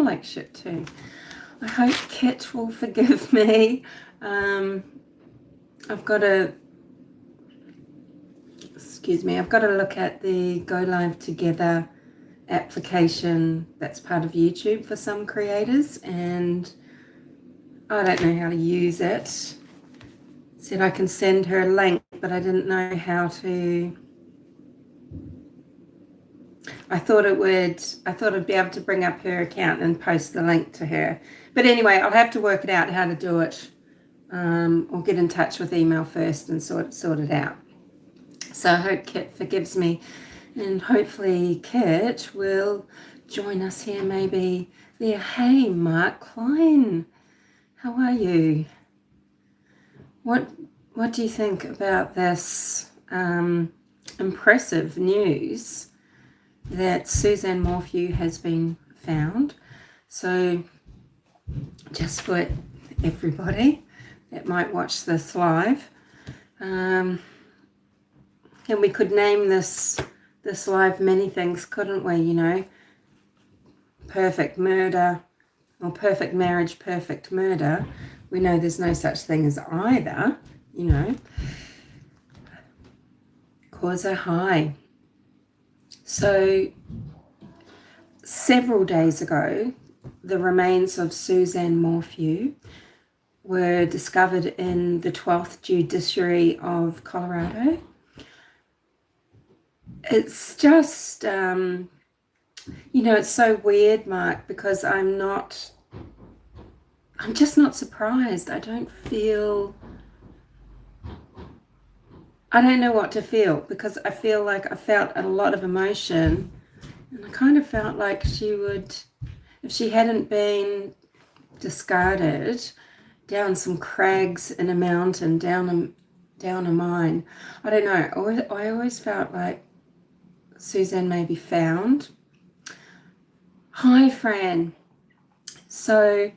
like shit too. I hope Kit will forgive me. I've got to look at the Go Live Together application that's part of YouTube for some creators, and I don't know how to use it. Said I can send her a link, but I didn't know how to. I thought I'd be able to bring up her account and post the link to her. But anyway, I'll have to work it out how to do it, or get in touch with email first and sort it out. So I hope Kit forgives me, and hopefully Kit will join us here maybe there. Hey, Mark Klein, how are you? What do you think about this impressive news that Suzanne Morphew has been found? So just for everybody that might watch this live, and we could name this live many things, couldn't we? You know, perfect murder, or perfect marriage, perfect murder. We know there's no such thing as either, you know. Causa high. So several days ago, the remains of Suzanne Morphew were discovered in the 12th Judiciary of Colorado. It's just, you know, it's so weird, Mark, because I'm just not surprised. I don't know what to feel, because I feel like I felt a lot of emotion, and I kind of felt like she would, if she hadn't been discarded down some crags in a mountain, down a mine, I don't know. I always felt like Suzanne may be found. Hi, Fran. So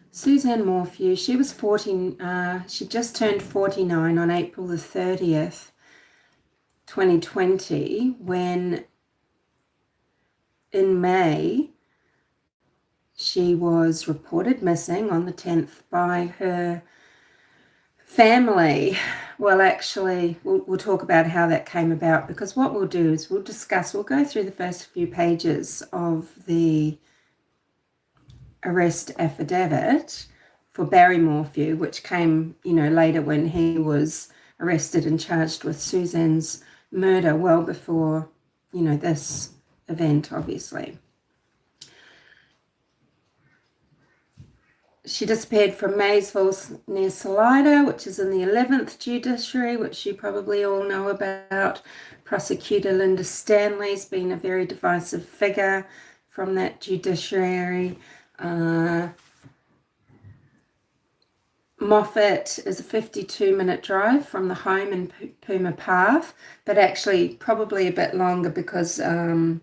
Suzanne Morphew, she was 14, she just turned 49 on April the 30th, 2020, when in May she was reported missing on the 10th by her family. Well, actually, we'll talk about how that came about, because what we'll do is we'll go through the first few pages of the arrest affidavit for Barry Morphew, which came, you know, later when he was arrested and charged with Suzanne's murder, well before, you know, this event, obviously. She disappeared from Maysville near Salida, which is in the 11th Judiciary, which you probably all know about. Prosecutor Linda Stanley's been a very divisive figure from that judiciary. Moffat is a 52-minute drive from the home in Puma Path, but actually probably a bit longer, because I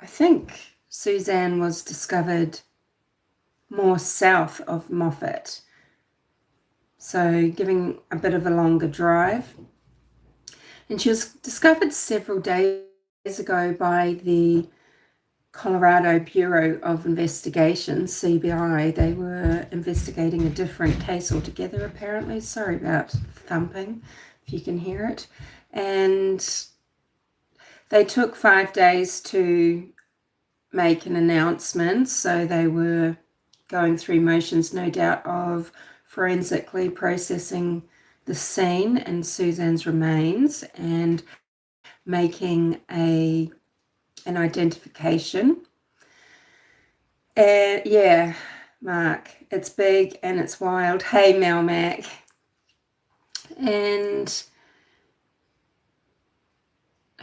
think Suzanne was discovered more south of Moffat, so giving a bit of a longer drive. And she was discovered several days ago by the Colorado Bureau of Investigation, CBI. They were investigating a different case altogether, apparently. Sorry about thumping, if you can hear it. And they took 5 days to make an announcement, so they were going through motions, no doubt, of forensically processing the scene and Suzanne's remains and making an identification. And yeah, Mark, it's big and it's wild. Hey, Mel Mac. And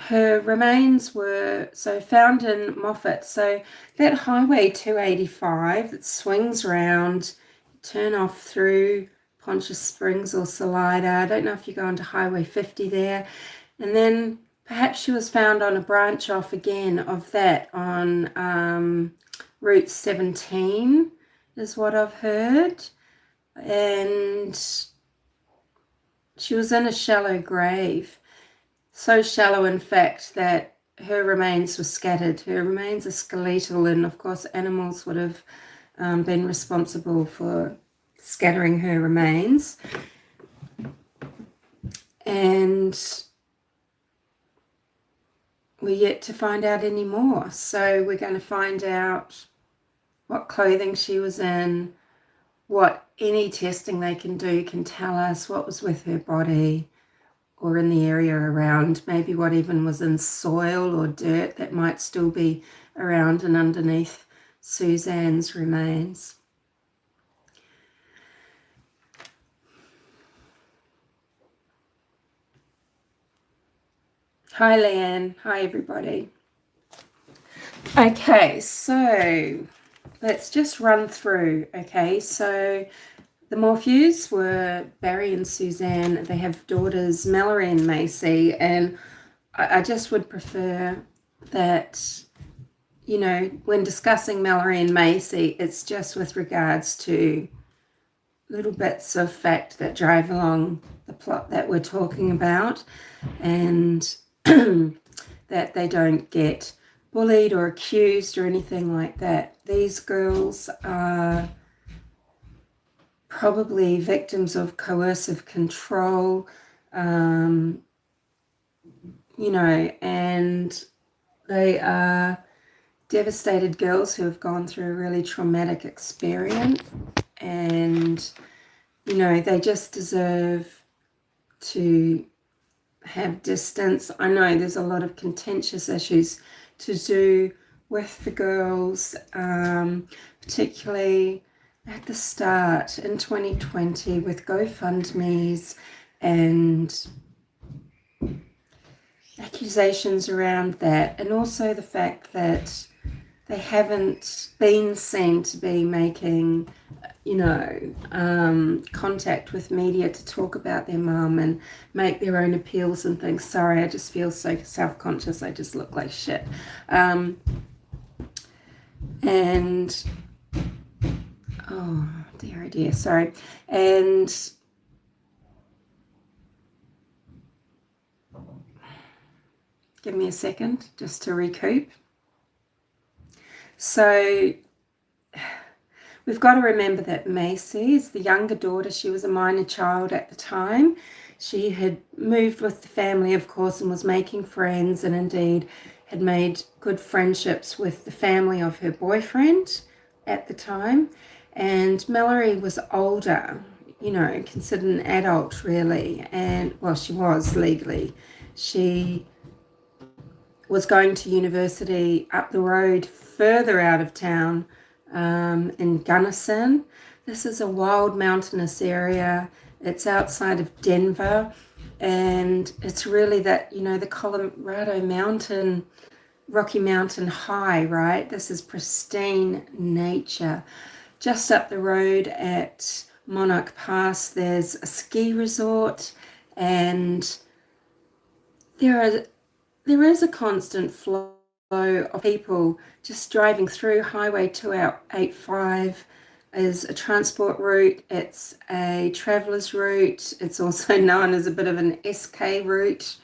her remains were found in Moffat. So that Highway 285 that swings around, turn off through Pontius Springs or Salida. I don't know if you go onto Highway 50 there. And then perhaps she was found on a branch off again of that on Route 17 is what I've heard. And she was in a shallow grave. So shallow, in fact, that her remains were scattered. Her remains are skeletal, and of course animals would have been responsible for scattering her remains. And we're yet to find out any more. So we're going to find out what clothing she was in, what any testing they can do can tell us what was with her body or in the area around, maybe what even was in soil or dirt that might still be around and underneath Suzanne's remains. Hi Leanne, hi everybody. Okay, so let's just run through. Okay, so the Morphews were Barry and Suzanne. They have daughters Mallory and Macy, and I just would prefer that, you know, when discussing Mallory and Macy, it's just with regards to little bits of fact that drive along the plot that we're talking about, and that they don't get bullied or accused or anything like that. These girls are probably victims of coercive control, you know, and they are devastated girls who have gone through a really traumatic experience, and, you know, they just deserve to have distance. I know there's a lot of contentious issues to do with the girls, particularly at the start in 2020 with GoFundMes and accusations around that, and also the fact that they haven't been seen to be making, you know, contact with media to talk about their mum and make their own appeals and things. Sorry, I just feel so self-conscious. I just look like shit. And oh dear, oh dear, sorry. And give me a second just to recoup. So we've got to remember that Macy is the younger daughter. She was a minor child at the time. She had moved with the family, of course, and was making friends, and indeed had made good friendships with the family of her boyfriend at the time. And Mallory was older, you know, considered an adult really, and well, she was legally. She was going to university up the road, further out of town, in Gunnison. This is a wild mountainous area. It's outside of Denver, and it's really that, you know, the Colorado mountain, Rocky Mountain High, right? This is pristine nature. Just up the road at Monarch Pass, there's a ski resort, and there is a constant flow of people just driving through. Highway 285 is a transport route. It's a traveller's route. It's also known as a bit of an SK route.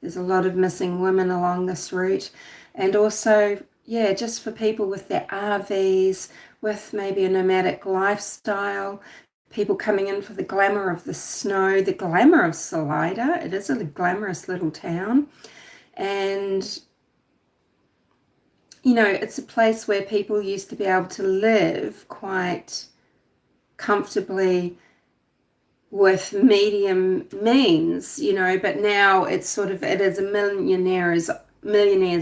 There's a lot of missing women along this route. And also, yeah, just for people with their RVs, with maybe a nomadic lifestyle, people coming in for the glamour of the snow, the glamour of Salida. It is a glamorous little town. And, you know, it's a place where people used to be able to live quite comfortably with medium means, you know, but now it's sort of, it is a millionaires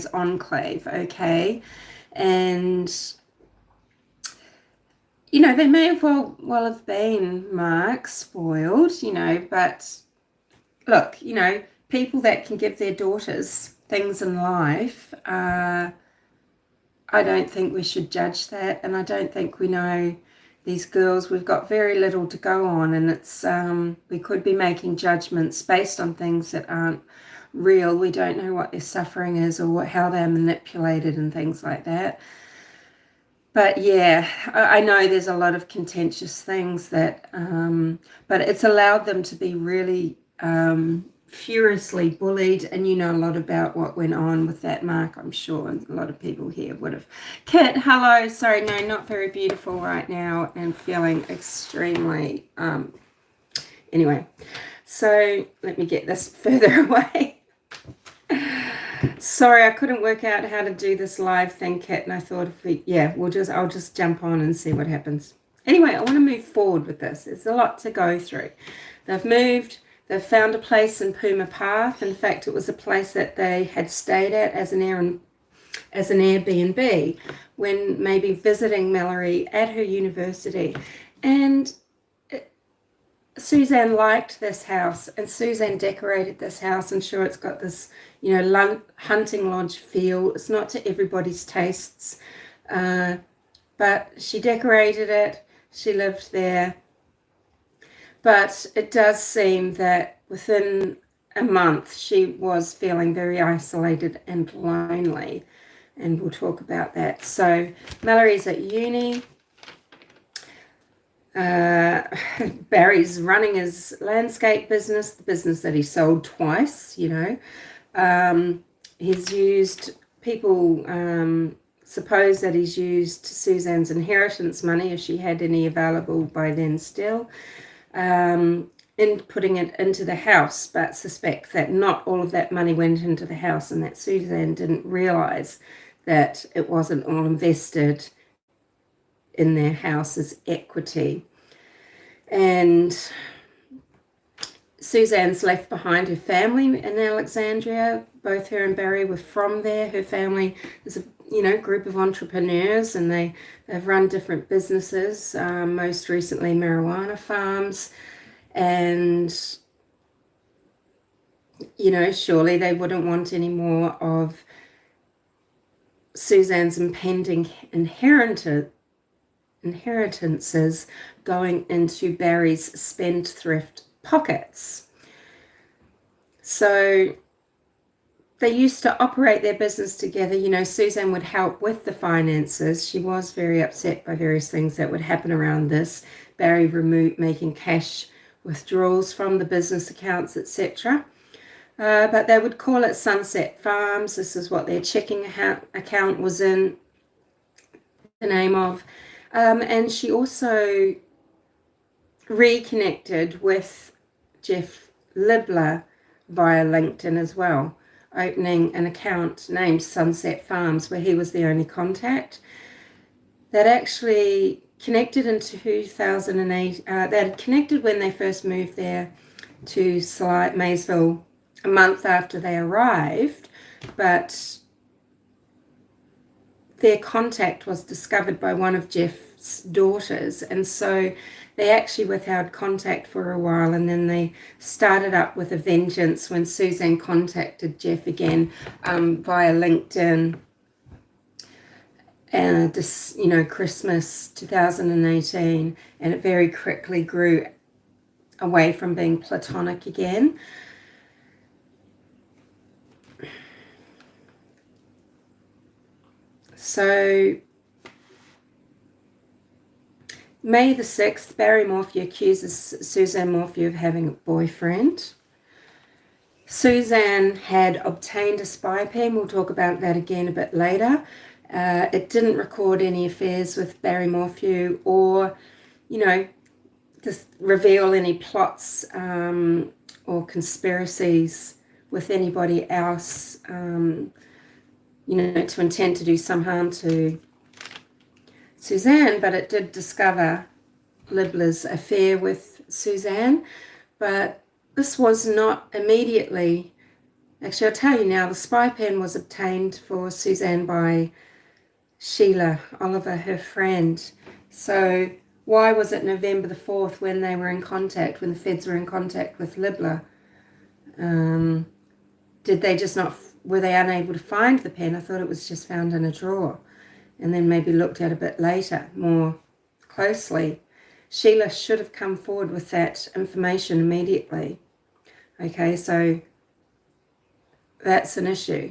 enclave, okay? And, you know, they may have well have been, Mark, spoiled, you know, but look, you know, people that can give their daughters things in life, I don't think we should judge that, and I don't think we know these girls. We've got very little to go on, and it's we could be making judgments based on things that aren't real. We don't know what their suffering is or how they're manipulated and things like that. But yeah, I know there's a lot of contentious things that, but it's allowed them to be really furiously bullied, and you know a lot about what went on with that, Mark, I'm sure, and a lot of people here would have. Kit, hello. Sorry, no, not very beautiful right now, and feeling extremely, anyway. So let me get this further away. Sorry, I couldn't work out how to do this live thing, Kit, and I thought I'll just jump on and see what happens. Anyway, I want to move forward with this. There's a lot to go through. They've found a place in Puma Path. In fact, it was a place that they had stayed at as an Airbnb when maybe visiting Mallory at her university. And Suzanne liked this house, and Suzanne decorated this house. And sure, it's got this, hunting lodge feel. It's not to everybody's tastes, but she decorated it. She lived there. But it does seem that within a month, she was feeling very isolated and lonely. And we'll talk about that. So Mallory's at uni. Barry's running his landscape business, the business that he sold twice, He's used, people suppose that he's used Suzanne's inheritance money, if she had any available by then still, in putting it into the house, but suspect that not all of that money went into the house and that Suzanne didn't realize that it wasn't all invested in their house as equity. And Suzanne's left behind her family in Alexandria. Both her and Barry were from there. Her family is a group of entrepreneurs, and they've run different businesses, most recently marijuana farms. And surely they wouldn't want any more of Suzanne's impending inheritances going into Barry's spendthrift pockets. So they used to operate their business together. Suzanne would help with the finances. She was very upset by various things that would happen around this. Barry making cash withdrawals from the business accounts, etc. But they would call it Sunset Farms. This is what their checking account was in the name of. And she also reconnected with Jeff Libler via LinkedIn as well, opening an account named Sunset Farms, where he was the only contact. That actually connected in 2008. They had connected when they first moved there to Maysville a month after they arrived, but their contact was discovered by one of Jeff's daughters, and so they actually withheld contact for a while, and then they started up with a vengeance when Suzanne contacted Jeff again via LinkedIn. And this, Christmas 2018, and it very quickly grew away from being platonic again. So May the 6th, Barry Morphew accuses Suzanne Morphew of having a boyfriend. Suzanne had obtained a spy pen. We'll talk about that again a bit later. It didn't record any affairs with Barry Morphew or, just reveal any plots or conspiracies with anybody else, to intend to do some harm to Suzanne, but it did discover Libler's affair with Suzanne. But this was not immediately, actually I'll tell you now, the spy pen was obtained for Suzanne by Sheila Oliver, her friend. So why was it November the 4th when they were in contact, when the feds were in contact with Libler? Did they just not, were they unable to find the pen? I thought it was just found in a drawer and then maybe looked at a bit later, more closely. Sheila should have come forward with that information immediately. Okay, so that's an issue.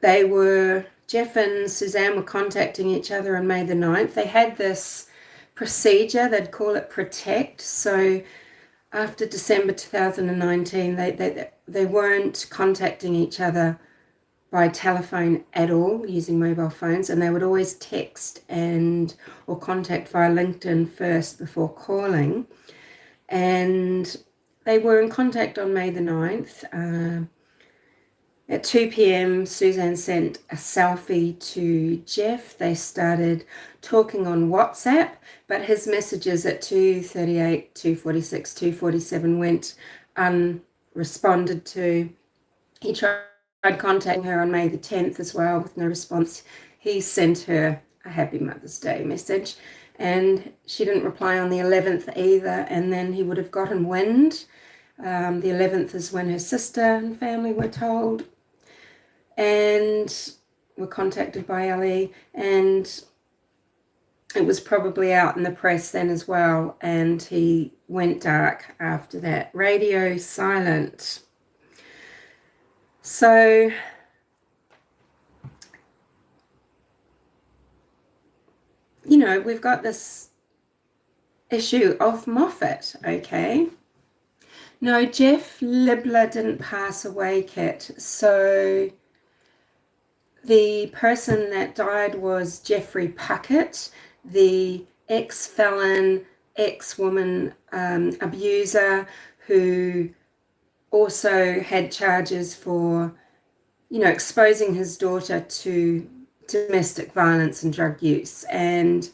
Jeff and Suzanne were contacting each other on May the 9th. They had this procedure, they'd call it Protect. So after December 2019, they weren't contacting each other by telephone at all using mobile phones, and they would always text or contact via LinkedIn first before calling. And they were in contact on May the 9th. At 2 p.m, Suzanne sent a selfie to Jeff. They started talking on WhatsApp, but his messages at 2:38, 2:46, 2:47 went unresponded to. He tried contacting her on May the 10th as well with no response. He sent her a Happy Mother's Day message, and she didn't reply on the 11th either, and then he would have gotten wind. The 11th is when her sister and family were told and were contacted by Ellie, and it was probably out in the press then as well, and he went dark after that. Radio silent. So we've got this issue of Moffat, okay? No, Jeff Libler didn't pass away, Kit. So the person that died was Jeffrey Puckett, the ex-felon, ex-woman abuser who also had charges for, exposing his daughter to domestic violence and drug use. And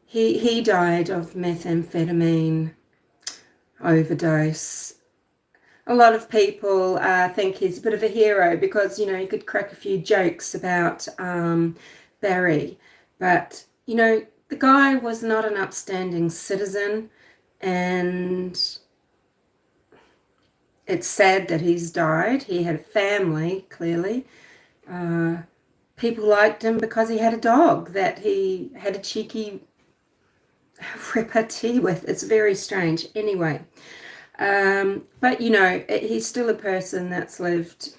he died of methamphetamine overdose. A lot of people think he's a bit of a hero because, he could crack a few jokes about Barry. But, the guy was not an upstanding citizen, and it's sad that he's died. He had a family, clearly. People liked him because he had a dog that he had a cheeky repartee with. It's very strange. Anyway, but, he's still a person that's lived,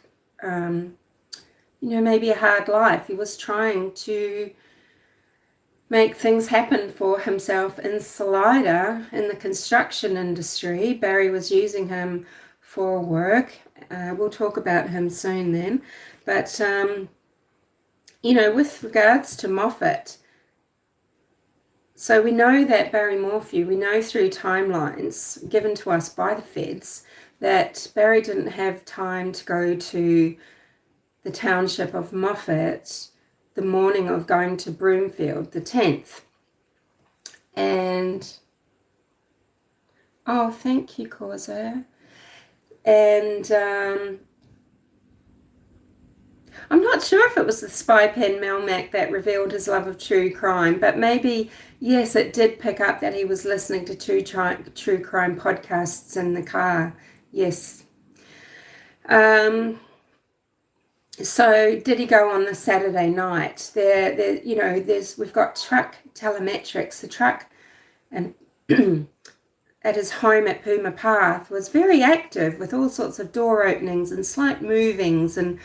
maybe a hard life. He was trying to make things happen for himself in Salida in the construction industry. Barry was using him for work. We'll talk about him soon then. But, with regards to Moffat, so we know that Barry Morphew, we know through timelines given to us by the feds that Barry didn't have time to go to the township of Moffat the morning of going to Broomfield, the 10th. And, oh, thank you, Corsair. And I'm not sure if it was the spy pen Melmac that revealed his love of true crime, but maybe, yes, it did pick up that he was listening to true crime podcasts in the car. Yes. So did he go on the Saturday night? We've got truck telemetrics. The truck and at his home at Puma Path was very active with all sorts of door openings and slight movings and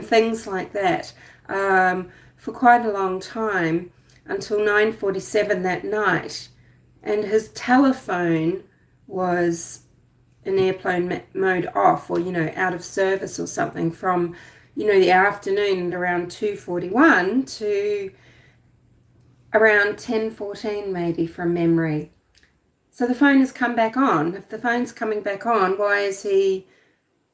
things like that for quite a long time until 9:47 that night. And his telephone was in airplane mode off, or, out of service or something from, the afternoon at around 2:41 to around 10:14 maybe from memory. So the phone has come back on. If the phone's coming back on, why is he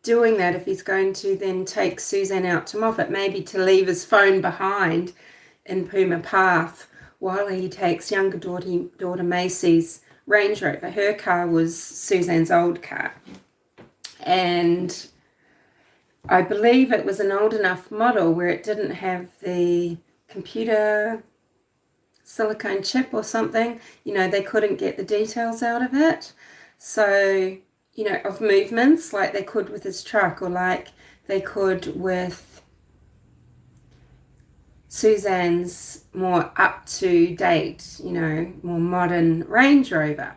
doing that if he's going to then take Suzanne out to Moffat, maybe to leave his phone behind in Puma Path while he takes younger daughter Macy's Range Rover. Her car was Suzanne's old car. And I believe it was an old enough model where it didn't have the computer silicone chip or something. They couldn't get the details out of it. So, of movements like they could with his truck, or like they could with Suzanne's more up-to-date, more modern Range Rover.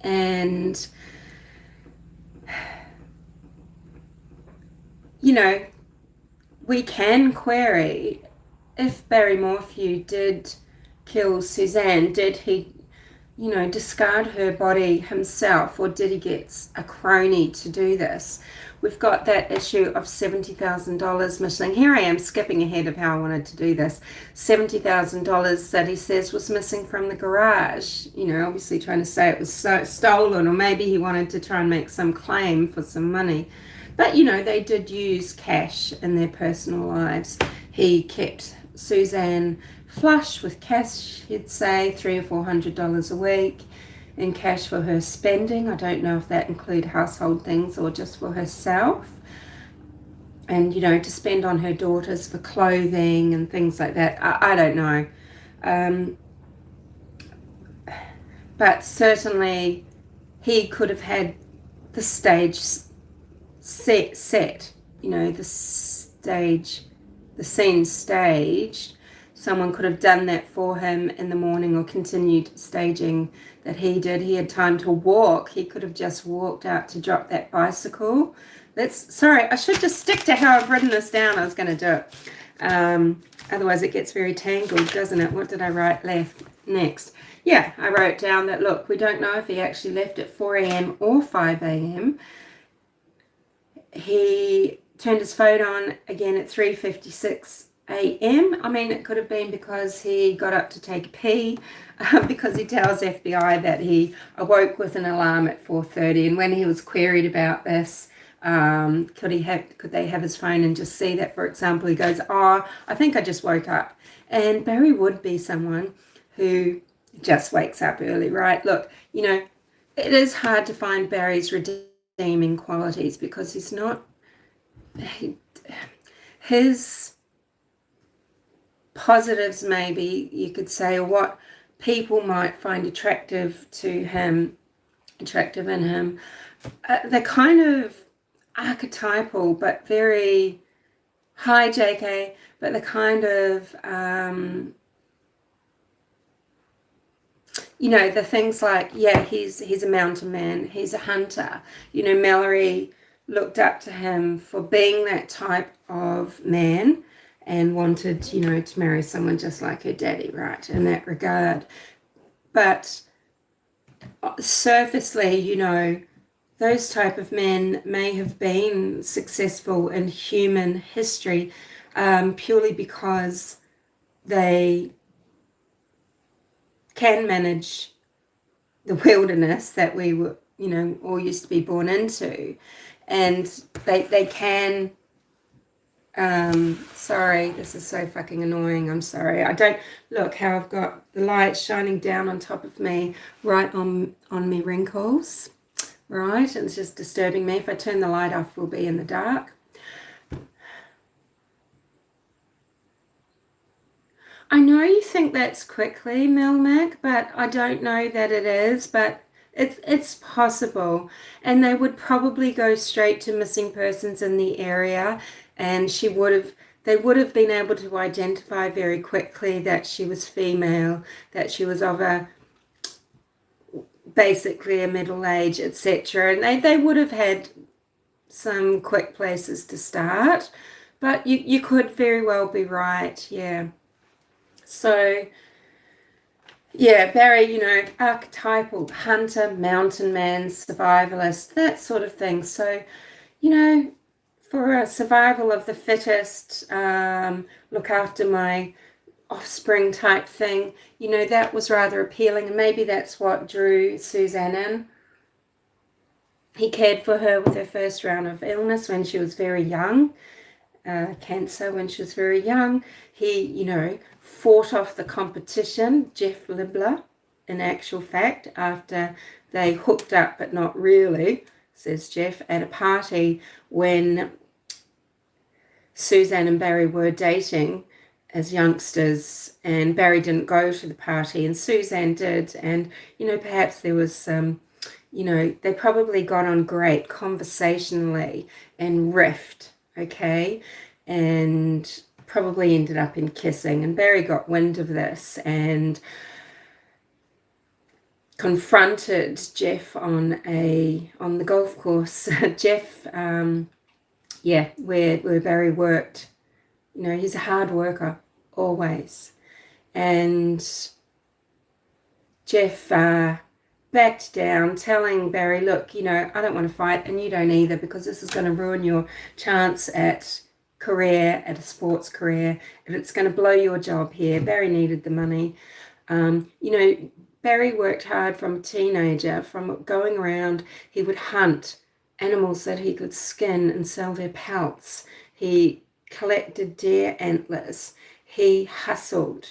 And we can query if Barry Morphew did kill Suzanne. Did he discard her body himself, or did he get a crony to do this? We've got that issue of $70,000 missing. Here I am skipping ahead of how I wanted to do this. $70,000 that he says was missing from the garage. Obviously trying to say it was stolen, or maybe he wanted to try and make some claim for some money. But, they did use cash in their personal lives. He kept Suzanne flush with cash, he'd say $300 or $400 a week in cash for her spending. I don't know if that include household things or just for herself. And, to spend on her daughters for clothing and things like that. I don't know. But certainly he could have had the stage set, the scene staged. Someone could have done that for him in the morning, or continued staging that he did. He had time to walk. He could have just walked out to drop that bicycle. Sorry, I should just stick to how I've written this down. I was going to do it. Otherwise it gets very tangled, doesn't it? What did I write next? Yeah, I wrote down that, look, we don't know if he actually left at 4 a.m. or 5 a.m. He turned his phone on again at 3:56 a.m. I mean, it could have been because he got up to take a pee, because he tells FBI that he awoke with an alarm at 4:30. And when he was queried about this, could they have his phone and just see that, for example, he goes, I think I just woke up. And Barry would be someone who just wakes up early, right? Look, it is hard to find Barry's redeeming qualities, because he's not, his positives, maybe you could say, or what people might find attractive in him, they're kind of archetypal, but very, hi JK, but the kind of the things like, yeah, he's a mountain man, he's a hunter. Mallory looked up to him for being that type of man, and wanted, to marry someone just like her daddy, right, in that regard. But surfacely, those type of men may have been successful in human history, purely because they can manage the wilderness that we were, all used to be born into. And they can... sorry, this is so fucking annoying. I'm sorry. I don't look how I've got the light shining down on top of me, right on me wrinkles, right? And it's just disturbing me. If I turn the light off, we'll be in the dark. I know you think that's quickly, Melmac, but I don't know that it is, but it's possible. And they would probably go straight to missing persons in the area, and they would have been able to identify very quickly that she was female, that she was of basically a middle age, etc. And they would have had some quick places to start, but you could very well be right, yeah. So, yeah, Barry, archetypal hunter, mountain man, survivalist, that sort of thing. So, for a survival of the fittest, look after my offspring type thing, that was rather appealing. And maybe that's what drew Suzanne in. He cared for her with her first round of illness when she was very young, cancer when she was very young. He, fought off the competition, Jeff Libler, in actual fact, after they hooked up, but not really, says Jeff, at a party when Suzanne and Barry were dating as youngsters, and Barry didn't go to the party and Suzanne did. And, perhaps there was some, they probably got on great conversationally and riffed, okay, and probably ended up in kissing. And Barry got wind of this and confronted Jeff on the golf course. Jeff, where Barry worked. He's a hard worker, always. And Jeff backed down, telling Barry, look, you know, I don't want to fight, and you don't either, because this is going to ruin your chance at a sports career, and it's going to blow your job here. Barry needed the money. You know, Barry worked hard from a teenager, from going around. He would hunt animals that he could skin and sell their pelts. He collected deer antlers. He hustled.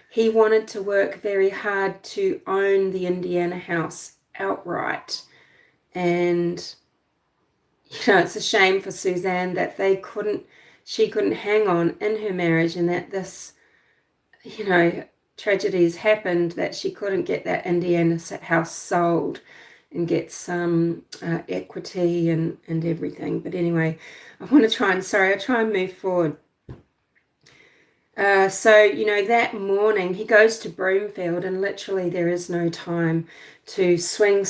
He wanted to work very hard to own the Indiana house outright. And, you know, it's a shame for Suzanne that she couldn't hang on in her marriage, and that this, you know, tragedies happened, that she couldn't get that Indiana house sold and get some equity and everything. But anyway, I try and move forward. So, you know, that morning he goes to Broomfield, and literally there is no time to swing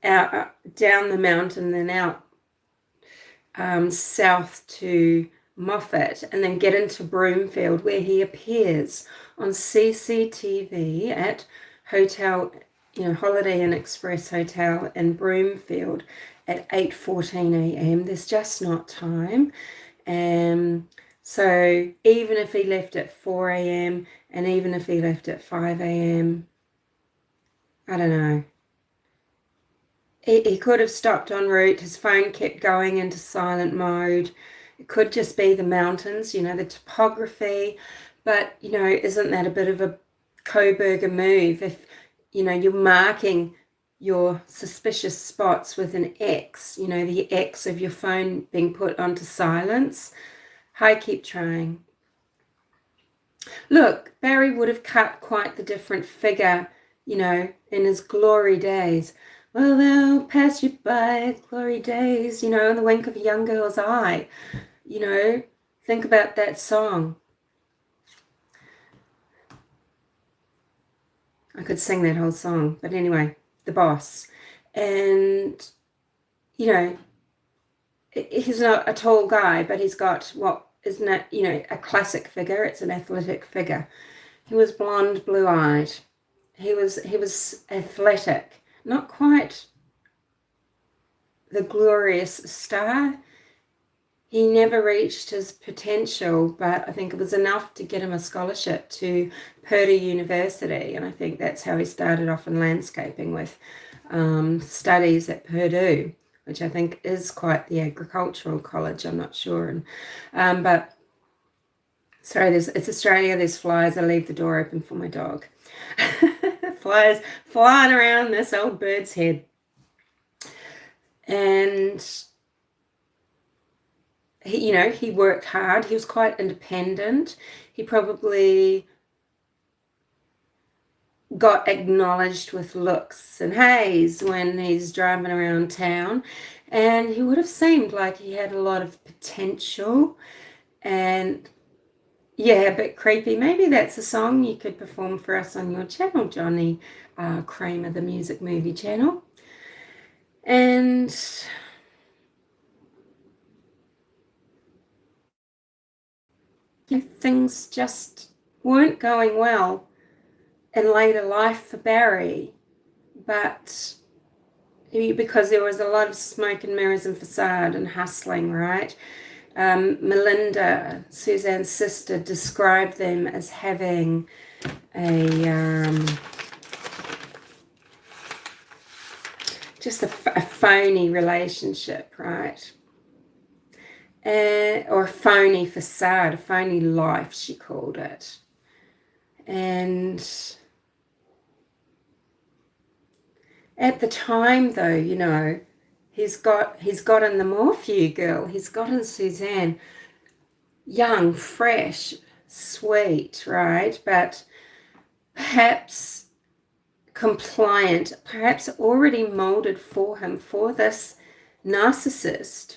out down the mountain and out south to Moffat, and then get into Broomfield, where he appears on CCTV at Hotel, you know, Holiday Inn Express Hotel in Broomfield at 8:14 a.m. There's just not time. So even if he left at 4 a.m. and even if he left at 5 a.m., I don't know. He could have stopped en route. His phone kept going into silent mode. It could just be the mountains, you know, the topography. But, you know, isn't that a bit of a Koberger move? If, you know, you're marking your suspicious spots with an X, you know, the X of your phone being put onto silence. Hi, keep trying. Look, Barry would have cut quite the different figure, you know, in his glory days. Well, they'll pass you by, glory days, you know, in the wink of a young girl's eye. You know, think about that song. I could sing that whole song. But anyway, The Boss. And, you know, he's not a tall guy, but he's got what isn't it, you know, a classic figure. It's an athletic figure. He was blonde, blue-eyed. He was athletic, not quite the glorious star. He never reached his potential, but I think it was enough to get him a scholarship to Purdue University, and I think that's how he started off in landscaping, with studies at Purdue, which I think is quite the agricultural college. I'm not sure. But sorry, it's Australia. There's flies. I leave the door open for my dog. Flies flying around this old bird's head. And he, you know, he worked hard. He was quite independent. He probably got acknowledged with looks and haze when he's driving around town, and he would have seemed like he had a lot of potential. And yeah, a bit creepy. Maybe that's a song you could perform for us on your channel, Johnny Kramer, the Music Movie channel. And things just weren't going well in later life for Barry, but because there was a lot of smoke and mirrors and facade and hustling, right? Melinda, Suzanne's sister, described them as having just a phony relationship, right? Or a phony facade, a phony life, she called it. And at the time, though, you know, he's gotten the Morphew girl, he's gotten Suzanne, young, fresh, sweet, right? But perhaps compliant, perhaps already molded for him, for this narcissist,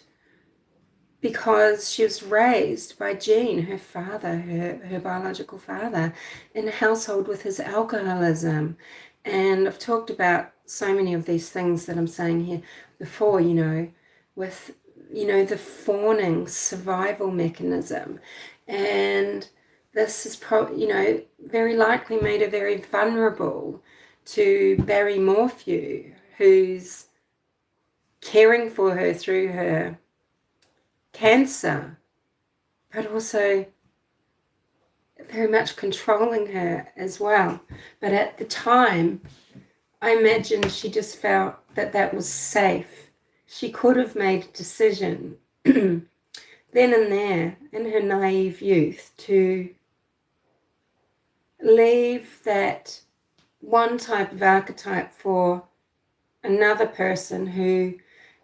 because she was raised by Gene, her father, her biological father, in a hawkhold with his alcoholism. And I've talked about so many of these things that I'm saying here before, you know, with, you know, the fawning survival mechanism and this has very likely made her very vulnerable to Barry Morphew, who's caring for her through her cancer, but also very much controlling her as well. But at the time, I imagine she just felt that that was safe. She could have made a decision then and there in her naive youth to leave that one type of archetype for another person who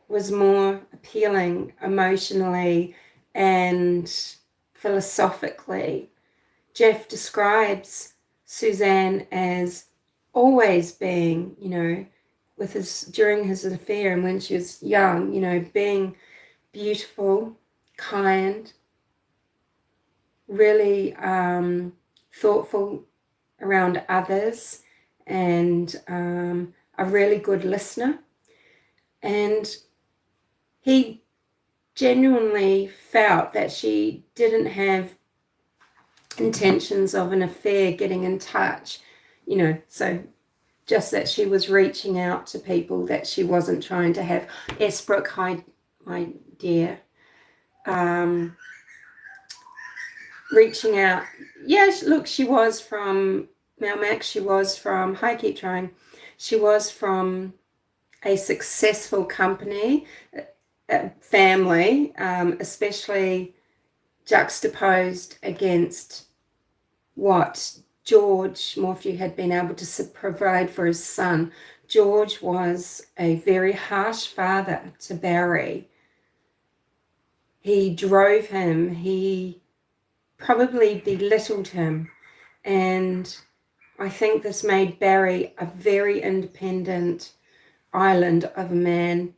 was more appealing emotionally and philosophically. Jeff describes Suzanne as always being, during his affair and when she was young, being beautiful, kind, really thoughtful around others, and a really good listener. And he genuinely felt that she didn't have intentions of an affair, getting in touch, so just that she was reaching out to people, that she wasn't trying to have. Esbrook, hi, my dear. Reaching out. Yes, look, she was from Malmac. She was from, hi, keep trying. She was from a successful company, family, especially juxtaposed against what George Morphew had been able to provide for his son. George was a very harsh father to Barry. He drove him, he probably belittled him, and I think this made Barry a very independent island of a man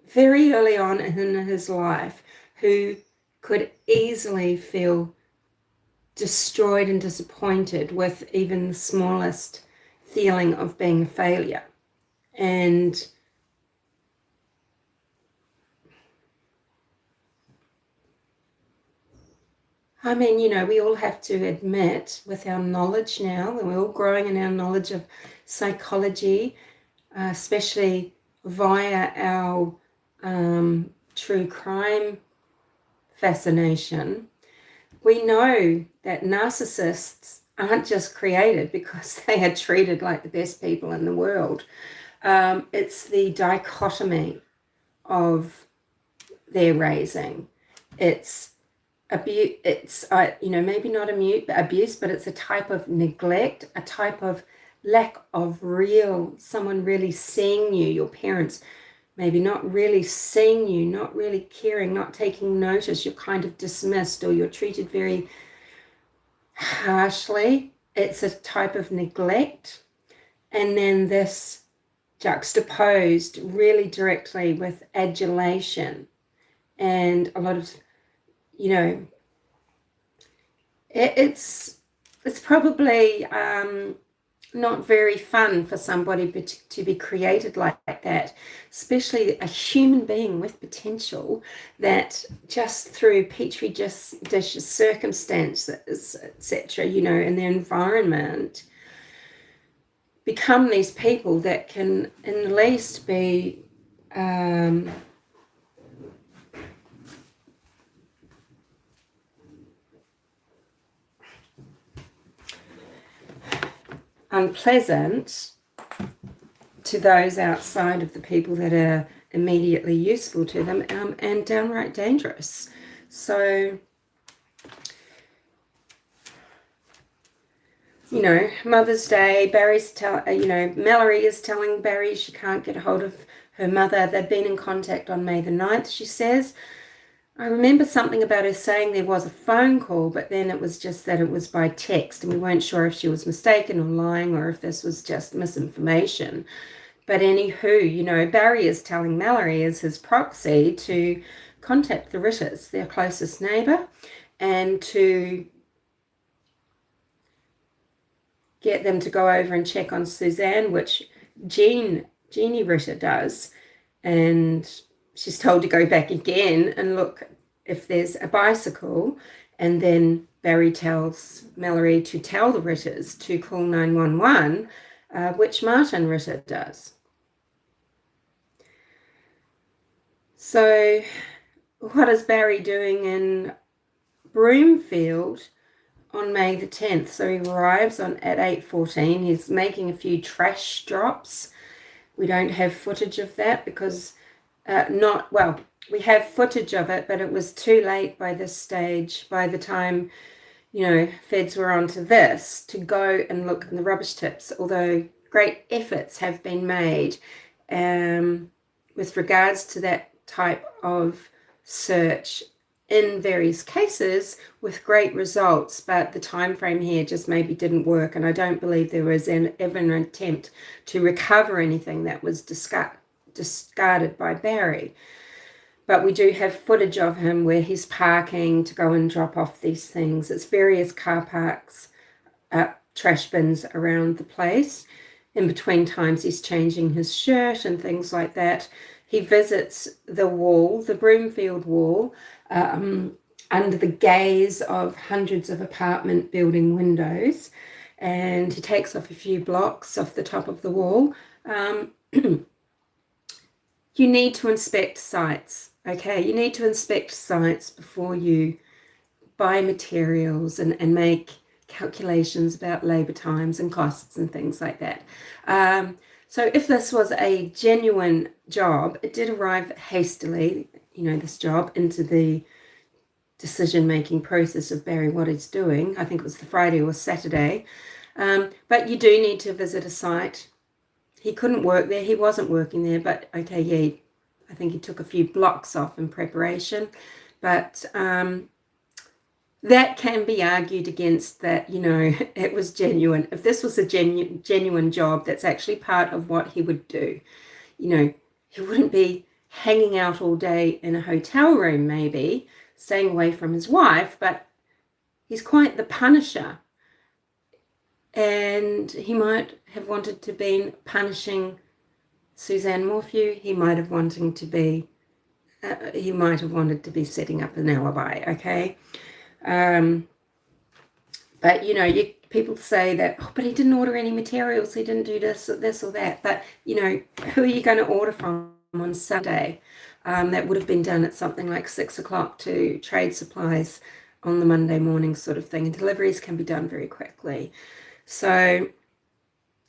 very early on in his life who could easily feel destroyed and disappointed with even the smallest feeling of being a failure. And I mean, we all have to admit, with our knowledge now, that we're all growing in our knowledge of psychology, especially via our true crime fascination. We know that narcissists aren't just created because they are treated like the best people in the world. It's the dichotomy of their raising. It's abuse. It's maybe not abuse, but it's a type of neglect, a type of lack of someone really seeing you. Your parents maybe not really seeing you, not really caring, not taking notice. You're kind of dismissed, or you're treated very harshly. It's a type of neglect. And then this juxtaposed really directly with adulation and a lot of, it's probably not very fun for somebody to be created like that, especially a human being with potential that just through petri dish circumstances, etc., and their environment, become these people that can at least be unpleasant to those outside of the people that are immediately useful to them, and downright dangerous. So, Mother's Day, Mallory is telling Barry she can't get a hold of her mother. They've been in contact on May the 9th, she says. I remember something about her saying there was a phone call, but then it was just that it was by text, and we weren't sure if she was mistaken or lying or if this was just misinformation. But anywho, Barry is telling Mallory as his proxy to contact the Ritters, their closest neighbour, and to get them to go over and check on Suzanne, which Jeannie Ritter does, and she's told to go back again and look if there's a bicycle, and then Barry tells Mallory to tell the Ritters to call 911, which Martin Ritter does. So what is Barry doing in Broomfield on May the 10th? So he arrives at 8:14. He's making a few trash drops. We don't have footage of that because we have footage of it, but it was too late by this stage, by the time, feds were onto this, to go and look in the rubbish tips, although great efforts have been made with regards to that type of search in various cases with great results, but the time frame here just maybe didn't work, and I don't believe there was ever an attempt to recover anything that was discarded by Barry. But we do have footage of him where he's parking to go and drop off these things. It's various car parks, trash bins around the place. In between times he's changing his shirt and things like that. He visits the wall, the Broomfield wall, under the gaze of hundreds of apartment building windows, and he takes off a few blocks off the top of the wall. You need to inspect sites, okay? You need to inspect sites before you buy materials and make calculations about labour times and costs and things like that. So if this was a genuine job, it did arrive hastily, this job, into the decision-making process of Barry, what he's doing. I think it was the Friday or Saturday. But you do need to visit a site. He couldn't work there. He wasn't working there, but okay, yeah, I think he took a few blocks off in preparation. But that can be argued against that, it was genuine. If this was a genuine job, that's actually part of what he would do. He wouldn't be hanging out all day in a hotel room, maybe, staying away from his wife, but he's quite the punisher. And he might have wanted to be punishing Suzanne Morphew. He might have wanted to be setting up an alibi, okay? But, people say that, but he didn't order any materials. He didn't do this or that. But, who are you going to order from on Sunday? That would have been done at something like 6 o'clock to trade supplies on the Monday morning sort of thing. And deliveries can be done very quickly. So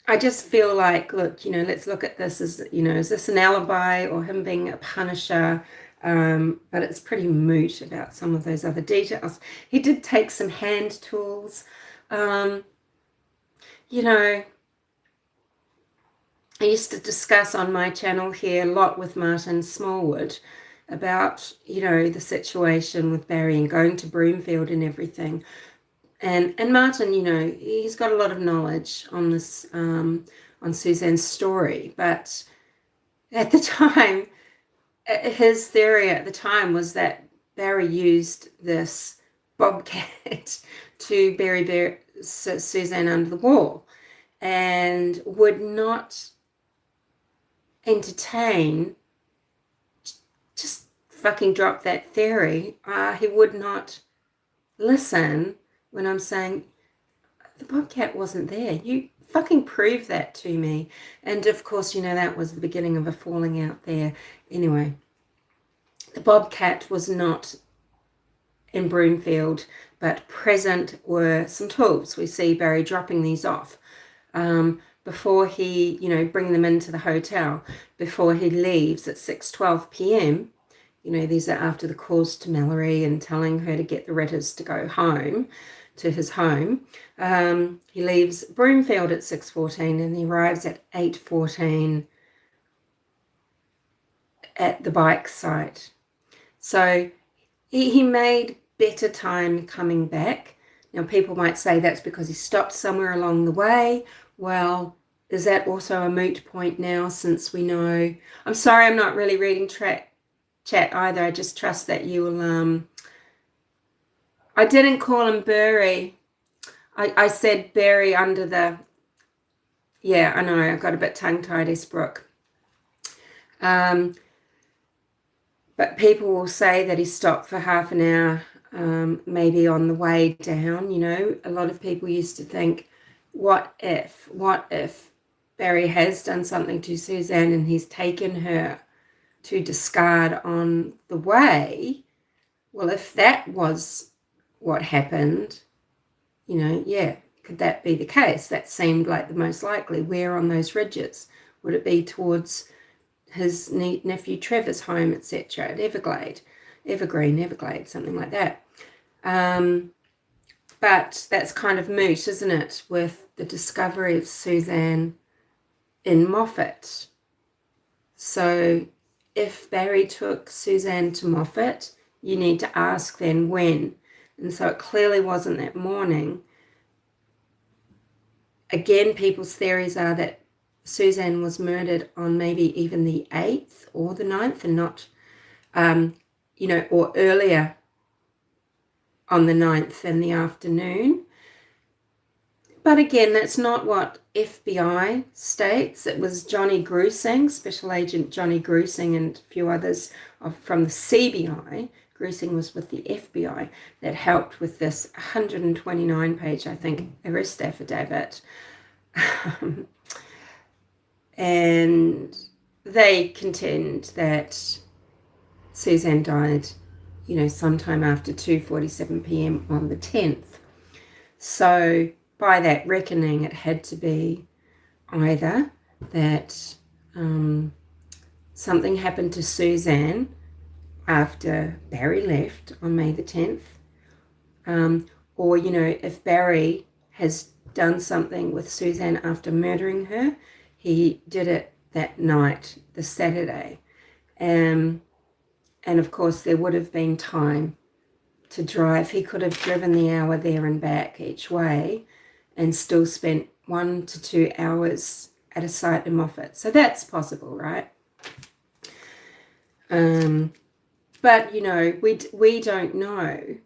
I just feel like, look, let's look at this as, is this an alibi or him being a punisher? But it's pretty moot about some of those other details. He did take some hand tools. I used to discuss on my channel here a lot with Martin Smallwood about, the situation with Barry and going to Broomfield and everything. And Martin, he's got a lot of knowledge on this, on Suzanne's story. But at the time, his theory at the time was that Barry used this bobcat to bury Suzanne under the wall and would not entertain, just fucking drop that theory. He would not listen when I'm saying the bobcat wasn't there. You fucking prove that to me. And of course, that was the beginning of a falling out there. Anyway, the bobcat was not in Broomfield, but present were some tools. We see Barry dropping these off before he, bring them into the hotel, before he leaves at 6:12 p.m. These are after the calls to Mallory and telling her to get the Ritters to go home, to his home. He leaves Broomfield at 6:14 and he arrives at 8:14 at the bike site. So he made better time coming back. Now, people might say that's because he stopped somewhere along the way. Well, is that also a moot point now, since we know? I'm sorry, I'm not really reading chat either. I just trust that you will. I didn't call him Burry. I said Barry under the. Yeah, I know. I got a bit tongue-tied, Esbrook. But people will say that he stopped for half an hour maybe on the way down. You know, a lot of people used to think, what if Barry has done something to Suzanne and he's taken her to discard on the way? Well, if that was what happened, you know, yeah, could that be the case? That seemed like the most likely. Where on those ridges? Would it be towards his nephew Trevor's home, etc., at Everglade, something like that? But that's kind of moot, isn't it, with the discovery of Suzanne in Moffat? So if Barry took Suzanne to Moffat, you need to ask then when. And so it clearly wasn't that morning. Again, people's theories are that Suzanne was murdered on maybe even the 8th or the 9th and not, you know, or earlier on the 9th in the afternoon. But again, that's not what FBI states. It was Johnny Grusing, Special Agent Johnny Grusing, and a few others from the CBI. Grusing was with the FBI, that helped with this 129-page, I think, arrest affidavit. And they contend that Suzanne died, you know, sometime after 2:47 p.m. on the 10th. So by that reckoning, it had to be either that something happened to Suzanne after Barry left on May the 10th, or, you know, if Barry has done something with Suzanne after murdering her, he did it that night, the Saturday. And of course, there would have been time to drive. He could have driven the hour there and back each way and still spent 1 to 2 hours at a site in Moffat. So that's possible, right? But, you know, we don't know.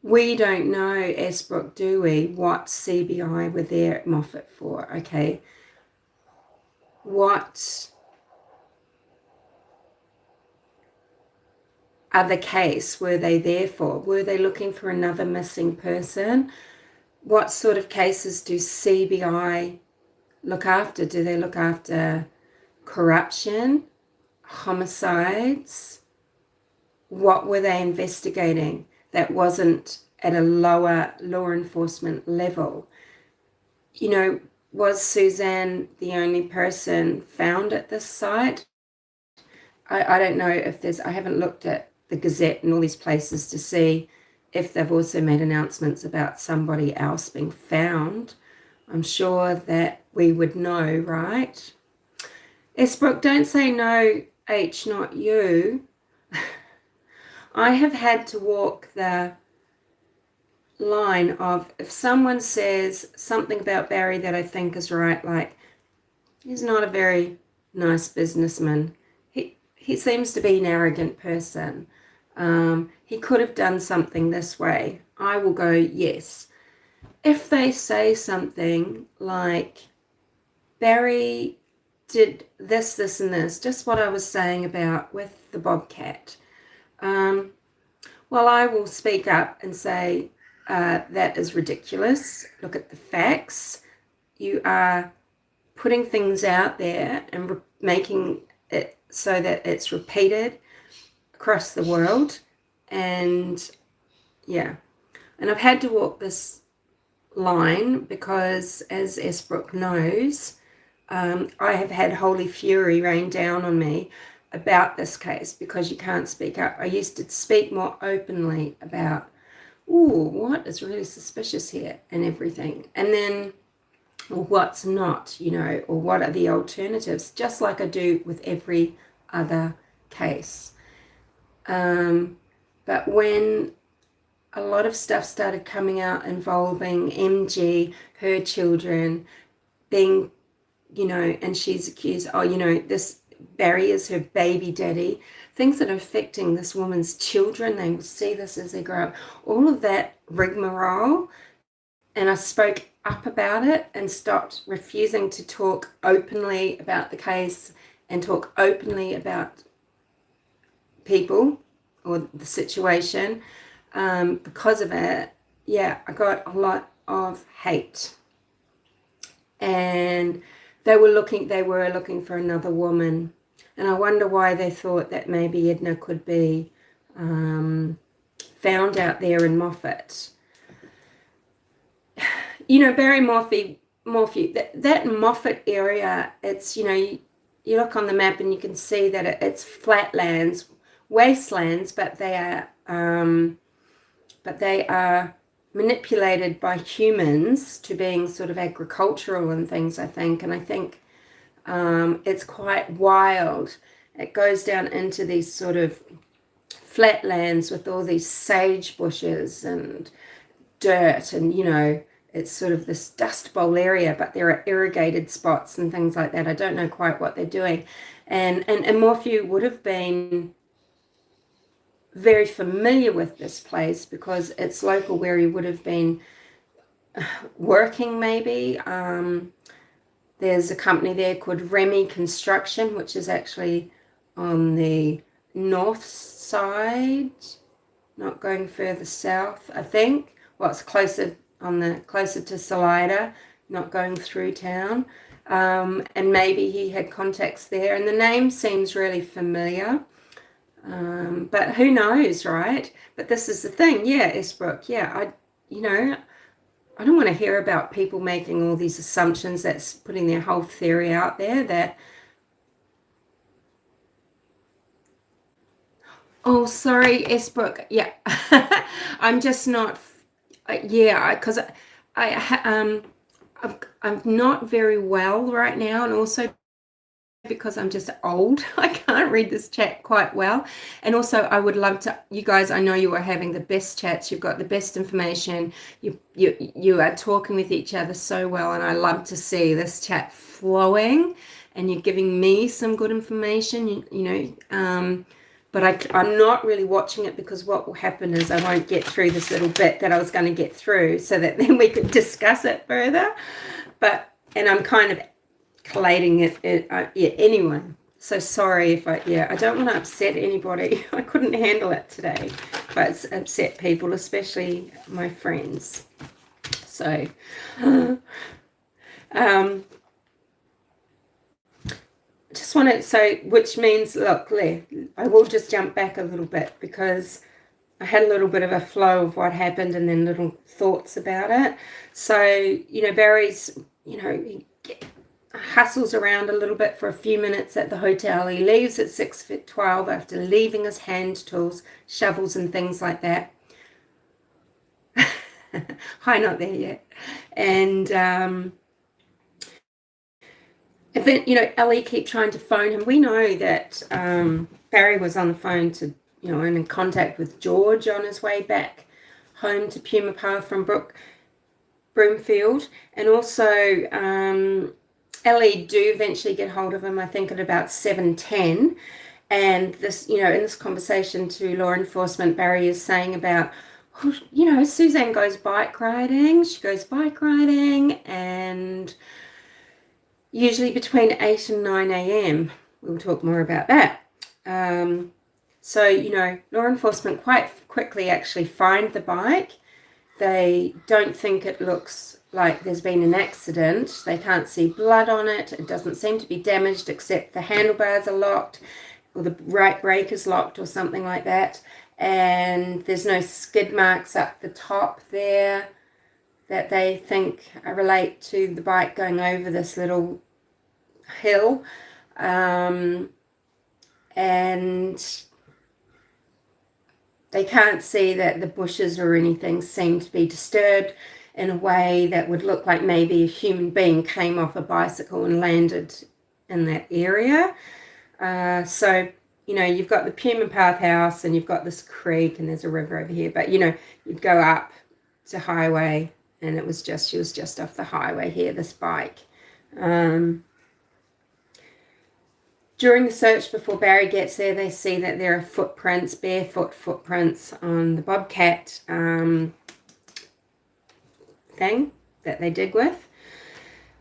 We don't know, Esbrook, do we, what CBI were there at Moffat for, okay? What other case were they there for? Were they looking for another missing person? What sort of cases do CBI look after? Do they look after corruption, homicides? What were they investigating that wasn't at a lower law enforcement level? You know, was Suzanne the only person found at this site? I don't know if there's, I haven't looked at the Gazette and all these places to see if they've also made announcements about somebody else being found. I'm sure that we would know, right? Esbrook, don't say no, H, not you. I have had to walk the line of, if someone says something about Barry that I think is right, like, he's not a very nice businessman. He seems to be an arrogant person. He could have done something this way. I will go, yes. If they say something like, Barry did this, this, and this, just what I was saying about with the bobcat, well, I will speak up and say, that is ridiculous. Look at the facts. You are putting things out there and making it so that it's repeated across the world. And yeah, and I've had to walk this line because, as Esbrook knows, I have had holy fury rain down on me about this case because you can't speak up. I used to speak more openly about, what is really suspicious here and everything. And then, or what's not, you know, or what are the alternatives, just like I do with every other case. But when a lot of stuff started coming out involving MG, her children being, you know, and she's accused, this Barry is her baby daddy, things that are affecting this woman's children, they will see this as they grow up, all of that rigmarole. And I spoke up about it and stopped refusing to talk openly about the case and talk openly about people or the situation. Because of it, yeah, I got a lot of hate. And they were looking for another woman. And I wonder why they thought that maybe Edna could be found out there in Moffat. You know, Barry Morphew, that Moffat area, it's, you know, you look on the map and you can see that it's flatlands, wastelands, but they are manipulated by humans to being sort of agricultural and things, I think. And I think it's quite wild. It goes down into these sort of flatlands with all these sage bushes and dirt, and, you know, it's sort of this dust bowl area, but there are irrigated spots and things like that. I don't know quite what they're doing. And Morphew would have been very familiar with this place because it's local where he would have been working, maybe. There's a company there called Remy Construction, which is actually on the north side, not going further south, I think. Well, it's closer to Salida, not going through town. And maybe he had contacts there, and the name seems really familiar. But who knows, right? But this is the thing, yeah, Esbrook, yeah, I don't want to hear about people making all these assumptions. That's putting their whole theory out there that, oh, sorry, Esbrook, yeah, I'm just not, yeah, because I'm not very well right now, and also because I'm just old, I can't read this chat quite well. And also, I would love to, you guys, I know you are having the best chats, you've got the best information, you are talking with each other so well, and I love to see this chat flowing, and you're giving me some good information, but I'm not really watching it, because what will happen is I won't get through this little bit that I was going to get through, so that then we could discuss it further. And I'm kind of collating it anyway. So sorry if I don't want to upset anybody. I couldn't handle it today, but it's upset people, especially my friends. So, just want to, which means, look, I will just jump back a little bit, because I had a little bit of a flow of what happened and then little thoughts about it. So, Barry's, he hustles around a little bit for a few minutes at the hotel. He leaves at 6:12 after leaving his hand tools, shovels and things like that. Hi, not there yet. And Ellie keep trying to phone him. We know that Barry was on the phone to, and in contact with George on his way back home to Puma Path from Broomfield. And also Ellie do eventually get hold of him, I think at about 7:10. And this, in this conversation to law enforcement, Barry is saying about, Suzanne goes bike riding. She goes bike riding, and usually between 8 and 9 a.m. We'll talk more about that. So, law enforcement quite quickly actually find the bike. They don't think it looks like there's been an accident. They can't see blood on it. It doesn't seem to be damaged, except the handlebars are locked, or the right brake is locked or something like that. And there's no skid marks up the top there that they think relate to the bike going over this little hill. And they can't see that the bushes or anything seem to be disturbed in a way that would look like maybe a human being came off a bicycle and landed in that area. So, you've got the Puma Path house, and you've got this creek, and there's a river over here. But, you'd go up to highway, and she was just off the highway here, this bike. During the search before Barry gets there, they see that there are footprints, barefoot footprints on the bobcat thing that they dig with.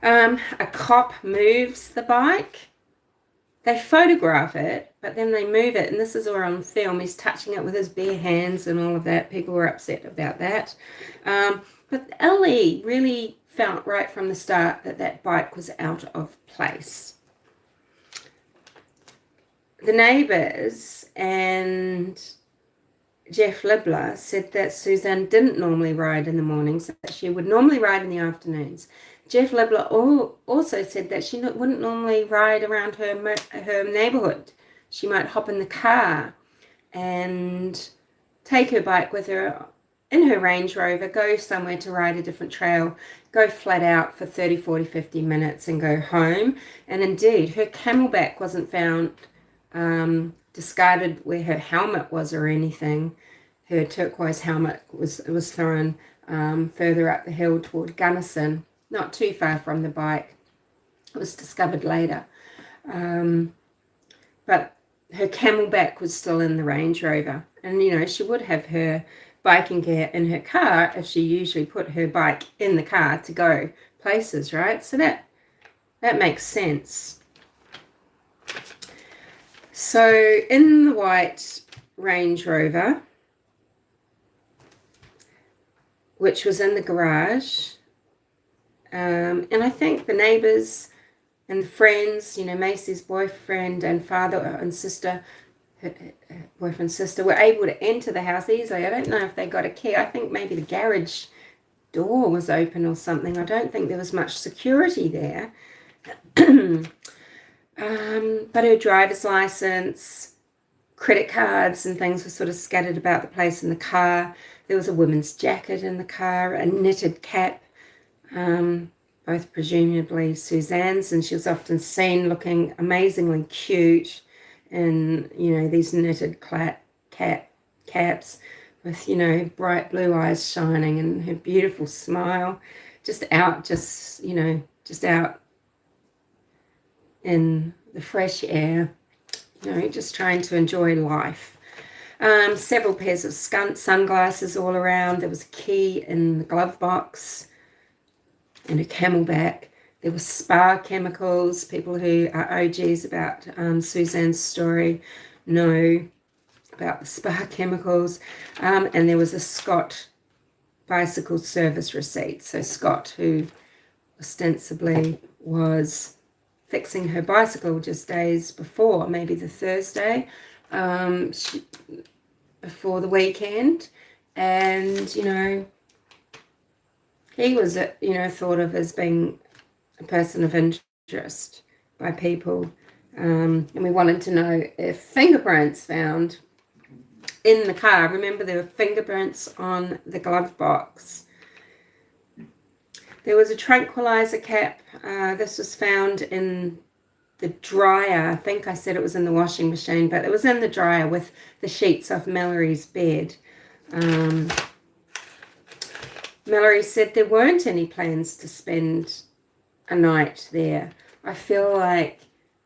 A cop moves the bike, they photograph it, but then they move it, and this is all on film. He's touching it with his bare hands and all of that. People were upset about that. But Ellie really felt right from the start that that bike was out of place. The neighbours and Jeff Libler said that Suzanne didn't normally ride in the mornings, that she would normally ride in the afternoons. Jeff Libler also said that she wouldn't normally ride around her neighbourhood. She might hop in the car and take her bike with her in her Range Rover, go somewhere to ride a different trail, go flat out for 30, 40, 50 minutes and go home. And indeed, her camelback wasn't found discarded where her helmet was or anything. Her turquoise helmet was thrown further up the hill toward Gunnison, not too far from the bike. It was discovered later. But her camelback was still in the Range Rover. And, you know, she would have her biking gear in her car if she usually put her bike in the car to go places, right? So that makes sense. So in the white Range Rover, which was in the garage, and I think the neighbours and the friends, you know, Macy's boyfriend and father and sister, her boyfriend and sister, were able to enter the house easily. I don't know if they got a key. I think maybe the garage door was open or something. I don't think there was much security there. But her driver's license, credit cards and things were sort of scattered about the place in the car. There was a woman's jacket in the car, a knitted cap, both presumably Suzanne's, and she was often seen looking amazingly cute in, you know, these knitted caps with, you know, bright blue eyes shining and her beautiful smile, just out in the fresh air, you know, just trying to enjoy life. Several pairs of sunglasses all around. There was a key in the glove box and a camelback. There were spa chemicals. People who are OGs about Suzanne's story know about the spa chemicals. And there was a Scott bicycle service receipt. So Scott, who ostensibly was fixing her bicycle just days before, maybe the Thursday before the weekend, and, you know, he was, you know, thought of as being a person of interest by people, and we wanted to know if fingerprints found in the car. Remember, there were fingerprints on the glove box. There was a tranquilizer cap. This was found in the dryer. I think I said it was in the washing machine, but it was in the dryer with the sheets off Mallory's bed. Mallory said there weren't any plans to spend a night there. I feel like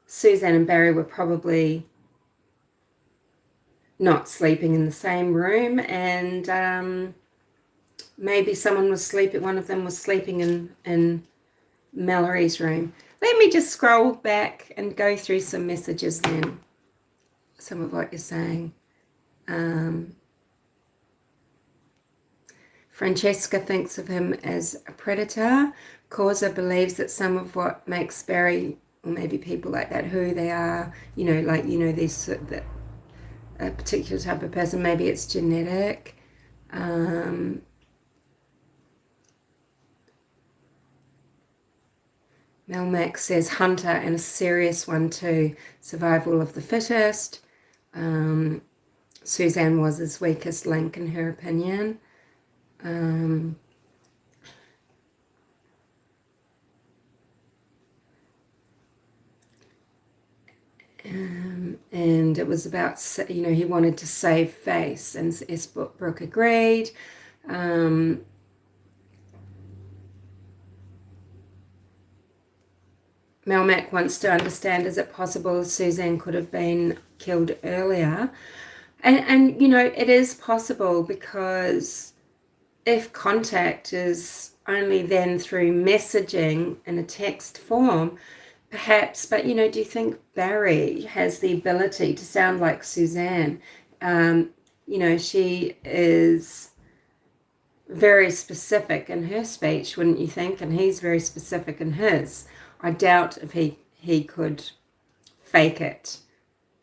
Suzanne and Barry were probably not sleeping in the same room, and maybe someone was sleeping, one of them was sleeping in Mallory's room. Let me just scroll back and go through some messages then, some of what you're saying. Francesca thinks of him as a predator. Causa believes that some of what makes Barry, or maybe people like that, who they are, you know, like, you know, this a particular type of person, maybe it's genetic. Melmac says hunter, and a serious one too. Survival of the fittest. Suzanne was his weakest link in her opinion. And it was about, you know, he wanted to save face, and S. Brooke agreed. Melmac wants to understand, is it possible Suzanne could have been killed earlier? And you know, it is possible, because if contact is only then through messaging in a text form, Perhaps, but do you think Barry has the ability to sound like Suzanne? She is very specific in her speech, wouldn't you think? And he's very specific in his. I doubt if he could fake it.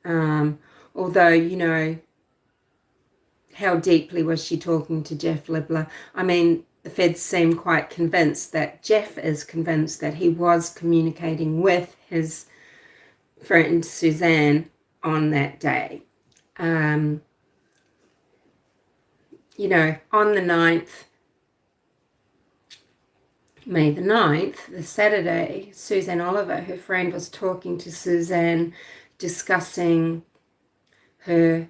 Although, how deeply was she talking to Jeff Libler? I mean, the feds seem quite convinced that Jeff is convinced that he was communicating with his friend Suzanne on that day. On the 9th, May the 9th, the Saturday, Suzanne Oliver, her friend, was talking to Suzanne, discussing her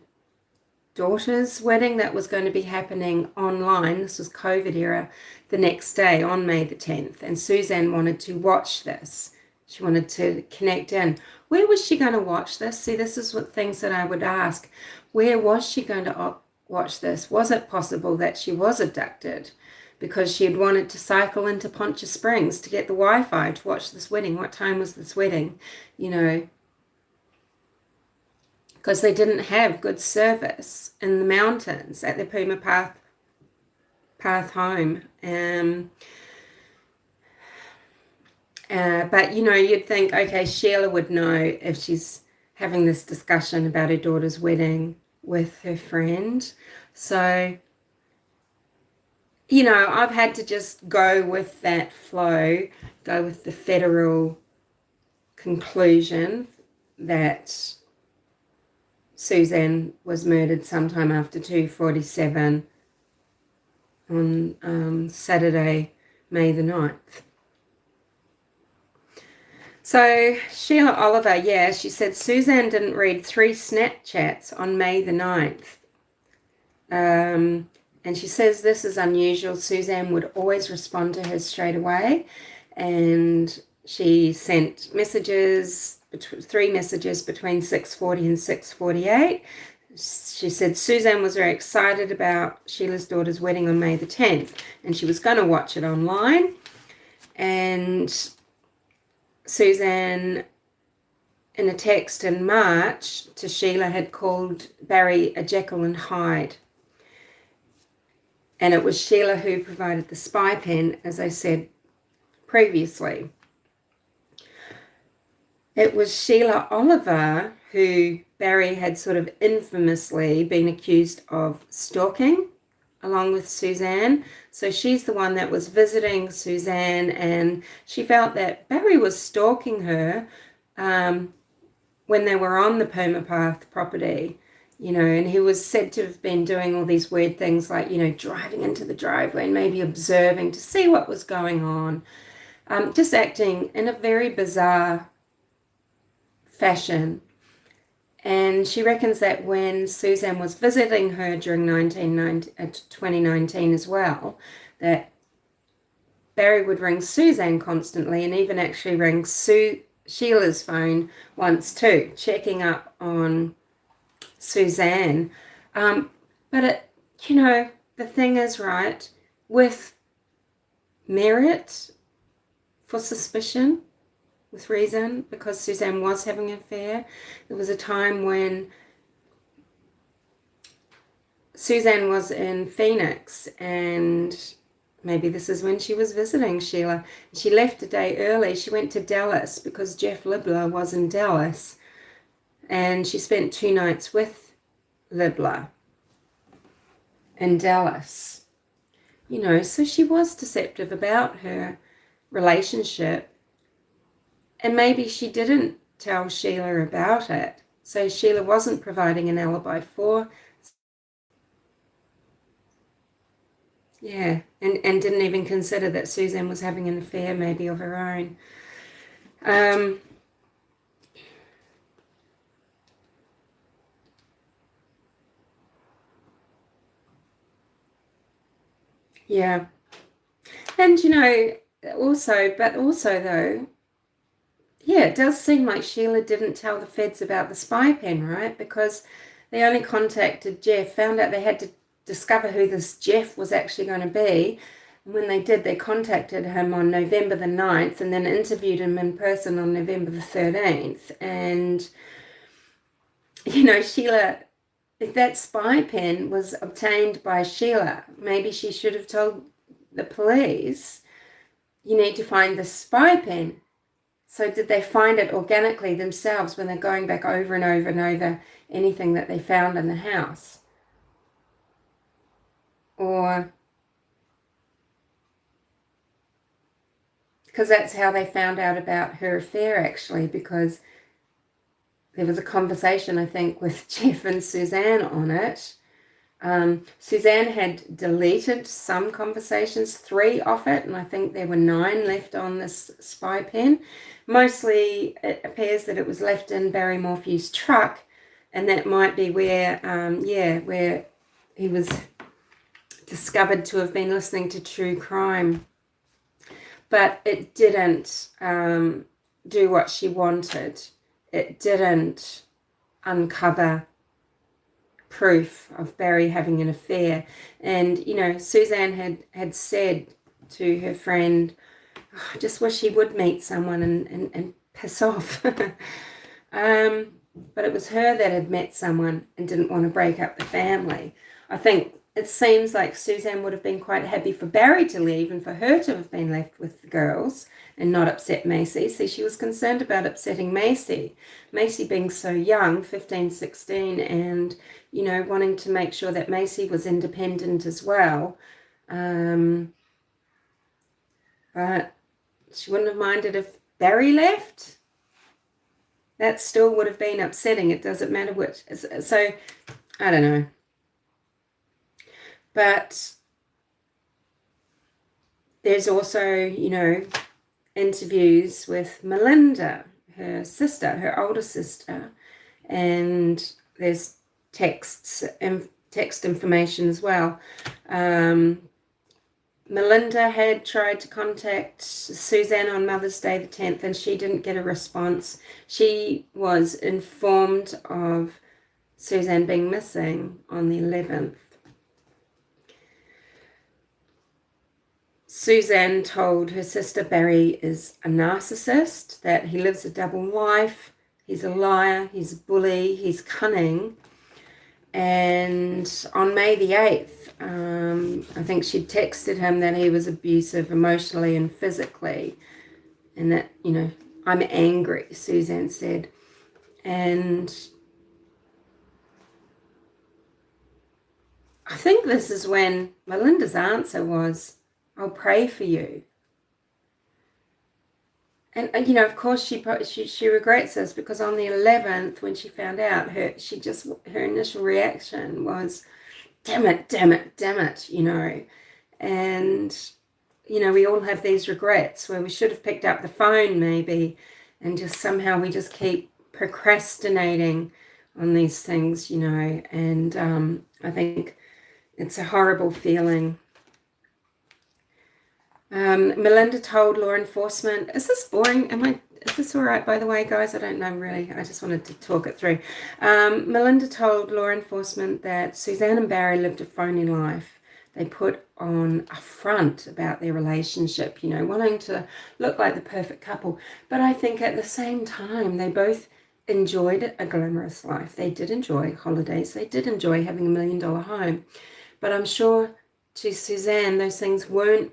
daughter's wedding that was going to be happening online. This was COVID era, the next day on May the 10th. And Suzanne wanted to watch this. She wanted to connect in. Where was she going to watch this? See, this is what things that I would ask. Where was she going to watch this? Was it possible that she was abducted because she had wanted to cycle into Poncha Springs to get the Wi-Fi to watch this wedding? What time was this wedding? Because they didn't have good service in the mountains at their Puma path home. But, you'd think, okay, Sheila would know if she's having this discussion about her daughter's wedding with her friend. So, I've had to just go with that flow, go with the federal conclusion that Suzanne was murdered sometime after 2:47 on Saturday, May the 9th. So Sheila Oliver, she said Suzanne didn't read 3 Snapchats on May the 9th. And she says this is unusual. Suzanne would always respond to her straight away. And she sent messages, 3 messages between 6:40 and 6:48. She said Suzanne was very excited about Sheila's daughter's wedding on May the 10th, and she was going to watch it online. And Suzanne, in a text in March to Sheila, had called Barry a Jekyll and Hyde. And it was Sheila who provided the spy pen, as I said previously. It was Sheila Oliver who Barry had sort of infamously been accused of stalking along with Suzanne. So she's the one that was visiting Suzanne, and she felt that Barry was stalking her when they were on the Permapath property, and he was said to have been doing all these weird things like, driving into the driveway and maybe observing to see what was going on, just acting in a very bizarre fashion. And she reckons that when Suzanne was visiting her during 2019 as well, that Barry would ring Suzanne constantly and even actually ring Sheila's phone once too, checking up on Suzanne. But the thing is, right, with merit for suspicion, with reason, because Suzanne was having an affair. There was a time when Suzanne was in Phoenix, and maybe this is when she was visiting Sheila. She left a day early. She went to Dallas because Jeff Libler was in Dallas, and she spent 2 nights with Libler in Dallas. So she was deceptive about her relationship. And maybe she didn't tell Sheila about it. So Sheila wasn't providing an alibi for. Yeah, and didn't even consider that Suzanne was having an affair maybe of her own. Yeah. And also though, yeah, it does seem like Sheila didn't tell the feds about the spy pen, right? Because they only contacted Jeff, found out they had to discover who this Jeff was actually going to be. And when they did, they contacted him on November the 9th and then interviewed him in person on November the 13th. And, Sheila, if that spy pen was obtained by Sheila, maybe she should have told the police, you need to find the spy pen. So did they find it organically themselves when they're going back over and over and over anything that they found in the house? Or, because that's how they found out about her affair, actually, because there was a conversation, I think, with Jeff and Suzanne on it. Suzanne had deleted some conversations, 3 off it, and I think there were 9 left on this spy pen. Mostly it appears that it was left in Barry Morphew's truck, and that might be where, where he was discovered to have been listening to true crime. But it didn't do what she wanted. It didn't uncover proof of Barry having an affair. And, Suzanne had said to her friend, I just wish he would meet someone and piss off. But it was her that had met someone and didn't want to break up the family. I think it seems like Suzanne would have been quite happy for Barry to leave and for her to have been left with the girls and not upset Macy. See, she was concerned about upsetting Macy. Macy being so young, 15, 16, and, wanting to make sure that Macy was independent as well. But she wouldn't have minded if Barry left. That still would have been upsetting. It doesn't matter which. So, I don't know. But there's also, interviews with Melinda, her sister, her older sister, and there's text information as well. Melinda had tried to contact Suzanne on Mother's Day the 10th, and she didn't get a response. She was informed of Suzanne being missing on the 11th. Suzanne told her sister Barry is a narcissist, that he lives a double life, he's a liar, he's a bully, he's cunning. And on May the 8th, I think she texted him that he was abusive emotionally and physically. And that, I'm angry, Suzanne said. And I think this is when Melinda's answer was, I'll pray for you. And of course, she regrets this, because on the 11th, when she found out, her initial reaction was, damn it. And, we all have these regrets where we should have picked up the phone maybe, and just somehow we just keep procrastinating on these things, and I think it's a horrible feeling. Melinda told law enforcement, is this boring? Is this all right, by the way, guys? I don't know, really. I just wanted to talk it through. Melinda told law enforcement that Suzanne and Barry lived a phony life. They put on a front about their relationship, wanting to look like the perfect couple. But I think at the same time, they both enjoyed a glamorous life. They did enjoy holidays. They did enjoy having $1 million home. But I'm sure to Suzanne, those things weren't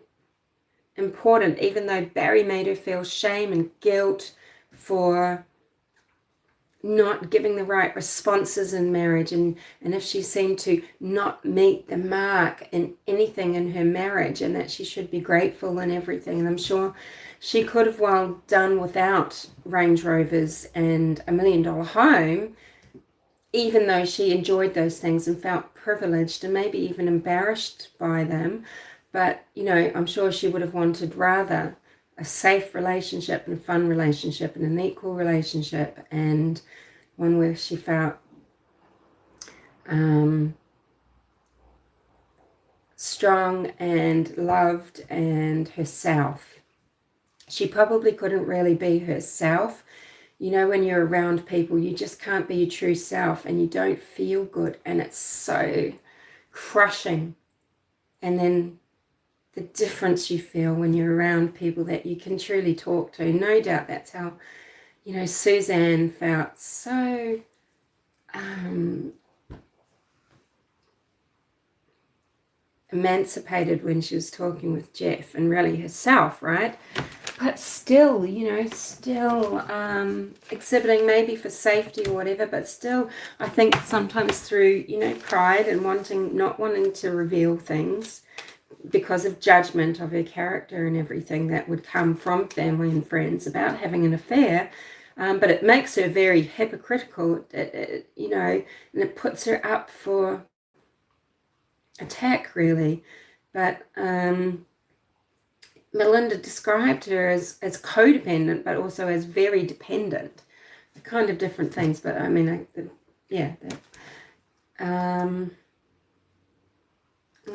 important, even though Barry made her feel shame and guilt for not giving the right responses in marriage, and if she seemed to not meet the mark in anything in her marriage, and that she should be grateful and everything. And I'm sure she could have well done without Range Rovers and $1 million home, even though she enjoyed those things and felt privileged and maybe even embarrassed by them. But, I'm sure she would have wanted rather a safe relationship and a fun relationship and an equal relationship, and one where she felt strong and loved and herself. She probably couldn't really be herself. When you're around people, you just can't be your true self, and you don't feel good, and it's so crushing. And then the difference you feel when you're around people that you can truly talk to. No doubt that's how, Suzanne felt so emancipated when she was talking with Jeff, and really herself, right? But still, exhibiting maybe for safety or whatever, but still, I think sometimes through, pride and not wanting to reveal things because of judgment of her character and everything that would come from family and friends about having an affair. But it makes her very hypocritical, and it puts her up for attack, really. But Melinda described her as codependent, but also as very dependent. They're kind of different things, but I mean,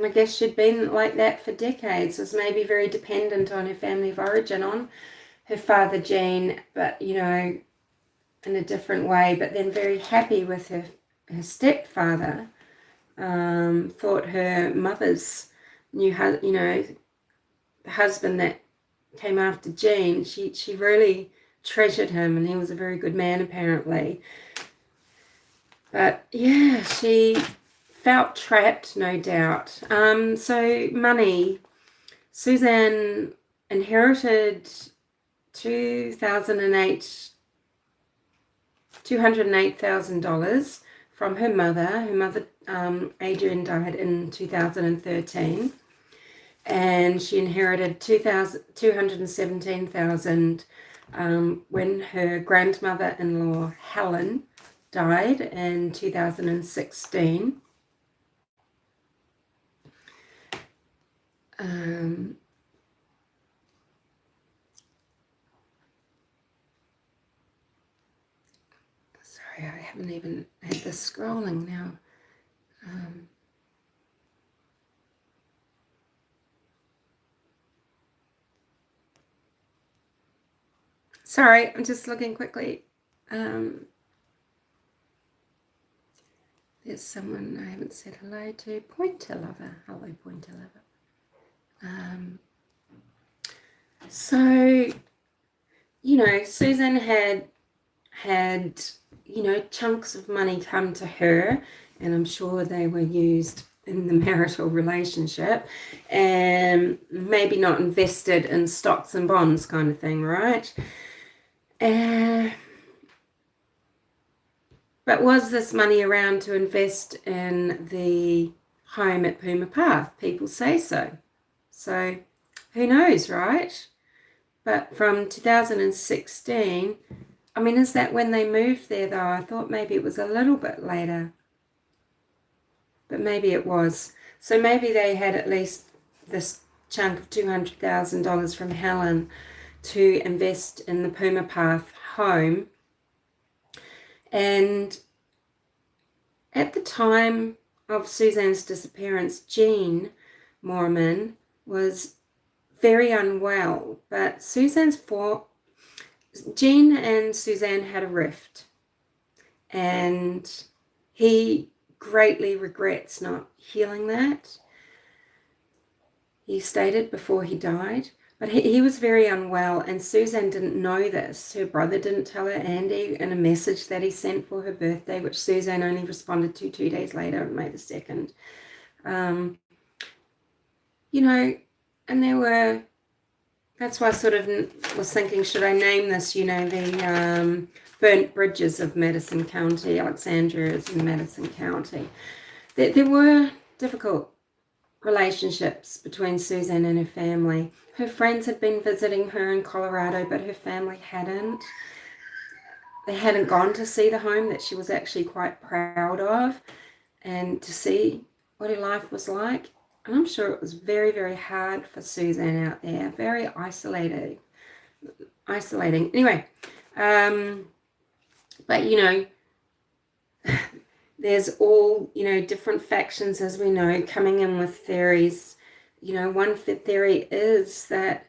I guess she'd been like that for decades, was maybe very dependent on her family of origin, on her father, Gene, but, in a different way, but then very happy with her stepfather. Thought her mother's new husband that came after Gene, she really treasured him, and he was a very good man apparently. But yeah, she felt trapped, no doubt. So money, Suzanne inherited $208,000 from her mother. Her mother, Adrian, died in 2013. And she inherited $217,000 when her grandmother-in-law Helen died in 2016. Sorry, I haven't even had this scrolling now. Sorry, I'm just looking quickly. There's someone I haven't said hello to. Pointer Lover. Hello, Pointer Lover. So, Susan had chunks of money come to her, and I'm sure they were used in the marital relationship, and maybe not invested in stocks and bonds kind of thing, right? But was this money around to invest in the home at Puma Path? People say so. So who knows, right? But from 2016, I mean, is that when they moved there, though? I thought maybe it was a little bit later. But maybe it was. So maybe they had at least this chunk of $200,000 from Helen to invest in the Puma Path home. And at the time of Suzanne's disappearance, Jean Mormon was very unwell, but Jean and Suzanne had a rift, and he greatly regrets not healing that. He stated before he died, but he was very unwell, and Suzanne didn't know this. Her brother didn't tell her, Andy, in a message that he sent for her birthday, which Suzanne only responded to 2 days later on May the 2nd. And there were, that's why I sort of was thinking, should I name this, the burnt bridges of Madison County. Alexandria is in Madison County. There were difficult relationships between Suzanne and her family. Her friends had been visiting her in Colorado, but her family hadn't. They hadn't gone to see the home that she was actually quite proud of, and to see what her life was like. And I'm sure it was very, very hard for Suzanne out there, very isolating. Anyway, but there's all, different factions, as we know, coming in with theories. One theory is that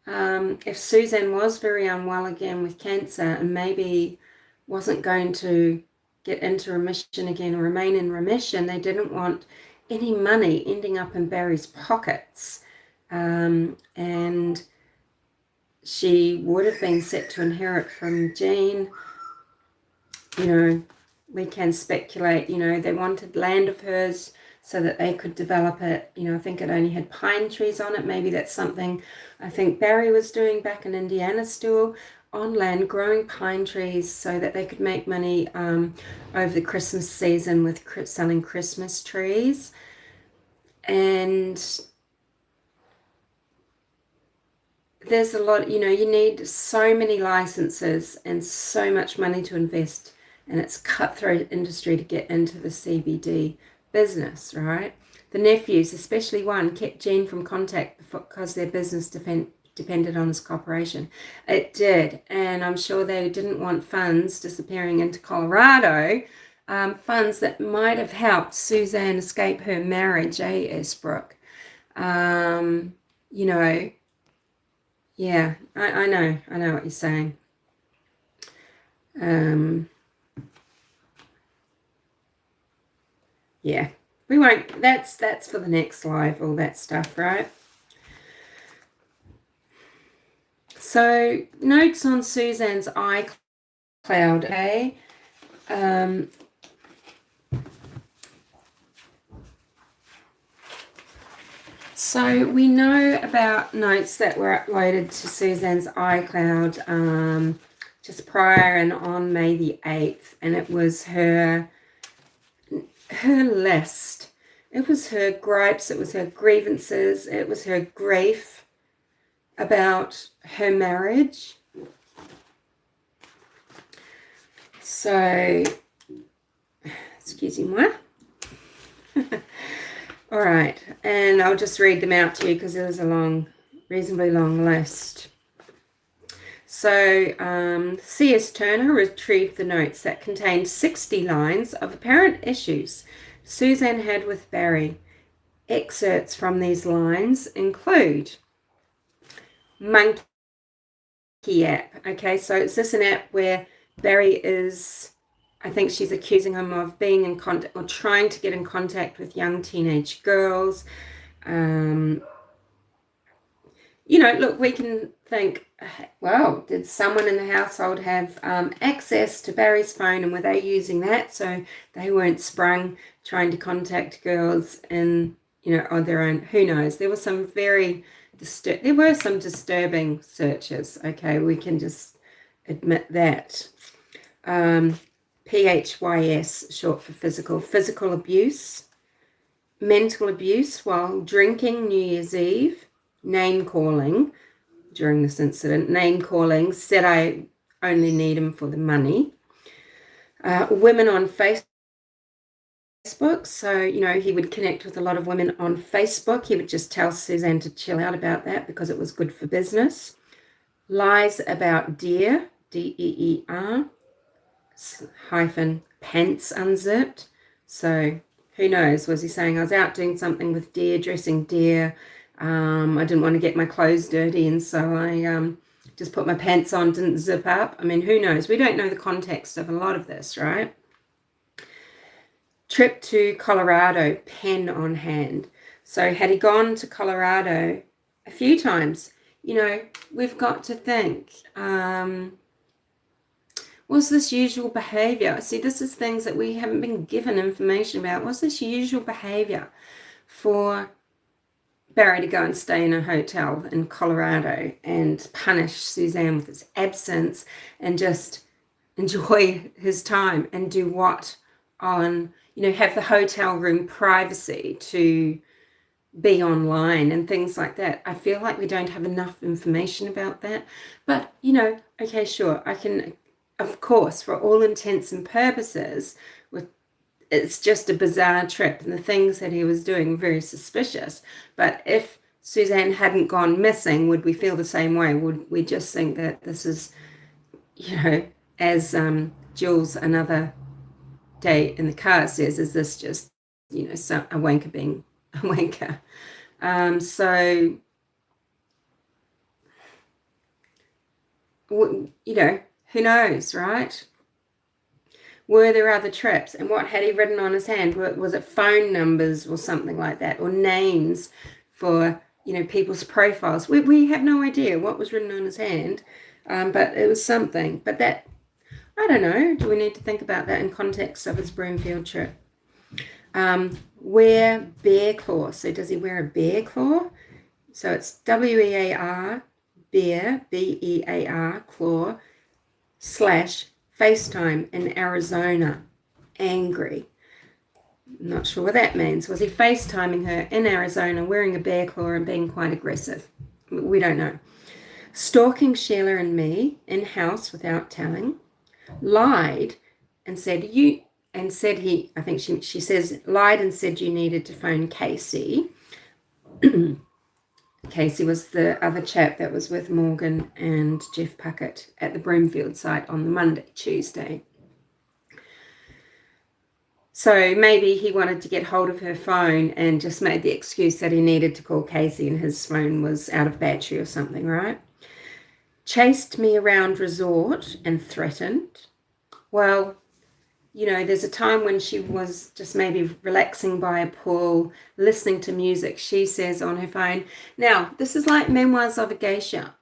if Suzanne was very unwell again with cancer and maybe wasn't going to get into remission again or remain in remission, they didn't want any money ending up in Barry's pockets. and she would have been set to inherit from Jean. You know, we can speculate, you know, they wanted land of hers so that they could develop it. You know, I think it only had pine trees on it. Maybe that's something I think Barry was doing back in Indiana still, on land, growing pine trees so that they could make money over the Christmas season with selling Christmas trees. And there's a lot, you know, you need so many licenses and so much money to invest, and it's cutthroat industry to get into the CBD business, right? The nephews, especially one, kept Jean from contact because their business depended on his cooperation. It did, and I'm sure they didn't want funds disappearing into Colorado, funds that might have helped Suzanne escape her marriage, Esbrook. You know, yeah, I know what you're saying. Yeah, we won't, that's for the next live, all that stuff, right? So notes on Suzanne's iCloud, okay? So we know about notes that were uploaded to Suzanne's iCloud just prior and on May the 8th, and it was her list. It was her gripes, it was her grievances, it was her grief about her marriage. So, excusez-moi. All right, and I'll just read them out to you because it was a reasonably long list. So C.S. Turner retrieved the notes that contained 60 lines of apparent issues Suzanne had with Barry. Excerpts from these lines include Monkey app. Okay, so is this an app where Barry is, I think she's accusing him of being in contact or trying to get in contact with young teenage girls. You know, look, we can think, well, did someone in the household have access to Barry's phone, and were they using that so they weren't sprung trying to contact girls in, you know, on their own? Who knows? There were some disturbing searches. Okay, we can just admit that. PHYS, short for physical abuse, mental abuse while drinking New Year's Eve, name calling during this incident, name calling, said I only need him for the money. Women on Facebook, so, you know, he would connect with a lot of women on Facebook. He would just tell Suzanne to chill out about that because it was good for business. Lies about Deer, DEER, - pants unzipped. So who knows? Was he saying I was out doing something with deer, dressing deer? I didn't want to get my clothes dirty, and so I just put my pants on, didn't zip up. I mean, who knows? We don't know the context of a lot of this, right? Trip to Colorado, pen on hand. So had he gone to Colorado a few times, you know, we've got to think, was this usual behavior? See, this is things that we haven't been given information about. Was this usual behavior for Barry to go and stay in a hotel in Colorado and punish Suzanne with his absence and just enjoy his time and do what on, you know, have the hotel room privacy to be online and things like that? I feel like we don't have enough information about that. But, you know, okay, sure, I can, of course, for all intents and purposes, it's just a bizarre trip, and the things that he was doing were very suspicious. But if Suzanne hadn't gone missing, would we feel the same way? Would we just think that this is, you know, as Jules another day in the car says, is this just, you know, a wanker being a wanker? So, you know, who knows, right? Were there other trips? And what had he written on his hand? Was it phone numbers or something like that? Or names for people's profiles. We have no idea what was written on his hand, but it was something. But that, I don't know, do we need to think about that in context of his Broomfield trip? Wear bear claw. So does he wear a bear claw? So it's WEAR, bear, BEAR, claw, / FaceTime in Arizona, angry. Not sure what that means. Was he FaceTiming her in Arizona wearing a bear claw and being quite aggressive? We don't know. Stalking Sheila and me in-house without telling. Lied and said he, I think she says, lied and said you needed to phone Casey. Casey was the other chap that was with Morgan and Jeff Puckett at the Broomfield site on the Tuesday. So maybe he wanted to get hold of her phone and just made the excuse that he needed to call Casey and his phone was out of battery or something, right? Chased me around resort and threatened. Well, there's a time when she was just maybe relaxing by a pool, listening to music, she says on her phone. Now, this is like Memoirs of a Geisha,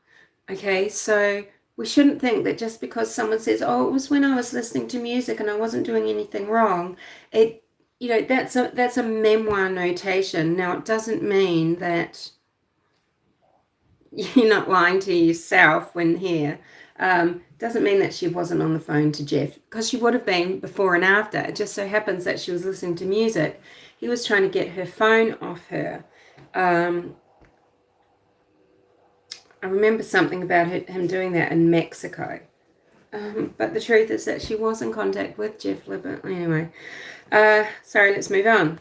okay? So we shouldn't think that just because someone says, oh, it was when I was listening to music and I wasn't doing anything wrong, that's a memoir notation. Now, it doesn't mean that you're not lying to yourself when here. Doesn't mean that she wasn't on the phone to Jeff, because she would have been before and after. It just so happens that she was listening to music. He was trying to get her phone off her. I remember something about him doing that in Mexico. But the truth is that she was in contact with Jeff Libert. Anyway, sorry, let's move on.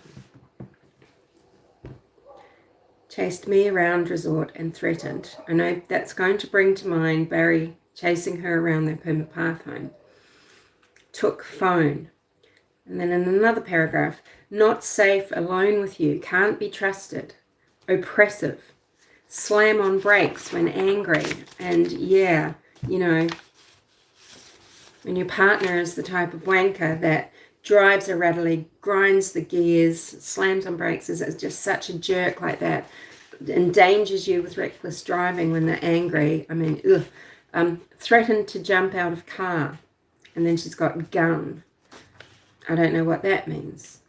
Chased me around resort and threatened. I know that's going to bring to mind Barry chasing her around their perma path home. Took phone. And then in another paragraph, not safe alone with you, can't be trusted, oppressive, slam on brakes when angry. And yeah, when your partner is the type of wanker that drives erratically, grinds the gears, slams on brakes, is just such a jerk like that, endangers you with reckless driving when they're angry. I mean, threatened to jump out of car. And then she's got gun. I don't know what that means.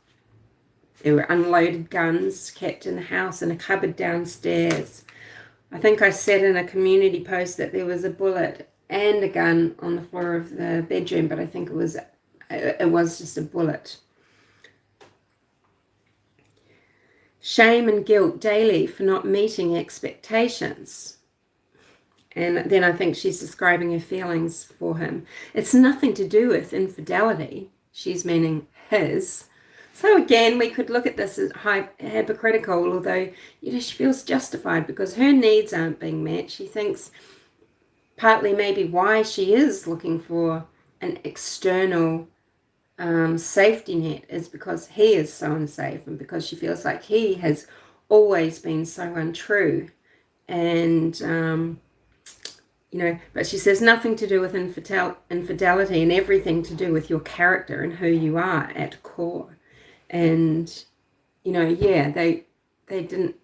There were unloaded guns kept in the house in a cupboard downstairs. I think I said in a community post that there was a bullet and a gun on the floor of the bedroom, but I think it was just a bullet. Shame and guilt daily for not meeting expectations. And then I think she's describing her feelings for him. It's nothing to do with infidelity. She's meaning his. So again, we could look at this as hypocritical, although she feels justified because her needs aren't being met. She thinks partly maybe why she is looking for an external safety net is because he is so unsafe, and because she feels like he has always been so untrue. And but she says nothing to do with infidelity and everything to do with your character and who you are at core. And they didn't,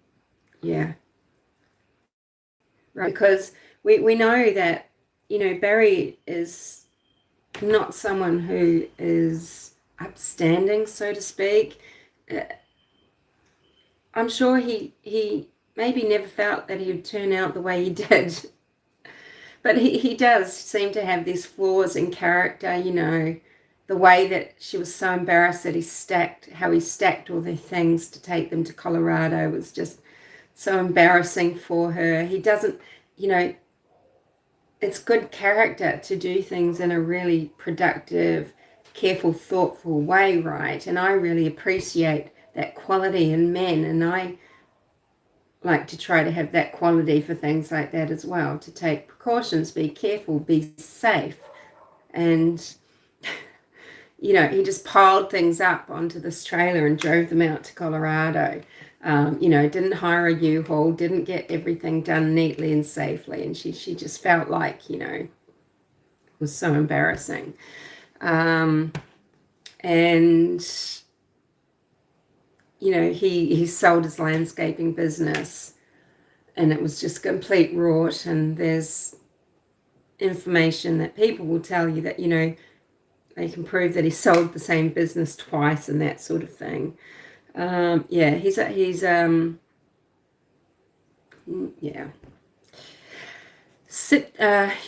right, because we know that Barry is not someone who is upstanding, so to speak. I'm sure he maybe never felt that he would turn out the way he did. But he does seem to have these flaws in character, the way that she was so embarrassed that he stacked all the things to take them to Colorado was just so embarrassing for her. He doesn't, it's good character to do things in a really productive, careful, thoughtful way, right? And I really appreciate that quality in men, and I like to try to have that quality for things like that as well, to take precautions, be careful, be safe. And he just piled things up onto this trailer and drove them out to Colorado. Didn't hire a U-Haul, didn't get everything done neatly and safely, and she just felt like it was so embarrassing. He sold his landscaping business. and it was just complete rot. And there's information that people will tell you that, you know, they can prove that he sold the same business twice and that sort of thing. Yeah, yeah.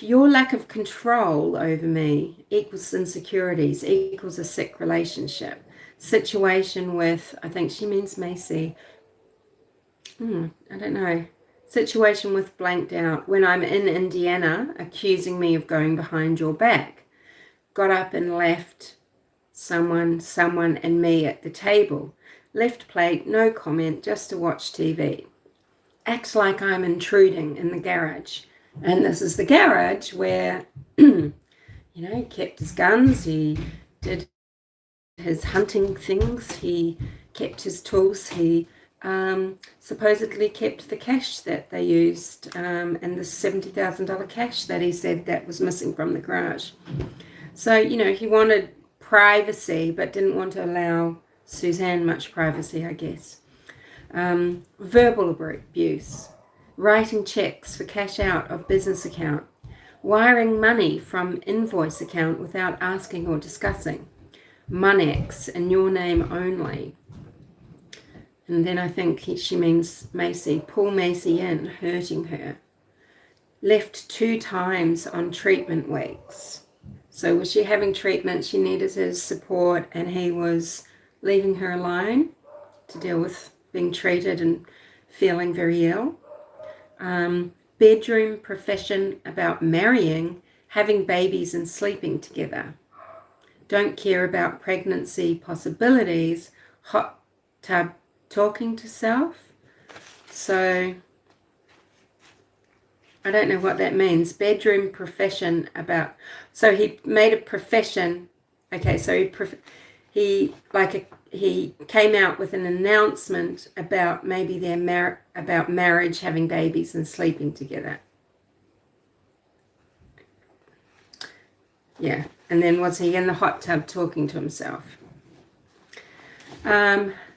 Your lack of control over me equals insecurities, equals a sick relationship. Situation with, I think she means Macy. I don't know. Situation with blanked out. When I'm in Indiana, accusing me of going behind your back. Got up and left someone, and me at the table. Left plate, no comment, just to watch TV. Acts like I'm intruding in the garage. And this is the garage where, you know, he kept his guns, he did his hunting things, he kept his tools, he supposedly kept the cash that they used, and the $70,000 cash that he said that was missing from the garage. So, you know, he wanted privacy, but didn't want to allow Suzanne much privacy, I guess. Verbal abuse, writing checks for cash out of business account, wiring money from invoice account without asking or discussing, Monex in your name only. And then I think she means Macy, pull Macy in, hurting her. Left 2 times on treatment weeks. So was she having treatment? She needed his support, and he was leaving her alone to deal with being treated and feeling very ill. Bedroom profession about marrying, having babies and sleeping together. Don't care about pregnancy possibilities. Hot tub talking to self. So I don't know what that means. Bedroom profession about. So he made a profession. Okay, so he came out with an announcement about maybe about marriage, having babies, and sleeping together. Yeah, and then was he in the hot tub talking to himself?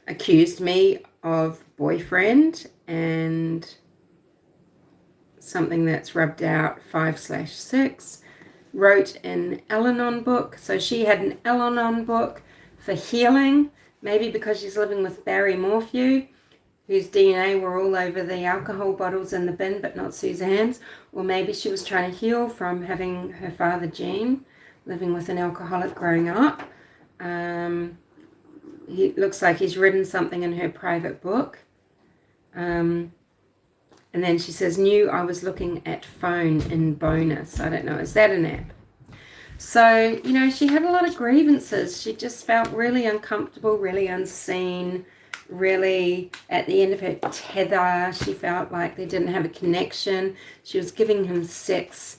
Accused me of boyfriend and something that's rubbed out 5/6. Wrote an Al-Anon book. So she had an Al-Anon book for healing, maybe because she's living with Barry Morphew, whose DNA were all over the alcohol bottles in the bin, but not Suzanne's. Or maybe she was trying to heal from having her father, Gene, living with an alcoholic growing up. He looks like he's written something in her private book. And then she says, knew I was looking at phone in bonus. I don't know, is that an app? So, you know, she had a lot of grievances. She just felt really uncomfortable, really unseen, really at the end of her tether. She felt like they didn't have a connection. She was giving him sex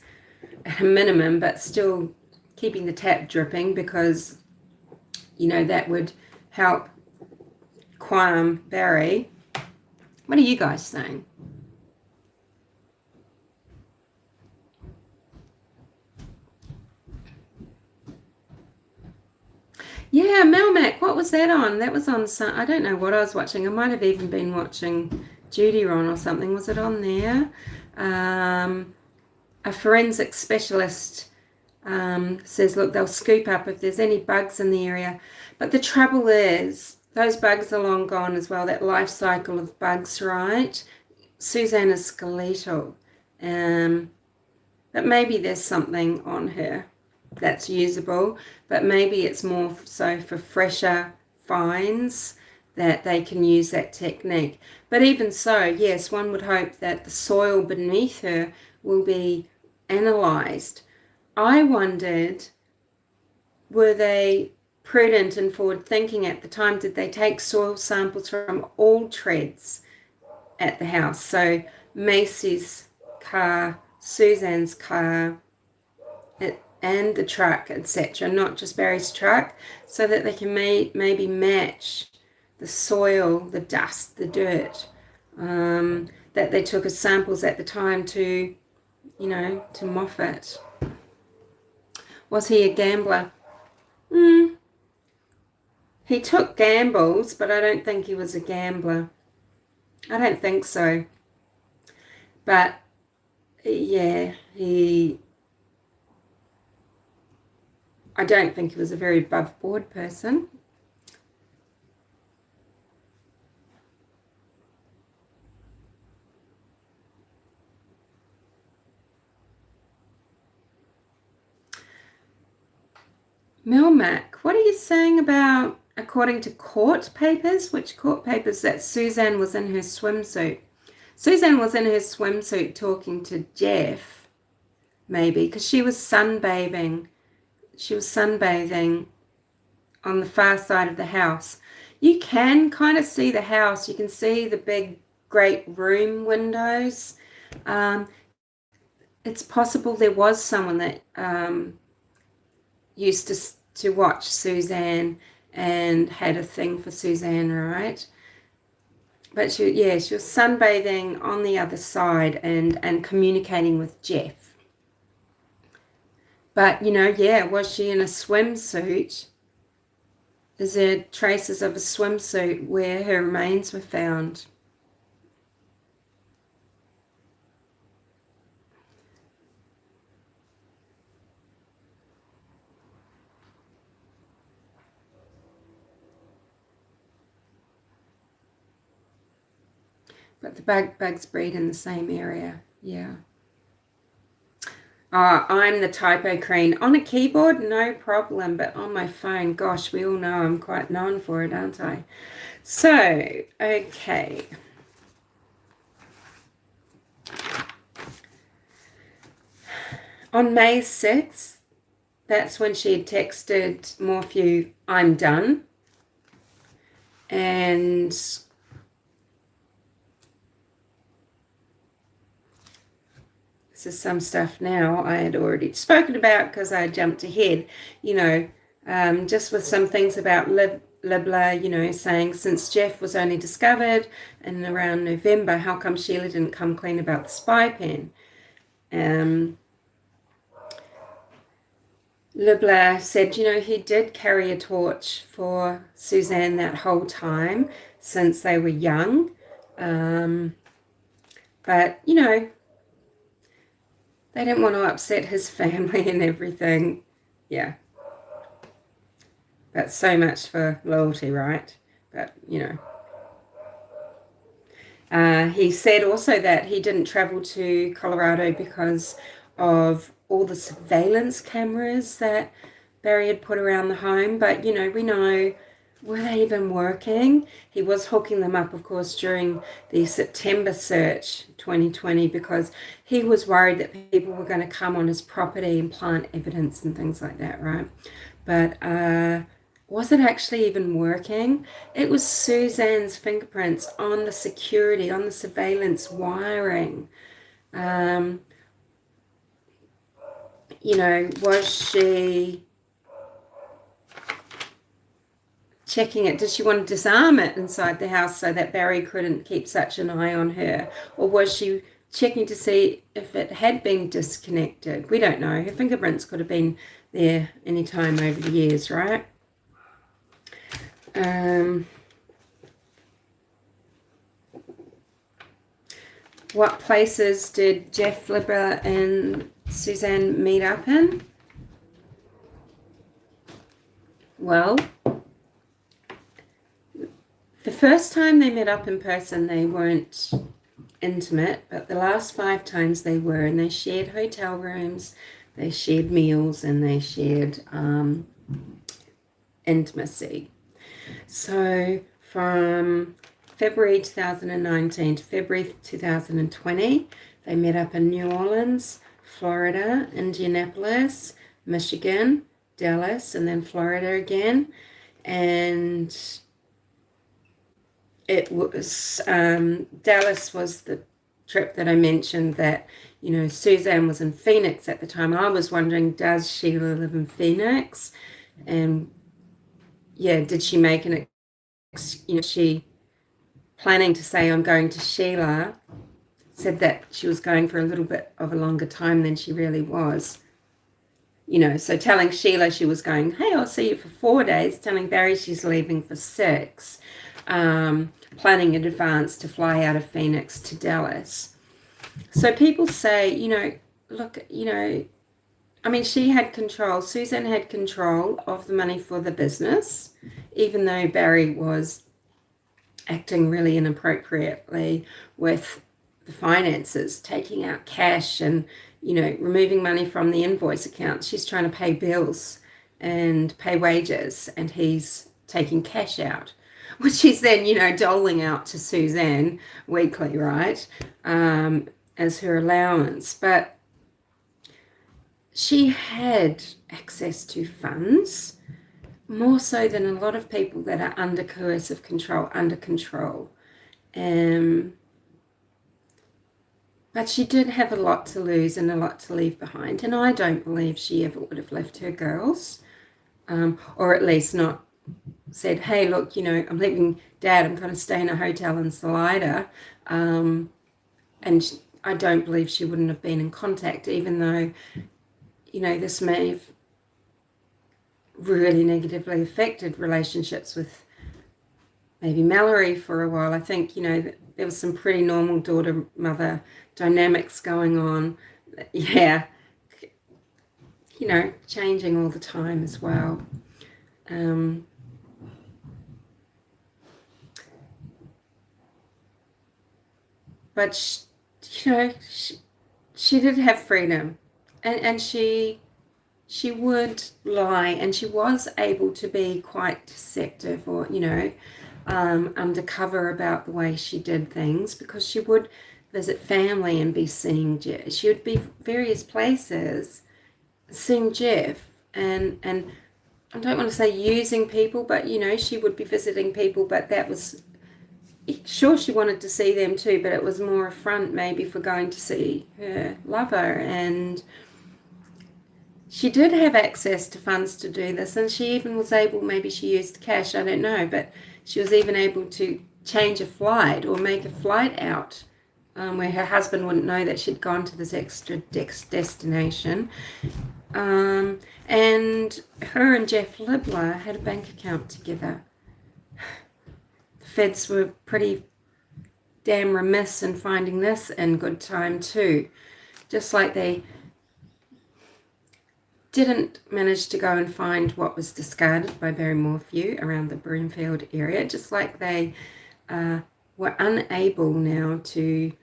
at a minimum, but still keeping the tap dripping because, you know, that would help calm Barry. What are you guys saying? Yeah, Melmac, what was that on? That was on some, I don't know what I was watching. I might have even been watching Judy Ron or something. Was it on there? A forensic specialist says, look, they'll scoop up if there's any bugs in the area. But the trouble is, those bugs are long gone as well, that life cycle of bugs, right? Suzanne is skeletal. But maybe there's something on her that's usable, but maybe it's more so for fresher finds that they can use that technique. But even so, yes, one would hope that the soil beneath her will be analysed. I wondered, were they prudent and forward thinking at the time? Did they take soil samples from all treads at the house? So Macy's car, Suzanne's car, and the truck, etc., not just Barry's truck, so that they can maybe match the soil, the dust, the dirt that they took as samples at the time to, you know, to Moffat. Was he a gambler? He took gambles, but I don't think he was a gambler. I don't think so. But yeah, I don't think he was a very above board person. Milmac, what are you saying about, according to court papers? Which court papers? That Suzanne was in her swimsuit. Suzanne was in her swimsuit talking to Jeff, maybe, because she was sunbathing. She was sunbathing on the far side of the house. You can kind of see the house. You can see the big, great room windows. It's possible there was someone that used to watch Suzanne and had a thing for Suzanne, right? But she was sunbathing on the other side and communicating with Jeff. But, was she in a swimsuit? Is there traces of a swimsuit where her remains were found? But the bugs breed in the same area. Yeah. I'm the typo queen. On a keyboard, no problem. But on my phone, gosh, we all know I'm quite known for it, aren't I? So, okay. On May 6th, that's when she had texted Morphew, "I'm done." And this is some stuff now I had already spoken about because I jumped ahead, just with some things about Libla, saying since Jeff was only discovered in around November, how come Sheila didn't come clean about the spy pen? Libla said, he did carry a torch for Suzanne that whole time since they were young. But, they didn't want to upset his family and everything. Yeah. That's so much for loyalty, right? But, he said also that he didn't travel to Colorado because of all the surveillance cameras that Barry had put around the home. But, we know, were they even working? He was hooking them up, of course, during the September search 2020 because he was worried that people were going to come on his property and plant evidence and things like that, right? But was it actually even working? It was Suzanne's fingerprints on the security, on the surveillance wiring. Was she checking it? Did she want to disarm it inside the house so that Barry couldn't keep such an eye on her? Or was she checking to see if it had been disconnected? We don't know. Her fingerprints could have been there any time over the years, right? What places did Jeff Libra and Suzanne meet up in? Well, the first time they met up in person, they weren't intimate, but the last 5 times they were, and they shared hotel rooms, they shared meals, and they shared intimacy. So from February 2019 to February 2020, they met up in New Orleans, Florida, Indianapolis, Michigan, Dallas, and then Florida again. And it was Dallas was the trip that I mentioned that, Suzanne was in Phoenix at the time. I was wondering, does Sheila live in Phoenix? And did she make she planning to say, I'm going to Sheila, said that she was going for a little bit of a longer time than she really was. So telling Sheila she was going, hey, I'll see you for 4 days, telling Barry she's leaving for 6, planning in advance to fly out of Phoenix to Dallas. So people say, look, I mean, she had control. Suzanne had control of the money for the business, even though Barry was acting really inappropriately with the finances, taking out cash and, removing money from the invoice account. She's trying to pay bills and pay wages, and he's taking cash out, which he's then, doling out to Suzanne weekly, right, as her allowance. But she had access to funds, more so than a lot of people that are under coercive control, under control. But she did have a lot to lose and a lot to leave behind. And I don't believe she ever would have left her girls, or at least not said, hey, look, I'm leaving Dad, I'm going to stay in a hotel in Salida. And I don't believe she wouldn't have been in contact, even though, this may have really negatively affected relationships with maybe Mallory for a while. I think, there was some pretty normal daughter-mother dynamics going on. Yeah, changing all the time as well. But, she did have freedom, and she would lie, and she was able to be quite deceptive or, undercover about the way she did things, because she would visit family and be seeing Jeff. She would be various places seeing Jeff, and I don't want to say using people, but, she would be visiting people, but that was, sure, she wanted to see them too, but it was more a front maybe for going to see her lover. And she did have access to funds to do this, and she even was able, maybe she used cash, I don't know, but she was even able to change a flight or make a flight out where her husband wouldn't know that she'd gone to this extra destination. And her and Jeff Libler had a bank account together. The feds were pretty damn remiss in finding this in good time too. Just like they didn't manage to go and find what was discarded by Barry Morphew around the Broomfield area, just like they were unable now to,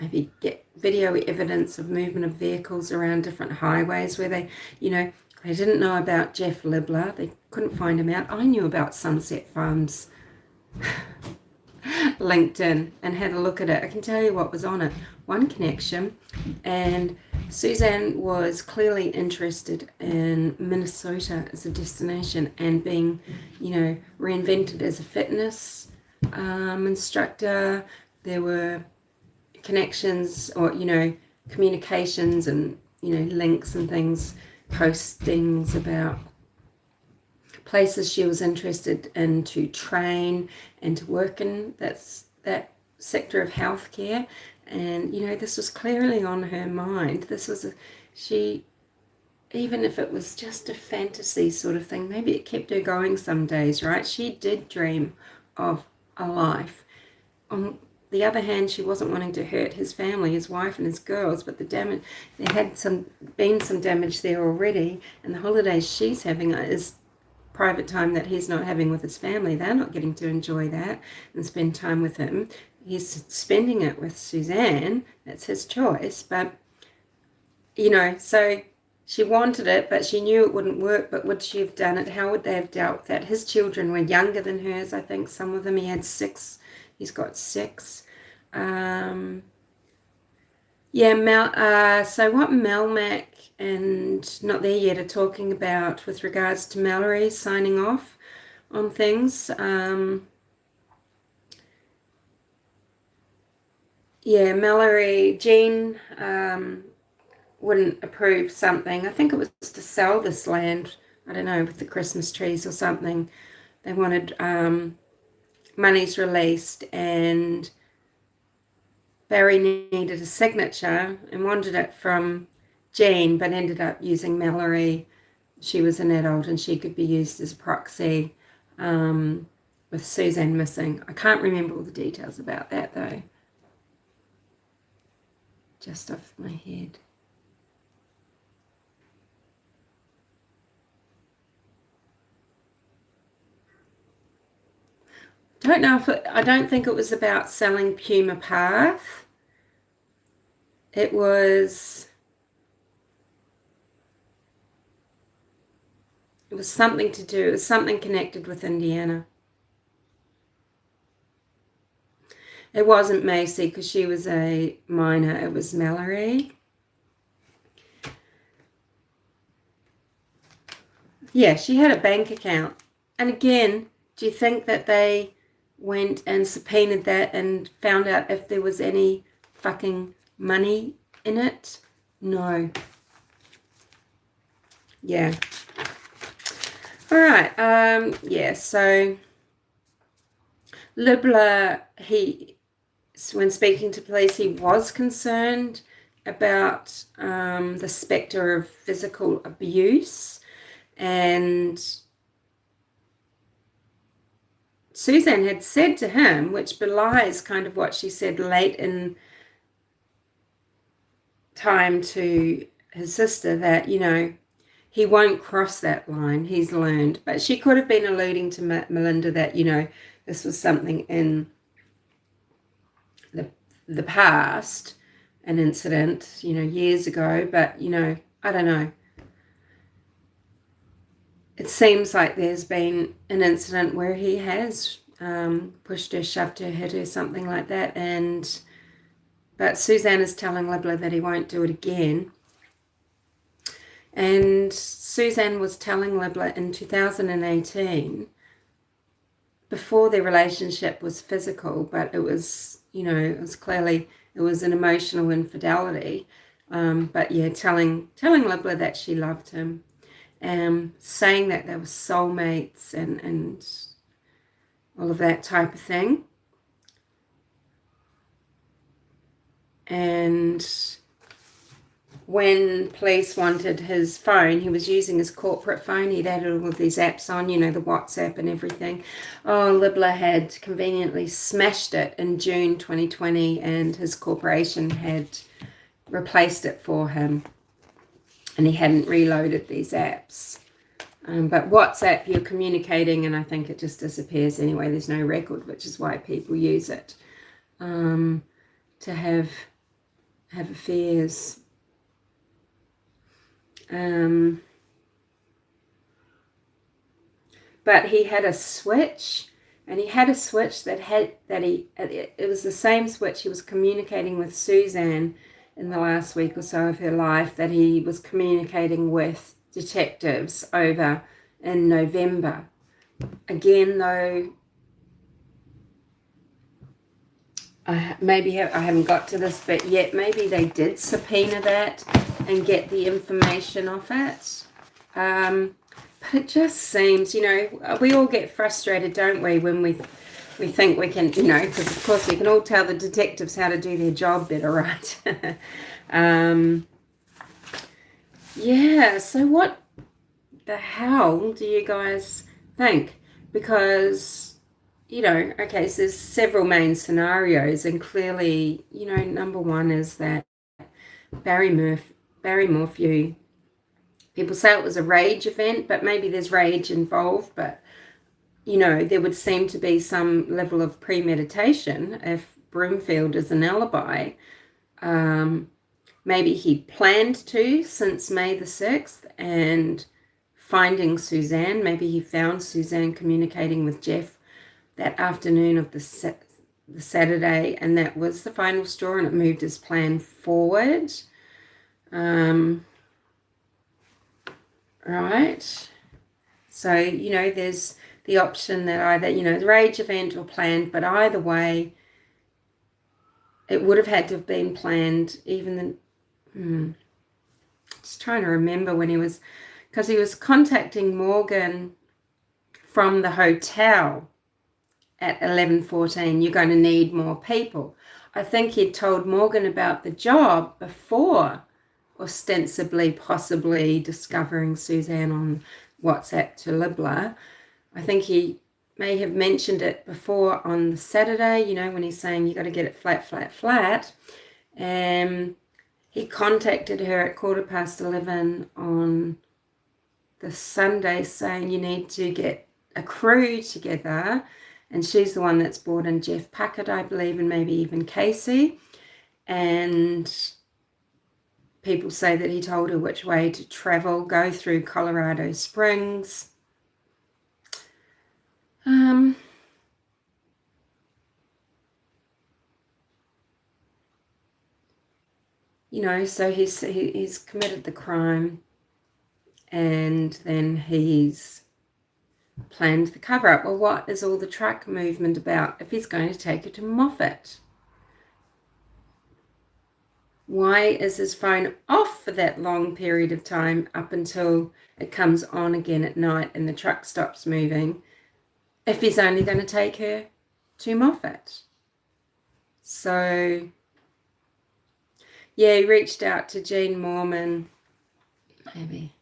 maybe get video evidence of movement of vehicles around different highways where they, they didn't know about Jeff Libler. They couldn't find him out. I knew about Sunset Farms LinkedIn and had a look at it. I can tell you what was on it. One connection, and Suzanne was clearly interested in Minnesota as a destination and being, reinvented as a fitness instructor. There were connections or, communications and, links and things, postings about places she was interested in to train and to work in that sector of healthcare. And, this was clearly on her mind. This was even if it was just a fantasy sort of thing, maybe it kept her going some days, right? She did dream of a life. On the other hand, she wasn't wanting to hurt his family, his wife and his girls, but there had been some damage there already, and the holidays she's having is private time that he's not having with his family. They're not getting to enjoy that and spend time with him. He's spending it with Suzanne. That's his choice. But, so she wanted it, but she knew it wouldn't work. But would she have done it? How would they have dealt with that? His children were younger than hers, I think. Some of them, he had 6. He's got 6. So what Melmac and Not There Yet are talking about with regards to Mallory signing off on things. Mallory, Jean wouldn't approve something. I think it was to sell this land, I don't know, with the Christmas trees or something. They wanted monies released, and Barry needed a signature and wanted it from Jean, but ended up using Mallory. She was an adult and she could be used as a proxy. with Suzanne missing. I can't remember all the details about that though, just off my head. Don't know if I don't think it was about selling Puma Path. It was something to do, it was something connected with Indiana. It wasn't Macy because she was a minor, it was Mallory. Yeah, she had a bank account. And again, do you think that they went and subpoenaed that and found out if there was any fucking money in it? No. Yeah. All right. Yeah, so Libler, when speaking to police, he was concerned about the spectre of physical abuse, and Suzanne had said to him, which belies kind of what she said late in time to his sister, that, you know, he won't cross that line, he's learned. But she could have been alluding to Melinda that, you know, this was something in the past, an incident, you know, years ago. But, you know, I don't know. It seems like there's been an incident where he has pushed her, shoved her, hit her, something like that. But Suzanne is telling Libler that he won't do it again. And Suzanne was telling Libler in 2018, before their relationship was physical, but it was, you know, it was clearly, it was an emotional infidelity. But yeah, telling Libler that she loved him. Saying that they were soulmates and all of that type of thing. And when police wanted his phone, he was using his corporate phone. He'd added all of these apps on, you know, the WhatsApp and everything. Oh, Libler had conveniently smashed it in June 2020, and his corporation had replaced it for him. And he hadn't reloaded these apps. But WhatsApp, you're communicating, and I think it just disappears anyway. There's no record, which is why people use it to have affairs. But he had a switch, and he had a switch it was the same switch he was communicating with Suzanne in the last week or so of her life, that he was communicating with detectives over in November. Again, though, maybe I haven't got to this bit yet. Maybe they did subpoena that and get the information off it. But it just seems, you know, we all get frustrated, don't we, when we think we can, you know, because of course we can all tell the detectives how to do their job better, right? Yeah, so what the hell do you guys think? Because, you know, okay, so there's several main scenarios, and clearly, you know, number one is that Barry Morphew, people say it was a rage event, but maybe there's rage involved, but, you know, there would seem to be some level of premeditation if Broomfield is an alibi. Maybe he planned to since May the 6th, and finding Suzanne, maybe he found Suzanne communicating with Jeff that afternoon of the Saturday, and that was the final straw, and it moved his plan forward. Right. So, you know, there's the option that either, you know, the rage event or planned, but either way, it would have had to have been planned. Even just trying to remember when he was, because he was contacting Morgan from the hotel at 11:14. You're going to need more people. I think he'd told Morgan about the job before, ostensibly, possibly discovering Suzanne on WhatsApp to Libler. I think he may have mentioned it before on the Saturday, you know, when he's saying you got to get it flat, flat, flat. He contacted her at 11:15 on the Sunday saying you need to get a crew together, and she's the one that's brought in Jeff Puckett, I believe, and maybe even Casey. And people say that he told her which way to travel, go through Colorado Springs. You know, so he's committed the crime, and then he's planned the cover-up. Well, what is all the truck movement about if he's going to take her to Moffat? Why is his phone off for that long period of time up until it comes on again at night and the truck stops moving if he's only going to take her to Moffat? So, yeah, he reached out to Jean Mormon, maybe.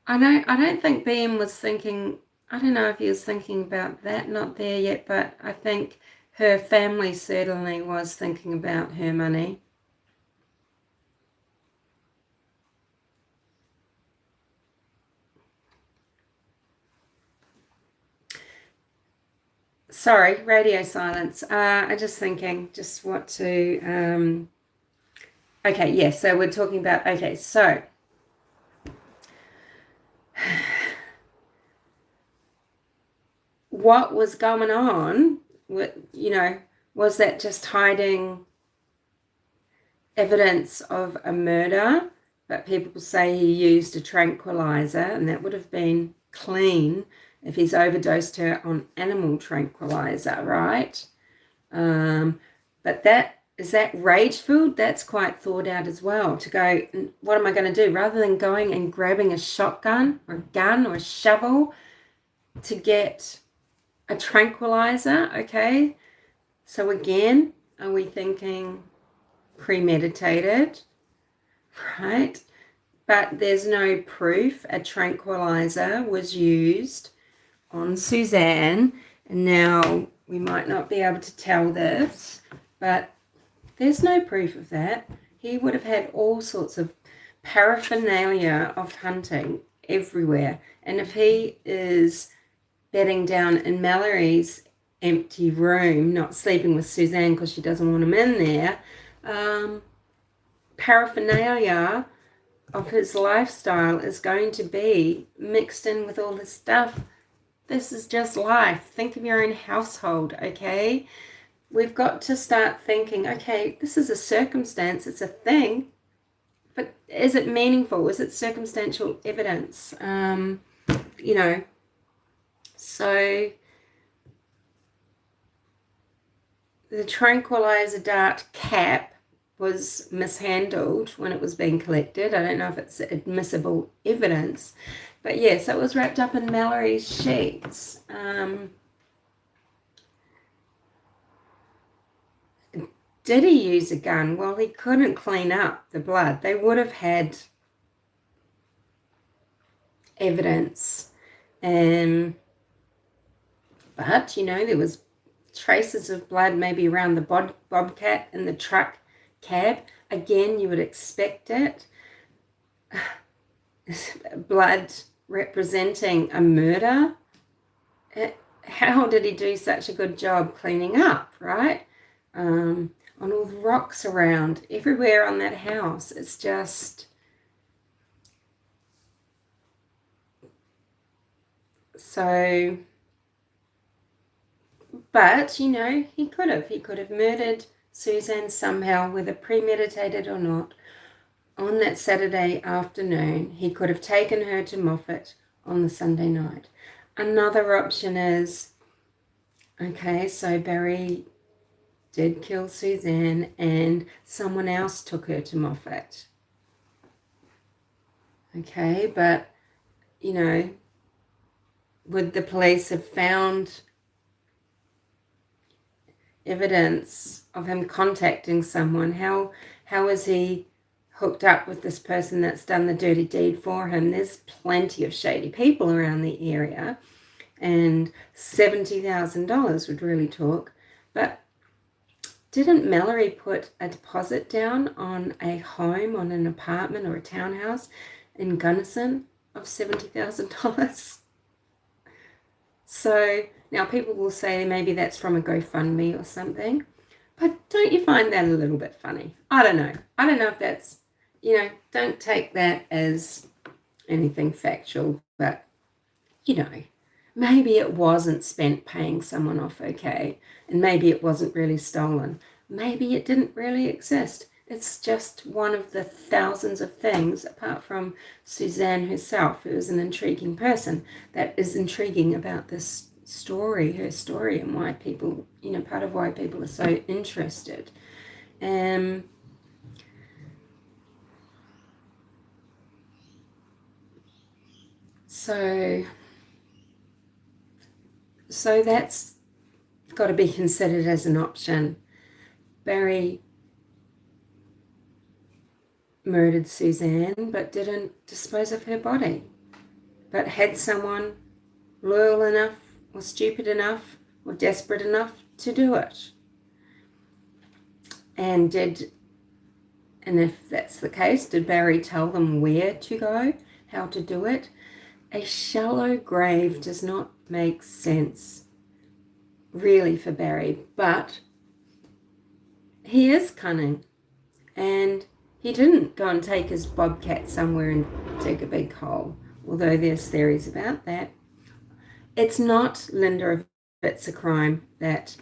I don't think BM was thinking, I don't know if he was thinking about that, not there yet, but I think her family certainly was thinking about her money. Sorry, radio silence. I'm just thinking just what to, okay, yeah, so we're talking about, okay, so what was going on with, you know, was that just hiding evidence of a murder? But people say he used a tranquilizer, and that would have been clean if he's overdosed her on animal tranquilizer, right? But is that rage food? That's quite thought out as well, to go, what am I going to do? Rather than going and grabbing a shotgun or a gun or a shovel to get a tranquilizer, okay? So again, are we thinking premeditated, right? But there's no proof a tranquilizer was used on Suzanne. And now we might not be able to tell this, but there's no proof of that. He would have had all sorts of paraphernalia of hunting everywhere. And if he is bedding down in Mallory's empty room, not sleeping with Suzanne because she doesn't want him in there, paraphernalia of his lifestyle is going to be mixed in with all this stuff. This is just life. Think of your own household, okay? We've got to start thinking, okay, this is a circumstance, it's a thing, but is it meaningful? Is it circumstantial evidence? You know, so the tranquilizer dart cap was mishandled when it was being collected. I don't know if it's admissible evidence, but yes, it was wrapped up in Mallory's sheets. Did he use a gun? Well, he couldn't clean up the blood. They would have had evidence. But, you know, there was traces of blood maybe around the bobcat in the truck cab. Again, you would expect it. Blood representing a murder. How did he do such a good job cleaning up, right? On all the rocks around, everywhere on that house. It's just... So... But, you know, he could have murdered Suzanne somehow, whether premeditated or not, on that Saturday afternoon. He could have taken her to Moffat on the Sunday night. Another option is, okay, so Barry did kill Suzanne and someone else took her to Moffat. Okay, but, you know, would the police have found evidence of him contacting someone? How is he hooked up with this person that's done the dirty deed for him. There's plenty of shady people around the area, and $70,000 would really talk. But didn't Mallory put a deposit down on a home, on an apartment or a townhouse in Gunnison of $70,000? So now people will say maybe that's from a GoFundMe or something, but don't you find that a little bit funny? I don't know. I don't know if that's, don't take that as anything factual, but, maybe it wasn't spent paying someone off okay, and maybe it wasn't really stolen. Maybe it didn't really exist. It's just one of the thousands of things, apart from Suzanne herself, who is an intriguing person, that is intriguing about this story, her story, and why people, part of why people are so interested. So that's got to be considered as an option. Barry murdered Suzanne, but didn't dispose of her body, but had someone loyal enough or stupid enough or desperate enough to do it. And if that's the case, did Barry tell them where to go, how to do it? A shallow grave does not make sense really for Barry, but he is cunning, and he didn't go and take his bobcat somewhere and dig a big hole, although there's theories about that. It's not Linda of It's a Crime that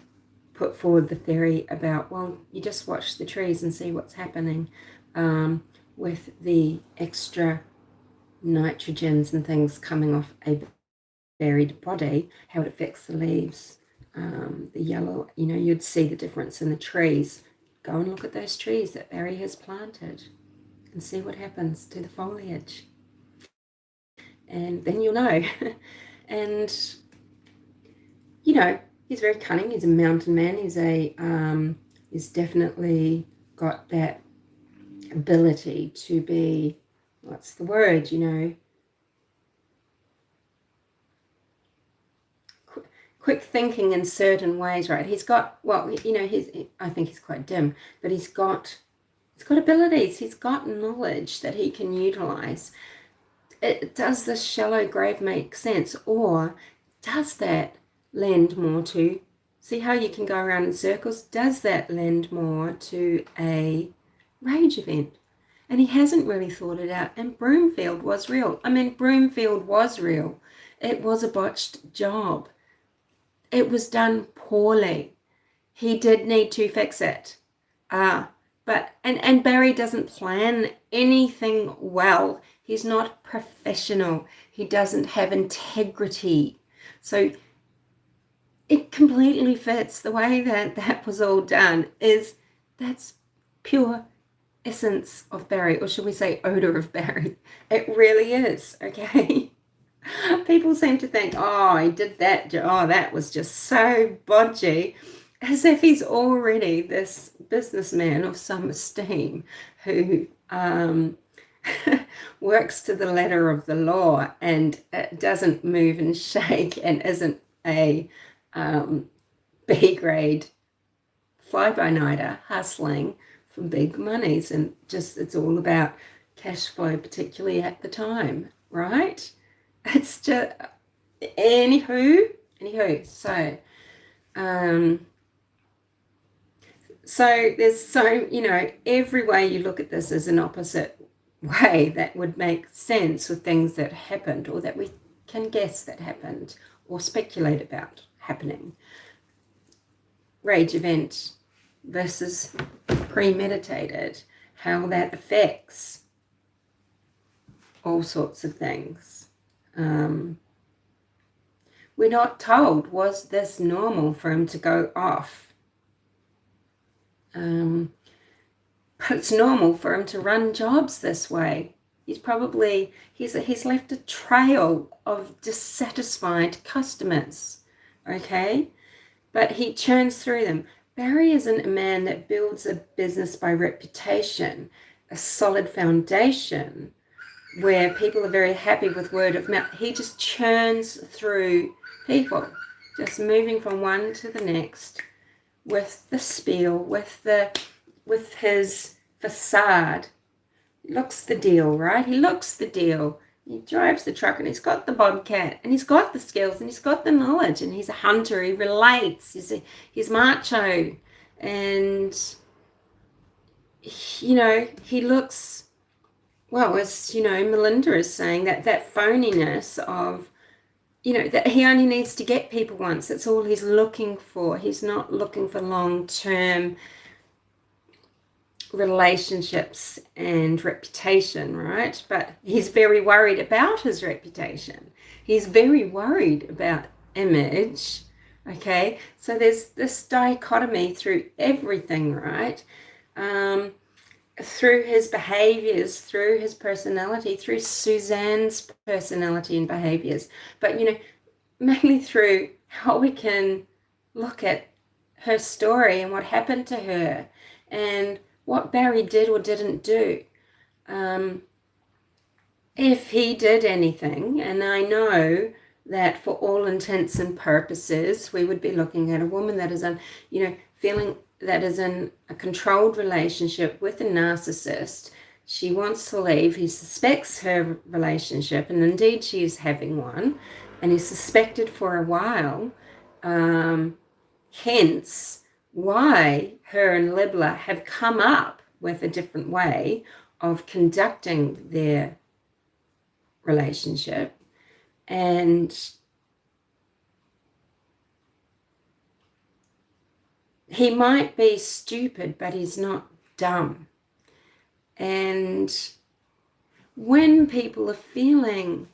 put forward the theory about, well, you just watch the trees and see what's happening with the extra nitrogens and things coming off a buried body, how it affects the leaves, the yellow, you'd see the difference in the trees. Go and look at those trees that Barry has planted and see what happens to the foliage. And then you'll know. And, he's very cunning. He's a mountain man. He's definitely got that ability to be, what's the word, quick thinking in certain ways, right? He's got, I think he's quite dim, but he's got abilities. He's got knowledge that he can utilize. Does this shallow grave make sense, or does that lend more to, see how you can go around in circles? Does that lend more to a rage event? And he hasn't really thought it out. And Broomfield was real. Broomfield was real. It was a botched job. It was done poorly. He did need to fix it. But Barry doesn't plan anything well. He's not professional. He doesn't have integrity. So it completely fits the way that was all done. That's pure essence of Barry, or should we say odor of Barry? It really is, okay? People seem to think, he did that. That was just so bodgy, as if he's already this businessman of some esteem who works to the letter of the law and doesn't move and shake and isn't a B-grade fly-by-nighter hustling for big monies, and just it's all about cash flow, particularly at the time, right? It's just anywho. So there's every way you look at this is an opposite way that would make sense with things that happened, or that we can guess that happened, or speculate about happening. Rage event versus premeditated, how that affects all sorts of things. We're not told, was this normal for him to go off? But it's normal for him to run jobs this way. He's left a trail of dissatisfied customers, okay? But he churns through them. Barry isn't a man that builds a business by reputation. a solid foundation where people are very happy with word of mouth. He just churns through people, just moving from one to the next with the spiel, with his facade. He looks the deal, right? He looks the deal. He drives the truck and he's got the bobcat and he's got the skills and he's got the knowledge and he's a hunter. He relates. He's macho. And, he looks, well, as, Melinda is saying, that phoniness of, that he only needs to get people once. That's all he's looking for. He's not looking for long-term relationships and reputation, right? But he's very worried about his reputation. He's very worried about image, okay? So there's this dichotomy through everything, right? Through his behaviors, through his personality, through Suzanne's personality and behaviors, but, mainly through how we can look at her story and what happened to her and what Barry did or didn't do. If he did anything, and I know that for all intents and purposes, we would be looking at a woman that is, feeling that is in a controlled relationship with a narcissist. She wants to leave. He suspects her relationship, and indeed she is having one, and he's suspected for a while. Hence why her and Libla have come up with a different way of conducting their relationship. And he might be stupid, but he's not dumb. And when people are feeling,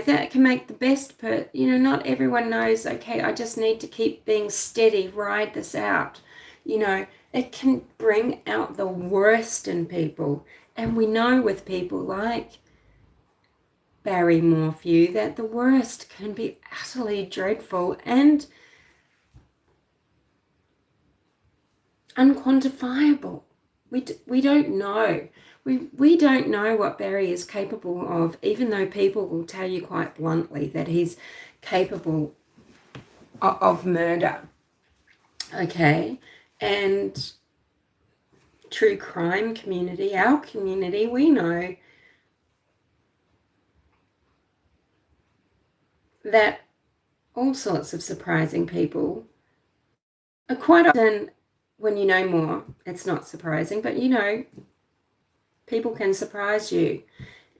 that can make the best not everyone knows, okay, I just need to keep being steady, ride this out. It can bring out the worst in people. And we know with people like Barry Morphew that the worst can be utterly dreadful and unquantifiable. We don't know. We don't know what Barry is capable of, even though people will tell you quite bluntly that he's capable of murder. Okay? And true crime community, our community, we know that all sorts of surprising people are quite often, when you know more, it's not surprising, but people can surprise you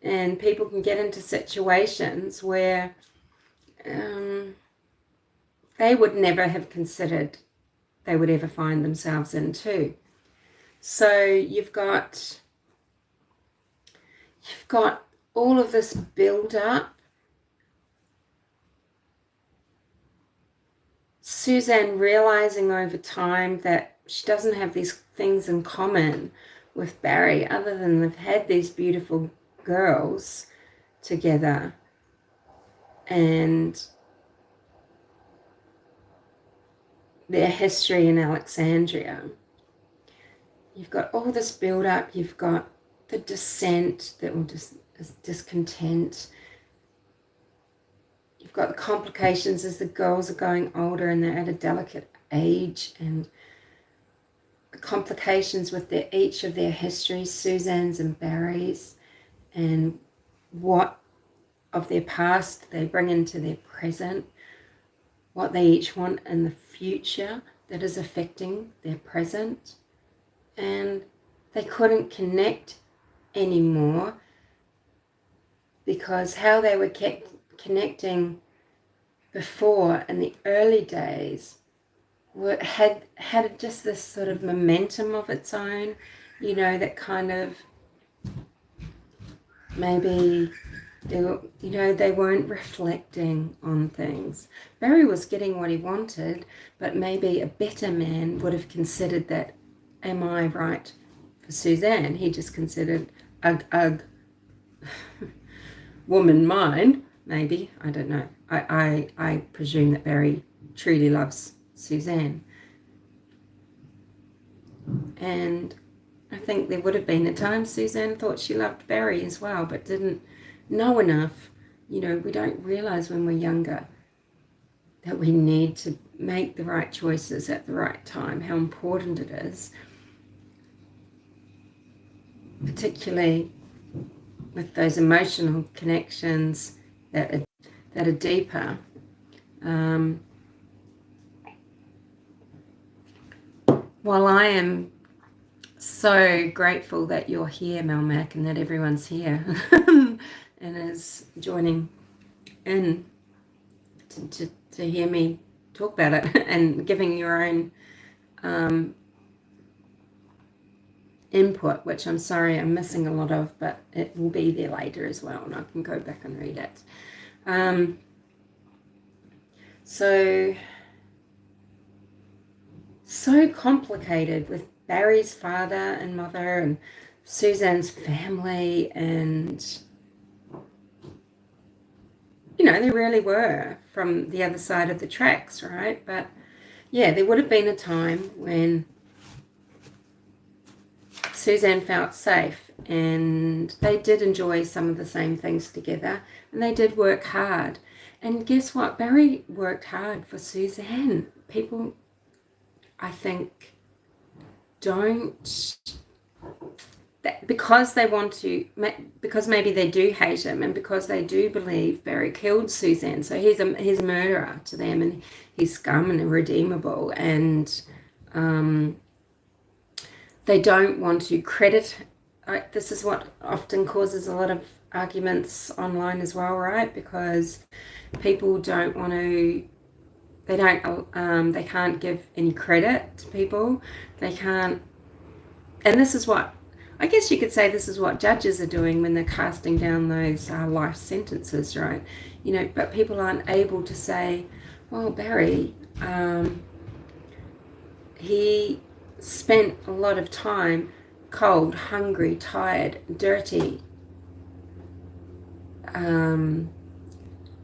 and people can get into situations where they would never have considered they would ever find themselves in too. So you've got all of this build up. Suzanne realizing over time that she doesn't have these things in common with Barry other than they've had these beautiful girls together and their history in Alexandria. You've got all this build up, you've got the dissent that will discontent. You've got the complications as the girls are going older and they're at a delicate age, and the complications with each of their histories, Suzanne's and Barry's, and what of their past they bring into their present, what they each want in the future that is affecting their present. And they couldn't connect anymore because how they were connecting before in the early days had just this sort of momentum of its own, that kind of maybe they weren't reflecting on things. Barry was getting what he wanted, but maybe a better man would have considered that, am I right for Suzanne? He just considered, ugh, woman mine, maybe. I don't know. I presume that Barry truly loves Suzanne. And I think there would have been a time Suzanne thought she loved Barry as well, but didn't know enough. We don't realize when we're younger that we need to make the right choices at the right time, how important it is, particularly with those emotional connections that are deeper. While I am so grateful that you're here, Melmac, and that everyone's here and is joining in to hear me talk about it and giving your own input, which I'm sorry I'm missing a lot of, but it will be there later as well, and I can go back and read it. So complicated with Barry's father and mother and Suzanne's family, and they really were from the other side of the tracks, right? But yeah, there would have been a time when Suzanne felt safe, and they did enjoy some of the same things together, and they did work hard. And guess what? Barry worked hard for Suzanne. People, I think, don't, because they want to, because maybe they do hate him, and because they do believe Barry killed Suzanne, so he's a murderer to them, and he's scum and irredeemable, and they don't want to credit. This is what often causes a lot of arguments online as well, right? Because people don't want to, they can't give any credit to people. They can't, and this is what, I guess you could say this is what judges are doing when they're casting down those life sentences, right? But people aren't able to say, well, Barry, he spent a lot of time cold, hungry, tired, dirty,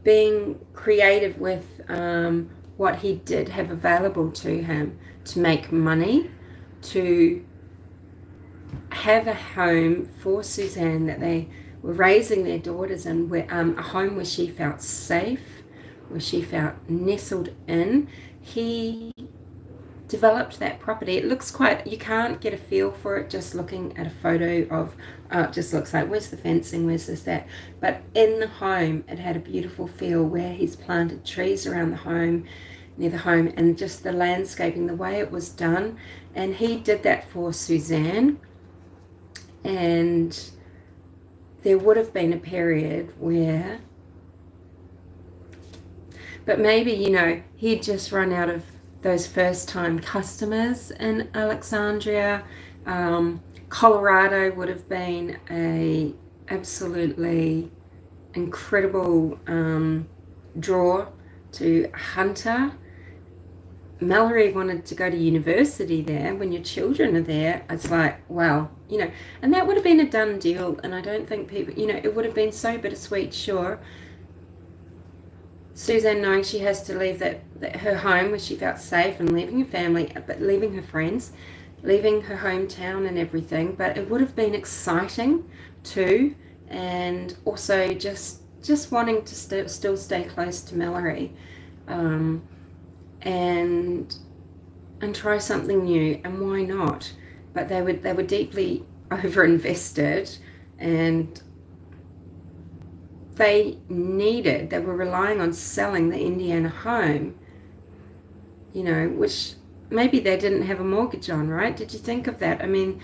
being creative with what he did have available to him, to make money, to have a home for Suzanne that they were raising their daughters in, where a home where she felt safe, where she felt nestled in. He developed that property. It looks quite, you can't get a feel for it just looking at a photo of, it just looks like, where's the fencing, where's this, that. But in the home, it had a beautiful feel where he's planted trees around the home, near the home, and just the landscaping, the way it was done. And he did that for Suzanne. And there would have been a period where, but maybe, he'd just run out of those first-time customers in Alexandria. Colorado would have been a absolutely incredible draw to Hunter. Mallory wanted to go to university there. When your children are there, it's like, well, and that would have been a done deal. And I don't think people, it would have been so bittersweet, sure. Suzanne knowing she has to leave that her home where she felt safe, and leaving her family, but leaving her friends, leaving her hometown and everything. But it would have been exciting too, and also just wanting to still stay close to Mallory, and try something new. And why not? But they were deeply over-invested, and they were relying on selling the Indiana home, which maybe they didn't have a mortgage on, right? Did you think of that? I mean,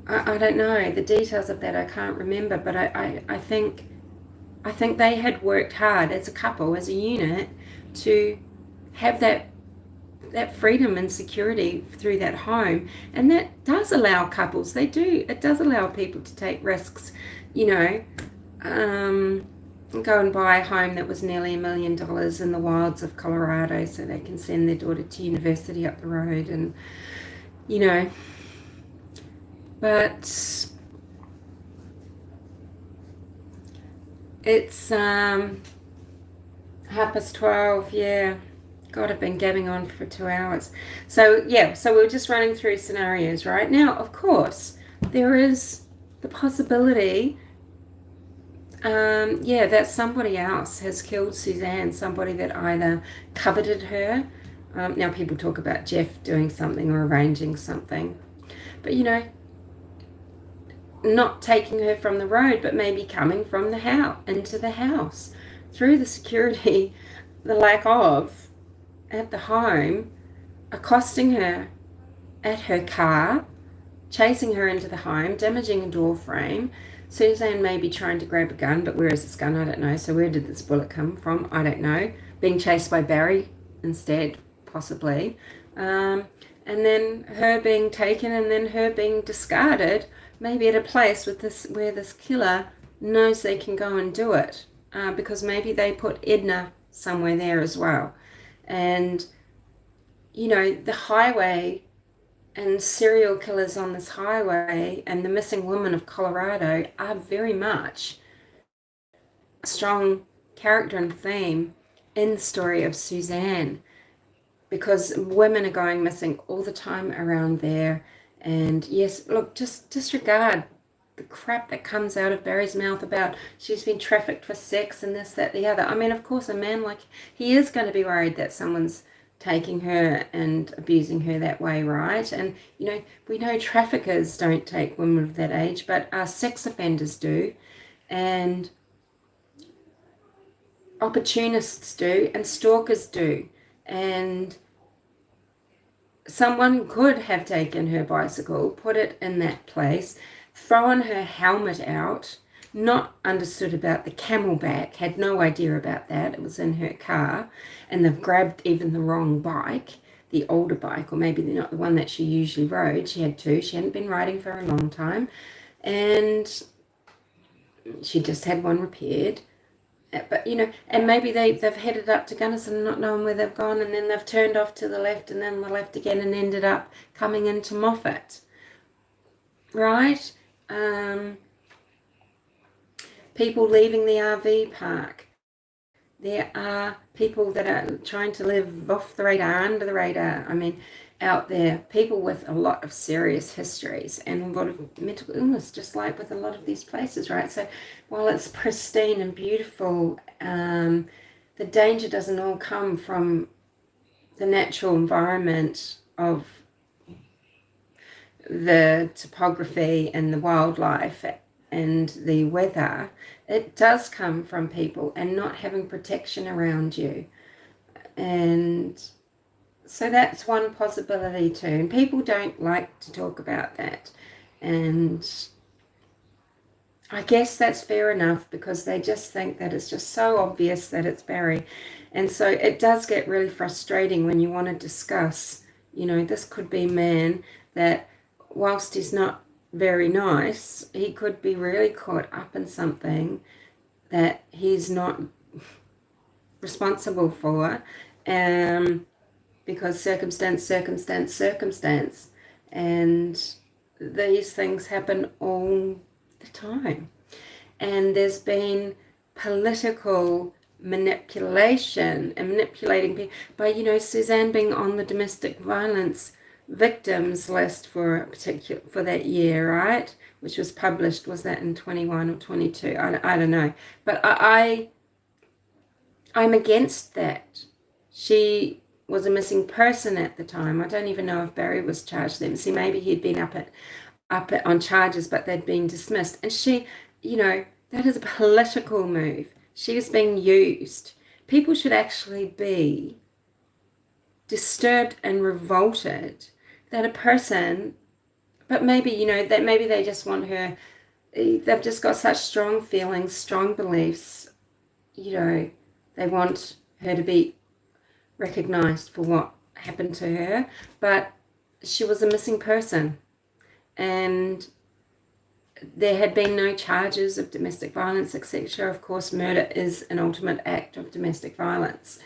I don't know the details of that. I can't remember, but I think they had worked hard as a couple, as a unit, to have that freedom and security through that home. And that does allow couples, it does allow people to take risks, go and buy a home that was nearly $1 million in the wilds of Colorado, so they can send their daughter to university up the road. And but it's 12:30, yeah. God, I've been gabbing on for 2 hours. So, yeah, so we're just running through scenarios right now. Of course, there is the possibility, that somebody else has killed Suzanne, somebody that either coveted her. Now, people talk about Jeff doing something or arranging something. But, not taking her from the road, but maybe coming from the house, into the house, through the security, the lack of, at the home, accosting her at her car, chasing her into the home, damaging a door frame. Suzanne may be trying to grab a gun, but where is this gun? I don't know. So where did this bullet come from? I don't know. Being chased by Barry instead, possibly. And then her being taken and then her being discarded, maybe at a place with this where this killer knows they can go and do it. Because maybe they put Edna somewhere there as well. And, the highway and serial killers on this highway and the missing woman of Colorado are very much a strong character and theme in the story of Suzanne, because women are going missing all the time around there. And yes, look, just disregard the crap that comes out of Barry's mouth about she's been trafficked for sex and this, that, the other. I mean, of course, a man he is going to be worried that someone's taking her and abusing her that way, right? And, we know traffickers don't take women of that age, but sex offenders do, and opportunists do, and stalkers do. And someone could have taken her bicycle, put it in that place, thrown her helmet out, not understood about the camelback, had no idea about that. It was in her car, and they've grabbed even the wrong bike, the older bike, or maybe not the one that she usually rode. She had two. She hadn't been riding for a long time, and she just had one repaired. But, and maybe they've headed up to Gunnison not knowing where they've gone, and then they've turned off to the left and then the left again and ended up coming into Moffat, right? People leaving the RV park. There are people that are trying to live off the radar, under the radar. I mean, out there, people with a lot of serious histories and a lot of mental illness, just like with a lot of these places, right? So while it's pristine and beautiful, the danger doesn't all come from the natural environment of the topography and the wildlife and the weather. It does come from people and not having protection around you. And so that's one possibility too. And people don't like to talk about that. And I guess that's fair enough, because they just think that it's just so obvious that it's Barry. And so it does get really frustrating when you want to discuss, this could be a man that, whilst he's not very nice, he could be really caught up in something that he's not responsible for, because circumstance, and these things happen all the time. And there's been political manipulation and manipulating people by, Suzanne being on the domestic violence victims list for that year, right, which was published, was that in 21 or 22? I don't know, but I'm against that. She was a missing person at the time. I don't even know if Barry was charged then. See, maybe he'd been up on charges, but they'd been dismissed. And she, that is a political move. She was being used. People should actually be disturbed and revolted that a person, but maybe, that maybe they just want her, they've just got such strong feelings, strong beliefs, they want her to be recognized for what happened to her. But she was a missing person, and there had been no charges of domestic violence, etc. Of course, murder is an ultimate act of domestic violence.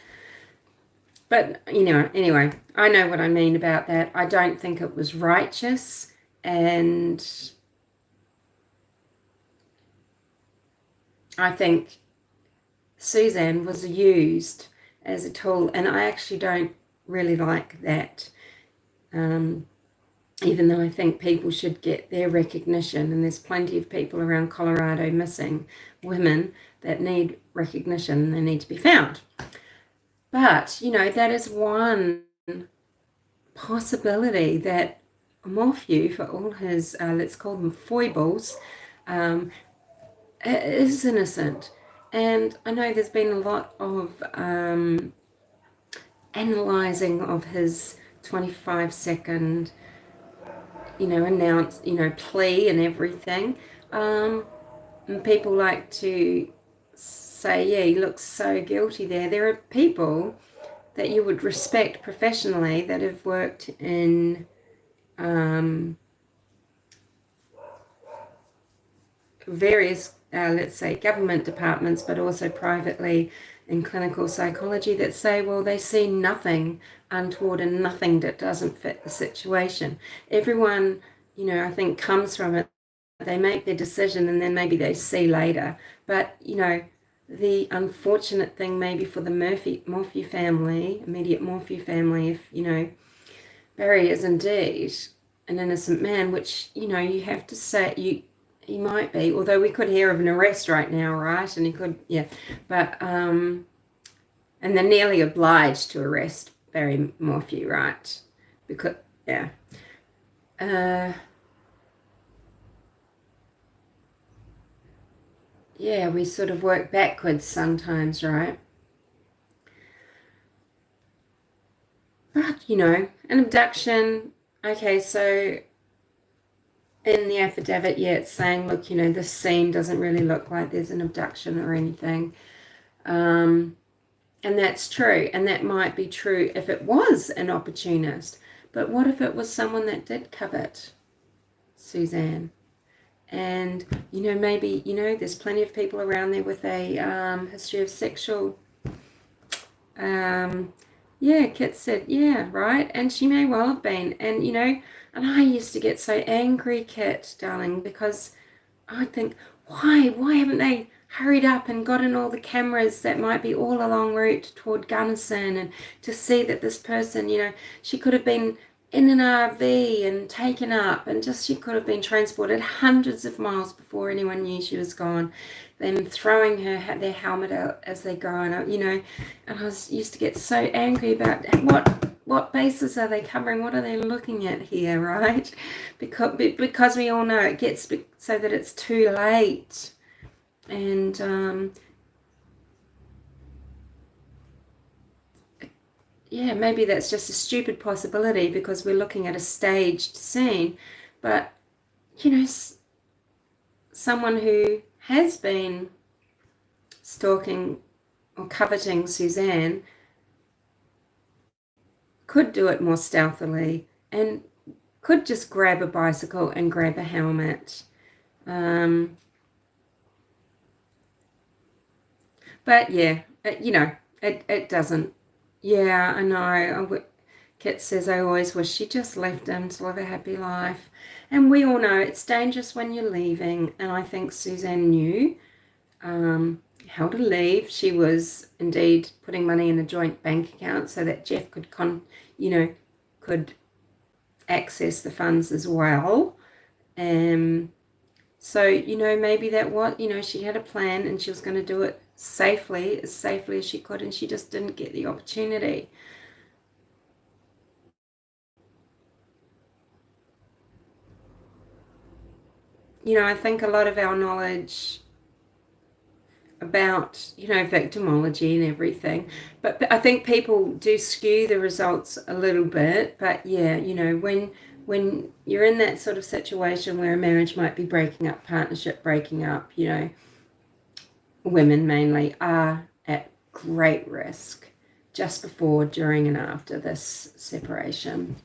But, anyway, I know what I mean about that. I don't think it was righteous, and I think Suzanne was used as a tool, and I actually don't really like that. Even though I think people should get their recognition, and there's plenty of people around Colorado missing women that need recognition, they need to be found. But, that is one possibility, that Morphew, for all his, let's call them foibles, is innocent. And I know there's been a lot of analysing of his 25-second plea and everything. And people like to say, yeah, he looks so guilty there. There are people that you would respect professionally that have worked in various, let's say, government departments, but also privately in clinical psychology, that say, well, they see nothing untoward and nothing that doesn't fit the situation. Everyone, I think comes from it. They make their decision and then maybe they see later. But, the unfortunate thing maybe for the Morphew family, immediate Morphew family, if, Barry is indeed an innocent man, which, you have to say, he might be, although we could hear of an arrest right now, right? And he could, yeah. But, and they're nearly obliged to arrest Barry Morphew, right? Because, yeah. Yeah, we sort of work backwards sometimes, right? But, an abduction, okay, so in the affidavit, yeah, it's saying, look, this scene doesn't really look like there's an abduction or anything. And that's true. And that might be true if it was an opportunist. But what if it was someone that did covet Suzanne? And, maybe, there's plenty of people around there with a history of sexual, yeah, Kit said, yeah, right. And she may well have been. And, and I used to get so angry, Kit, darling, because I think, why haven't they hurried up and gotten all the cameras that might be all along route toward Gunnison, and to see that this person, she could have been in an RV and taken up, and just she could have been transported hundreds of miles before anyone knew she was gone. Them throwing their helmet out as they go, and and I used to get so angry about what bases are they covering? What are they looking at here, right? Because we all know it gets so that it's too late, and yeah, maybe that's just a stupid possibility because we're looking at a staged scene. But, someone who has been stalking or coveting Suzanne could do it more stealthily and could just grab a bicycle and grab a helmet. But, yeah, it doesn't. Yeah, I know. Kit says, I always wish she just left him to live a happy life. And we all know it's dangerous when you're leaving. And I think Suzanne knew how to leave. She was indeed putting money in a joint bank account so that Jeff could could access the funds as well. So, maybe that was, she had a plan and she was going to do it safely as she could, and she just didn't get the opportunity. I think a lot of our knowledge about, victimology and everything, but I think people do skew the results a little bit. But yeah, when you're in that sort of situation where a marriage might be breaking up, partnership breaking up, women mainly are at great risk just before, during, and after this separation.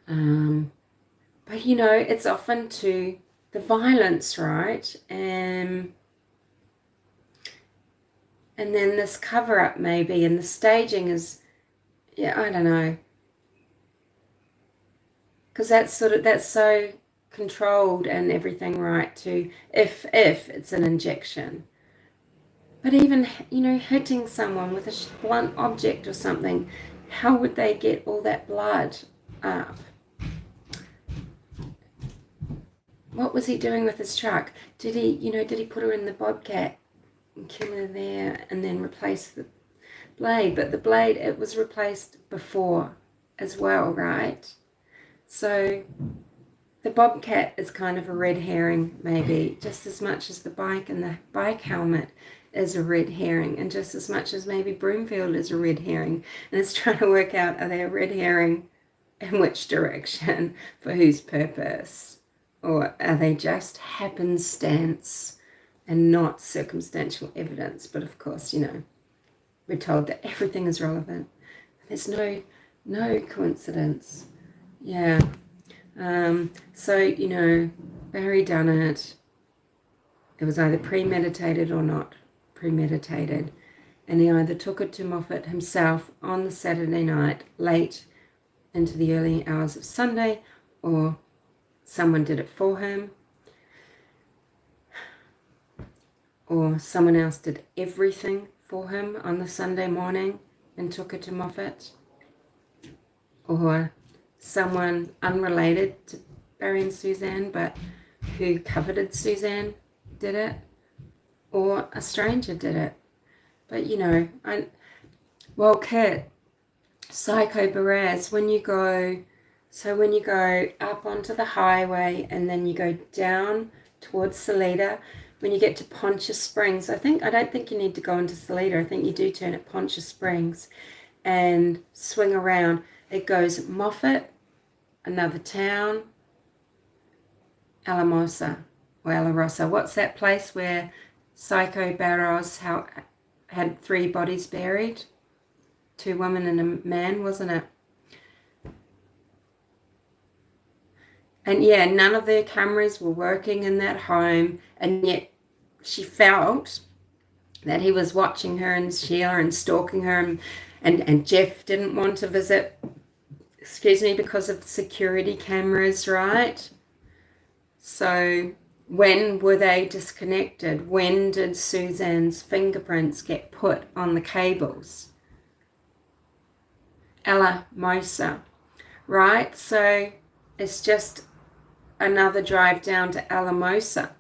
But it's often to the violence, right? And then this cover-up maybe, and the staging is, yeah, I don't know, because that's so controlled and everything, right? To if it's an injection, But even, hitting someone with a blunt object or something, how would they get all that blood up? What was he doing with his truck? Did he put her in the bobcat and kill her there and then replace the blade? But the blade, it was replaced before as well, right? So the bobcat is kind of a red herring, maybe, just as much as the bike and the bike helmet is a red herring, and just as much as maybe Broomfield is a red herring. And it's trying to work out, are they a red herring in which direction, for whose purpose? Or are they just happenstance and not circumstantial evidence? But of course, we're told that everything is relevant. There's no coincidence. Yeah. So, Barry done it. It was either premeditated or not premeditated. And he either took it to Moffat himself on the Saturday night, late into the early hours of Sunday, or someone did it for him, or someone else did everything for him on the Sunday morning and took it to Moffat, or someone unrelated to Barry and Suzanne but who coveted Suzanne did it, or a stranger did it. But Kurt, Psycho Baraz, when you go up onto the highway and then you go down towards Salida, when you get to Poncha Springs, I don't think you need to go into Salida. I think you do turn at Poncha Springs and swing around. It goes Moffat, another town, Alamosa or Alarosa. What's that place where Psycho Barros had 3 bodies buried? 2 women and a man, wasn't it? And yeah, none of their cameras were working in that home, and yet she felt that he was watching her and Sheila and stalking her, and Jeff didn't want to visit, because of security cameras, right? So when were they disconnected? When did Suzanne's fingerprints get put on the cables? Alamosa, right? So it's just another drive down to Alamosa.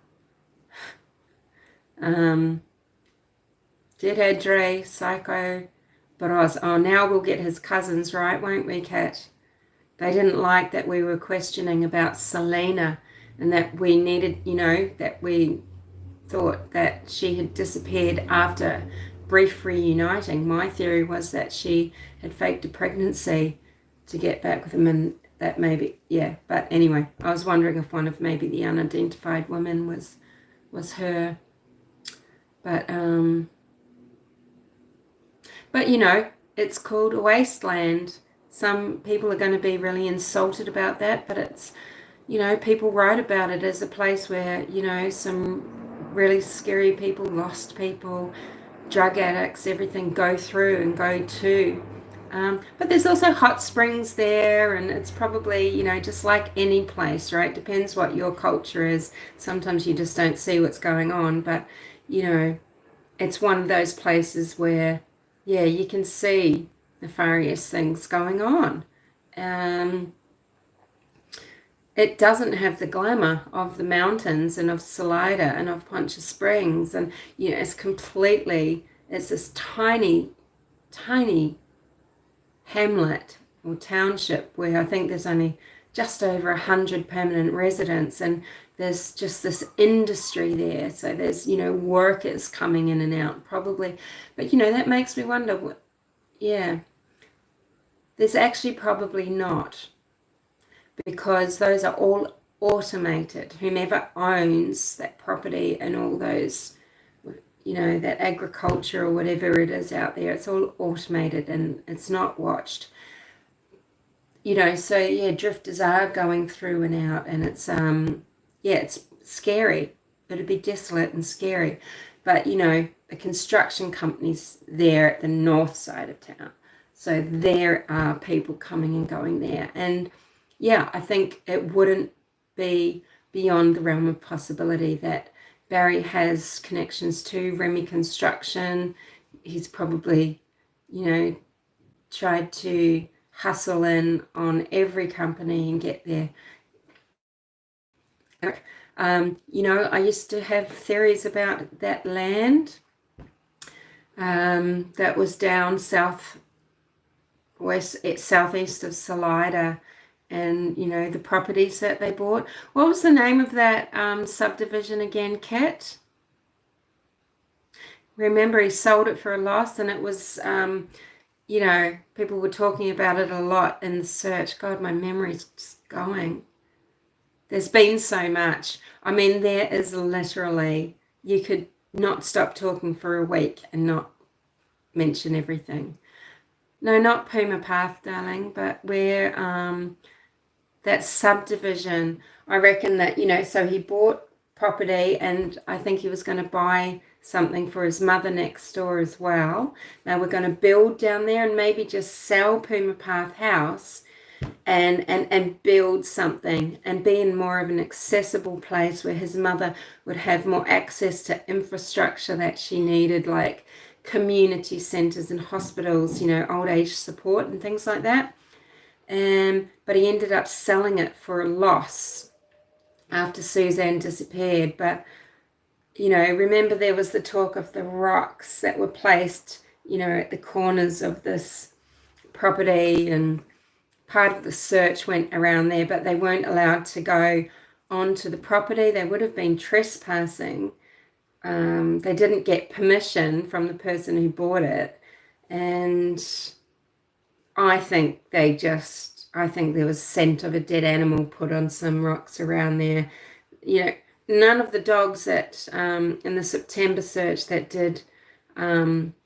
Deirdre, Psycho, Baraz. Oh, now we'll get his cousins, right, won't we, Kat? They didn't like that we were questioning about Selena, and that we needed, that we thought that she had disappeared after brief reuniting. My theory was that she had faked a pregnancy to get back with him, and that maybe, yeah. But anyway, I was wondering if one of maybe the unidentified women was her. But it's called a wasteland. Some people are going to be really insulted about that, but it's, people write about it as a place where, some really scary people, lost people, drug addicts, everything go through and go to. But there's also hot springs there, and it's probably, just like any place, right? Depends what your culture is. Sometimes you just don't see what's going on, but, it's one of those places where, yeah, you can see nefarious things going on. It doesn't have the glamour of the mountains and of Salida and of Poncha Springs, and it's this tiny hamlet or township where I think there's only just over 100 permanent residents, and there's just this industry there. So there's, workers coming in and out probably. But, that makes me wonder, there's actually probably not, because those are all automated. Whomever owns that property and all those, that agriculture or whatever it is out there, it's all automated and it's not watched. So yeah, drifters are going through and out, and it's it's scary. It'd be desolate and scary. But the construction company's there at the north side of town, so there are people coming and going there. And yeah, I think it wouldn't be beyond the realm of possibility that Barry has connections to Remy Construction. He's probably, tried to hustle in on every company and get there. I used to have theories about that land that was down southeast of Salida, and the properties that they bought. What was the name of that subdivision again, Kat? Remember, he sold it for a loss, and it was people were talking about it a lot in the search. God, my memory's just going. There's been so much. I mean, there is literally, you could not stop talking for a week and not mention everything. No, not Puma Path, darling, but where that subdivision, I reckon that, so he bought property, and I think he was going to buy something for his mother next door as well. Now we're going to build down there and maybe just sell Puma Path House and build something and be in more of an accessible place where his mother would have more access to infrastructure that she needed, like community centres and hospitals, old age support and things like that. But he ended up selling it for a loss after Suzanne disappeared. But remember, there was the talk of the rocks that were placed at the corners of this property, and part of the search went around there, but they weren't allowed to go onto the property. They would have been trespassing. They didn't get permission from the person who bought it. And I think there was scent of a dead animal put on some rocks around there. None of the dogs that in the September search that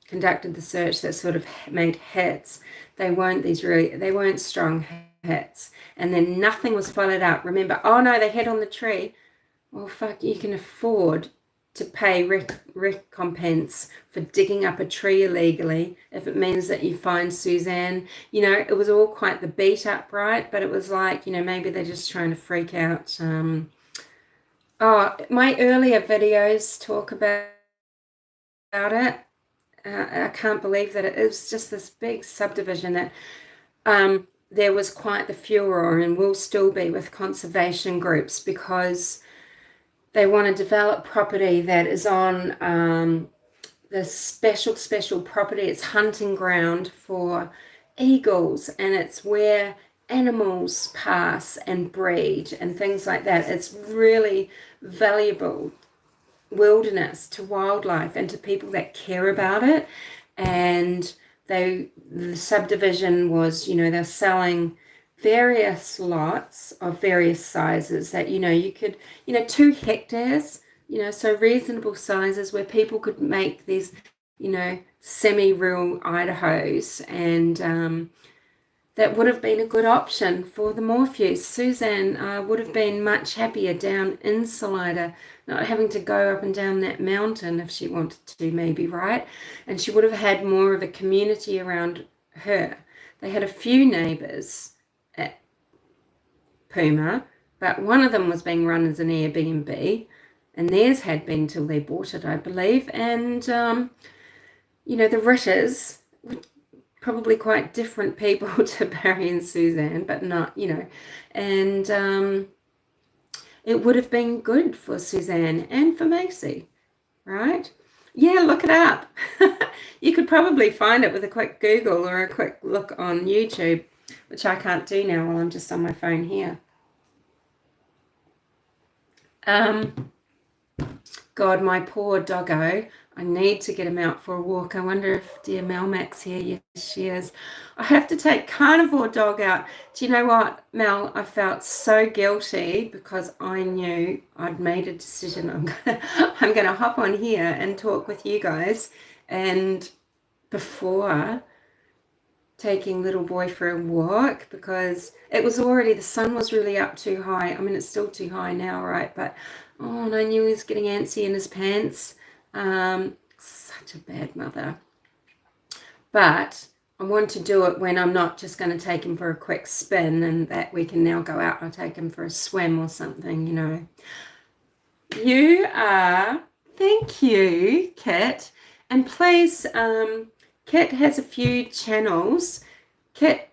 conducted the search that sort of made hits, they weren't strong hits. And then nothing was followed up. Remember, oh no, they hit on the tree. Well, fuck, you can afford to pay recompense for digging up a tree illegally if it means that you find Suzanne. It was all quite the beat up, right? But it was like, maybe they're just trying to freak out. My earlier videos talk about it. I can't believe that it was just this big subdivision that there was quite the furor, and will still be, with conservation groups, because they want to develop property that is on the special property. It's hunting ground for eagles, and it's where animals pass and breed and things like that. It's really valuable wilderness to wildlife and to people that care about it. And the subdivision was, they're selling various lots of various sizes that, you could, 2 hectares, so reasonable sizes where people could make these, semi-rural Idahos, and that would have been a good option for the Morphews. Suzanne would have been much happier down in Salida, not having to go up and down that mountain if she wanted to, maybe, right? And she would have had more of a community around her. They had a few neighbours at Puma, but one of them was being run as an Airbnb, and theirs had been till they bought it, I believe. And, the Ritters were probably quite different people to Barry and Suzanne, but not, and it would have been good for Suzanne and for Macy, right? Yeah, look it up. You could probably find it with a quick Google or a quick look on YouTube, which I can't do now while I'm just on my phone here. God, my poor doggo. I need to get him out for a walk. I wonder if dear Melmac's here. Yes, she is. I have to take carnivore dog out. Do you know what, Mel? I felt so guilty because I knew I'd made a decision. I'm gonna hop on here and talk with you guys, and before taking little boy for a walk, because it was already, the sun was really up too high. I mean, it's still too high now, right? But and I knew he was getting antsy in his pants. Such a bad mother. But I want to do it when I'm not just going to take him for a quick spin and that we can now go out and take him for a swim or something, You are. Thank you, Kit. And please, Kit has a few channels. Kit,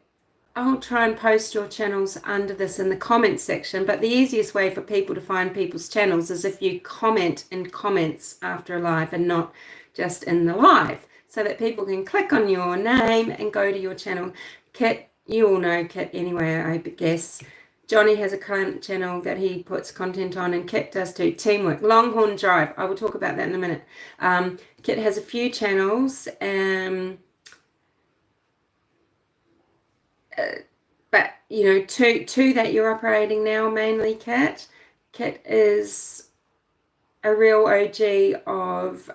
I'll try and post your channels under this in the comments section, but the easiest way for people to find people's channels is if you comment in comments after a live and not just in the live, so that people can click on your name and go to your channel. Kit, you all know Kit anyway, I guess. Johnny has a current channel that he puts content on, and Kit does too. Teamwork, Longhorn Drive. I will talk about that in a minute. Kit has a few channels, but you know, two that you're operating now mainly. Kit is a real OG of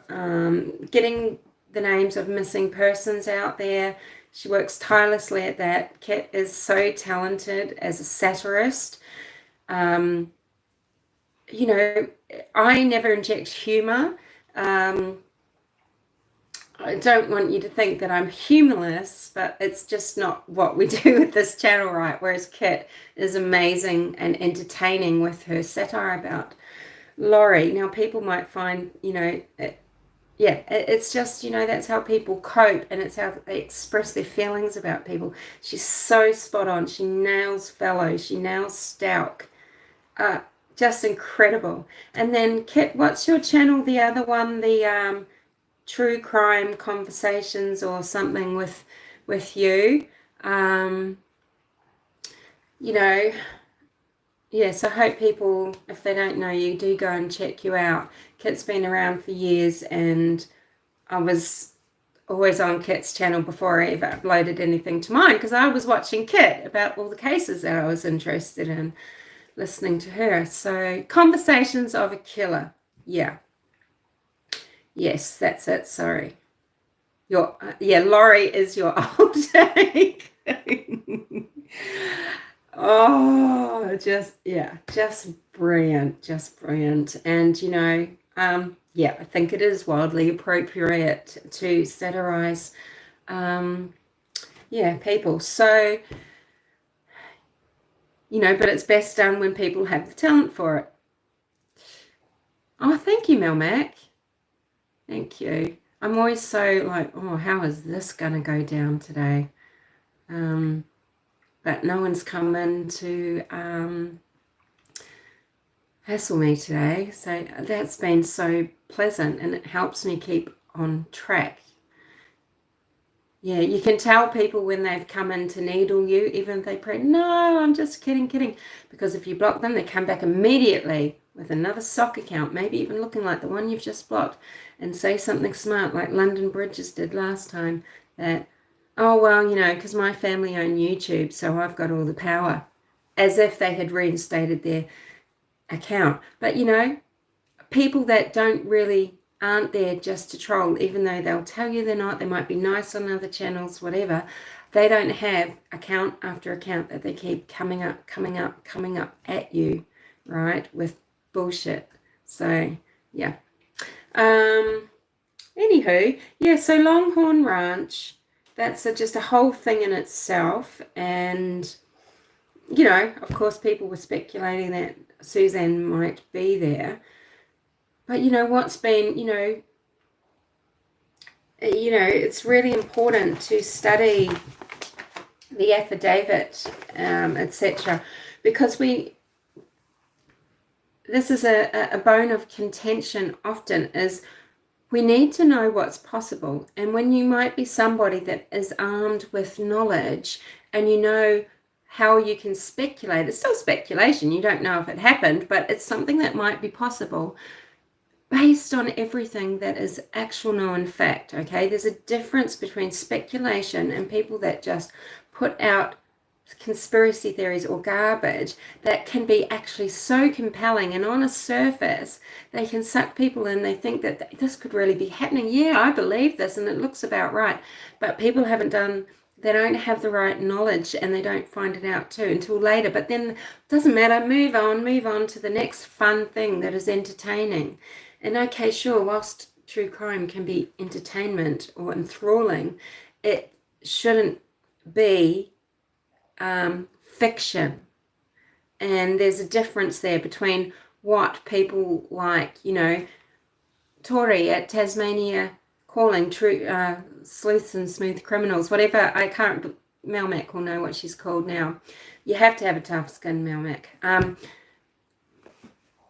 getting the names of missing persons out there. She works tirelessly at that. Kit is so talented as a satirist. You know, I never inject humor. I don't want you to think that I'm humorless, but it's just not what we do with this channel, right? Whereas Kit is amazing and entertaining with her satire about Laurie. Now, people might find, you know, it's just, you know, that's how people cope, and it's how they express their feelings about people. She's so spot on. She nails Fellow. She nails Stout. Just incredible. And then, Kit, what's your channel? The other one, the True Crime Conversations or something with you. You know, yes, I hope people, if they don't know you, do go and check you out. Kit's been around for years, and I was always on Kit's channel before I ever uploaded anything to mine, because I was watching Kit about all the cases that I was interested in, listening to her. So, Conversations of a Killer. Yeah. Yes, that's it. Sorry. Laurie is your old take. Oh, just brilliant. And, you know, I think it is wildly appropriate to satirize, people. So, you know, but it's best done when people have the talent for it. Oh, thank you, Mel Mac. Thank you. I'm always so like, oh, how is this going to go down today? But no one's come in to hassle me today. So that's been so pleasant, and it helps me keep on track. Yeah, you can tell people when they've come in to needle you, even if they pray, no, I'm just kidding. Because if you block them, they come back immediately with another sock account, maybe even looking like the one you've just blocked, and say something smart like London Bridges did last time, that, oh, well, you know, because my family own YouTube, so I've got all the power, as if they had reinstated their account. But, you know, people that aren't there just to troll, even though they'll tell you they're not, they might be nice on other channels, whatever, they don't have account after account that they keep coming up at you, right, with bullshit. So, yeah. Anywho, so Longhorn Ranch, that's just a whole thing in itself. And, you know, of course, people were speculating that Suzanne might be there. But, you know, what's been, it's really important to study the affidavit, etc., because this is a bone of contention often, is we need to know what's possible. And when you might be somebody that is armed with knowledge and you know how you can speculate, it's still speculation, you don't know if it happened, but it's something that might be possible based on everything that is actual known fact, okay? There's a difference between speculation and people that just put out conspiracy theories or garbage that can be actually so compelling, and on a surface they can suck people in. They think that this could really be happening. Yeah, I believe this and it looks about right, but people they don't have the right knowledge, and they don't find it out too until later. But then it doesn't matter, move on to the next fun thing that is entertaining. And okay, sure, whilst true crime can be entertainment or enthralling, it shouldn't be fiction. And there's a difference there between what people like, you know, Tori at Tasmania Calling, True Sleuths and Smooth Criminals, whatever. I can't, Melmac will know what she's called now. You have to have a tough skin, Melmac.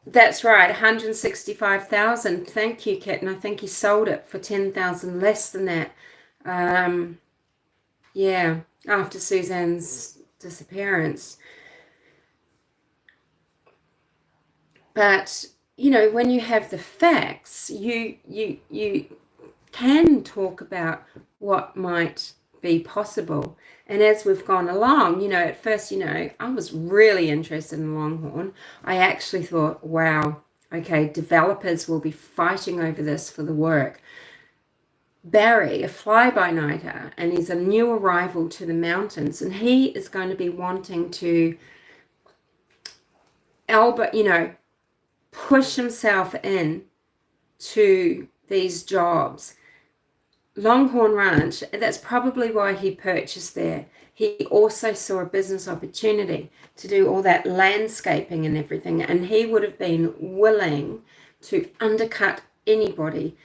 That's right, 165,000. Thank you, Kit. And I think he sold it for 10,000 less than that. Yeah, after Suzanne's disappearance. But you know, when you have the facts, you can talk about what might be possible. And as we've gone along, you know, at first, you know, I was really interested in Longhorn. I actually thought, wow, okay, developers will be fighting over this for the work. Barry, a fly-by-nighter, and he's a new arrival to the mountains, and he is going to be wanting to, you know, push himself in to these jobs. Longhorn Ranch, that's probably why he purchased there. He also saw a business opportunity to do all that landscaping and everything, and he would have been willing to undercut anybody.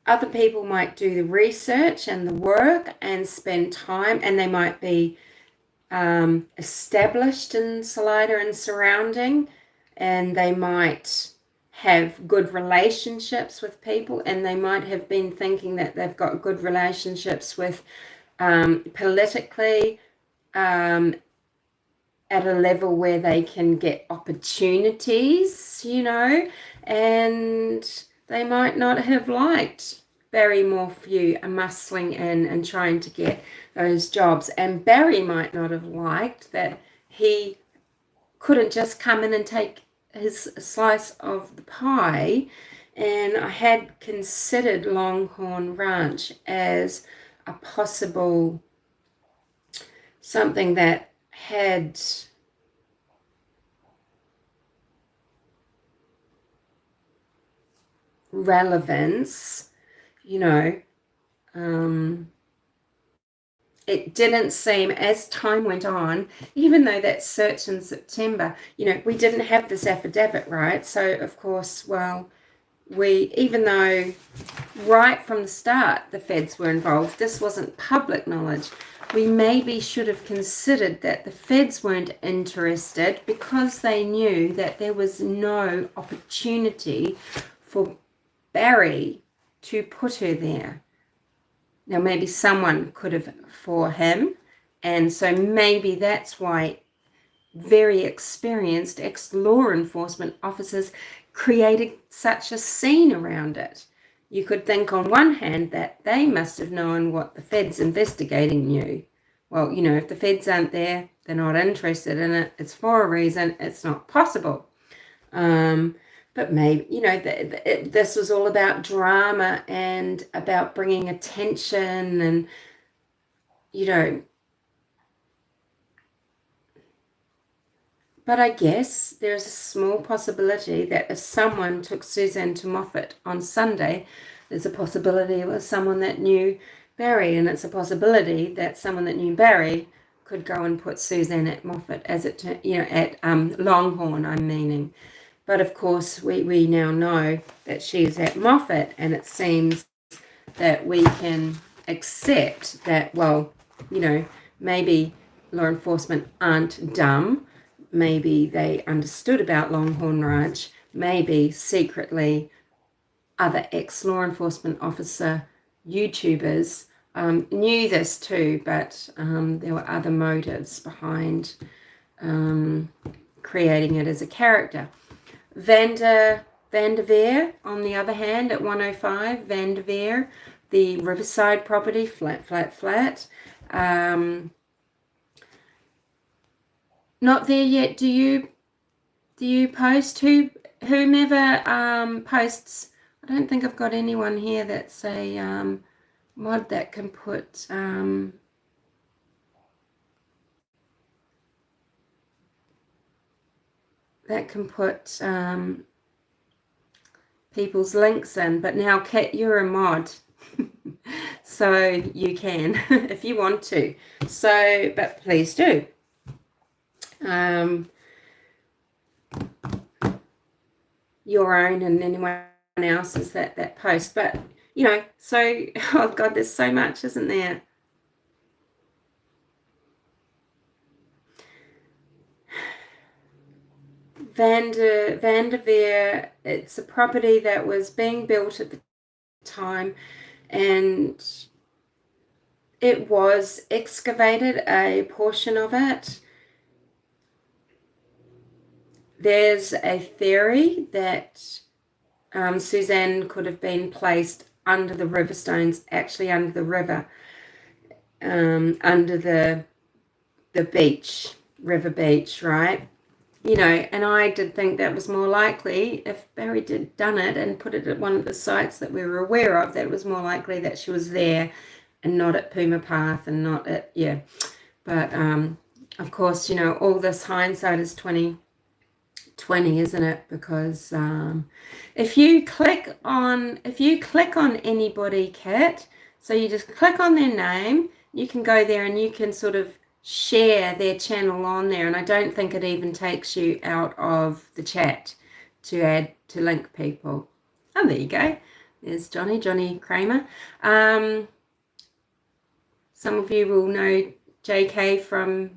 Other people might do the research and the work and spend time, and they might be established in Salida and surrounding, and they might have good relationships with people, and they might have been thinking that they've got good relationships with politically at a level where they can get opportunities, you know, and they might not have liked Barry Morphew muscling in and trying to get those jobs, and Barry might not have liked that he couldn't just come in and take his slice of the pie. And I had considered Longhorn Ranch as a possible something that had relevance, you know. It didn't seem, as time went on, even though that search in September, you know, we didn't have this affidavit, right? So, of course, well, even though right from the start the feds were involved, this wasn't public knowledge. We maybe should have considered that the feds weren't interested because they knew that there was no opportunity for Barry to put her there. Now, maybe someone could have for him, and so maybe that's why very experienced ex-law enforcement officers created such a scene around it. You could think on one hand that they must have known what the feds investigating knew. Well, you know, if the feds aren't there, they're not interested in it, it's for a reason, it's not possible. But maybe, you know, this was all about drama and about bringing attention and, you know. But I guess there's a small possibility that if someone took Suzanne to Moffat on Sunday, there's a possibility it was someone that knew Barry, and it's a possibility that someone that knew Barry could go and put Suzanne at Moffat, as it, you know, at Longhorn, I'm meaning. But of course, we now know that she's at Moffat, and it seems that we can accept that, well, you know, maybe law enforcement aren't dumb. Maybe they understood about Longhorn Ranch. Maybe secretly other ex-law enforcement officer YouTubers knew this too, but there were other motives behind creating it as a character. Vanderveer, on the other hand, at 105, Vanderveer, the Riverside property, flat. Not there yet. Do you post? Whomever posts? I don't think I've got anyone here that's a mod that can put people's links in. But now, Kat, you're a mod. So you can if you want to. So, but please do. your own and anyone else's that post. But so oh God, there's so much, isn't there? Vanderveer, it's a property that was being built at the time, and it was excavated, a portion of it. There's a theory that Suzanne could have been placed under the river stones, actually under the river, under the beach, river beach, right? And I did think that was more likely, if Barry did done it and put it at one of the sites that we were aware of, that it was more likely that she was there and not at Puma Path and not at, But of course, all this hindsight is 2020, isn't it? Because if you click on anybody, Kat, so you just click on their name, you can go there and you can sort of share their channel on there, and I don't think it even takes you out of the chat to link people. Oh, there you go. There's Johnny Kramer. Some of you will know JK from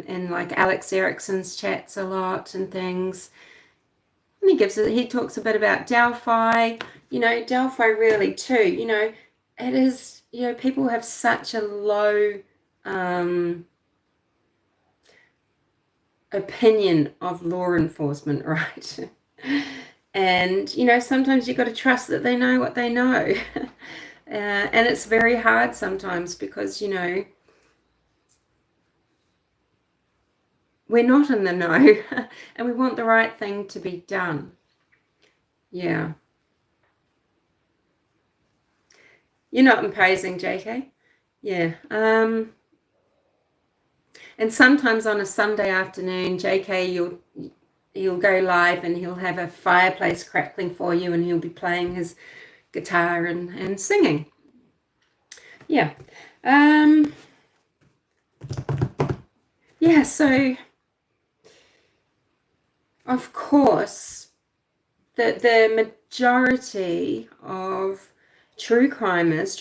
in like Alex Erickson's chats a lot and things. And he talks a bit about Delphi. Delphi really too. It is. People have such a low opinion of law enforcement, right? And sometimes you've got to trust that they know what they know. And it's very hard sometimes because we're not in the know and we want the right thing to be done. Yeah. You're not imposing, JK. Yeah. And sometimes on a Sunday afternoon, JK, he'll go live and he'll have a fireplace crackling for you and he'll be playing his guitar and singing. Yeah. So of course the majority of true crimers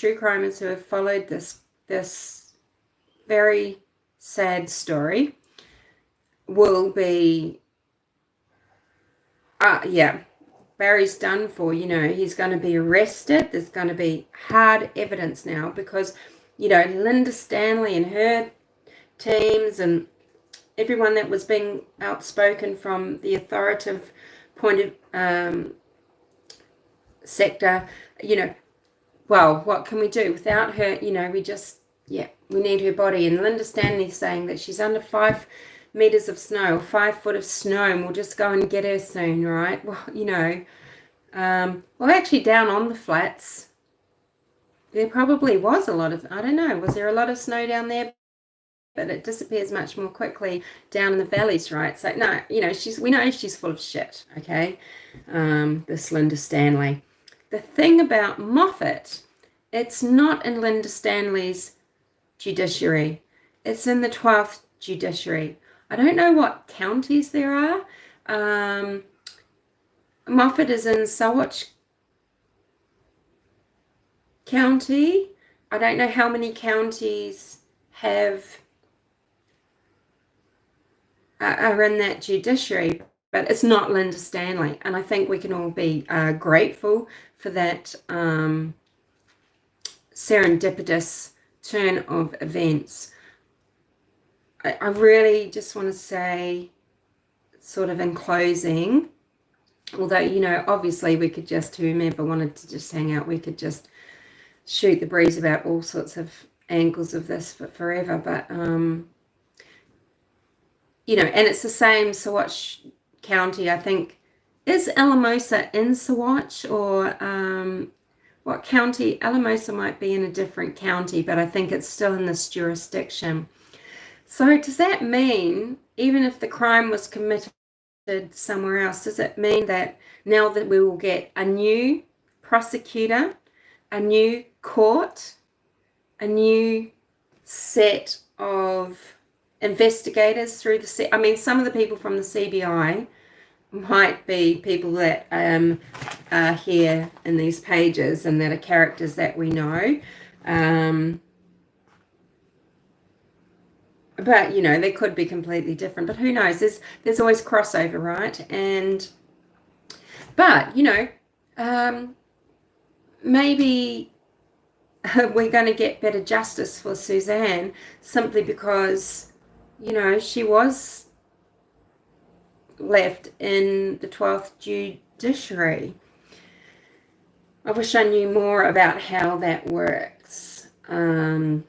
who have followed this very sad story will be Barry's done for. He's going to be arrested. There's going to be hard evidence now because Linda Stanley and her teams and everyone that was being outspoken from the authoritative point of sector, well, what can we do without her? We need her body. And Linda Stanley's saying that she's under 5 meters of snow, 5 foot of snow, and we'll just go and get her soon, right? Well, actually down on the flats, there probably was a lot of, I don't know, was there a lot of snow down there? But it disappears much more quickly down in the valleys, right? So no, we know she's full of shit, okay? This Linda Stanley. The thing about Moffat, it's not in Linda Stanley's judiciary. It's in the 12th judiciary. I don't know what counties there are. Moffat is in Saguache County. I don't know how many counties are in that judiciary, but it's not Linda Stanley. And I think we can all be grateful for that serendipitous turn of events. I really just want to say, sort of in closing, although, obviously we could just, whomever wanted to just hang out, we could just shoot the breeze about all sorts of angles of this for forever. But, and it's the same Saguache County, I think. Is Alamosa in Saguache or what county? Alamosa might be in a different county, but I think it's still in this jurisdiction. So does that mean, even if the crime was committed somewhere else, does it mean that now that we will get a new prosecutor, a new court, a new set of investigators through some of the people from the CBI might be people that are here in these pages and that are characters that we know. But, you know, they could be completely different. But who knows? There's always crossover, right? But, you know, maybe we're going to get better justice for Suzanne simply because, you know, she was left in the 12th judiciary. I wish I knew more about how that works, and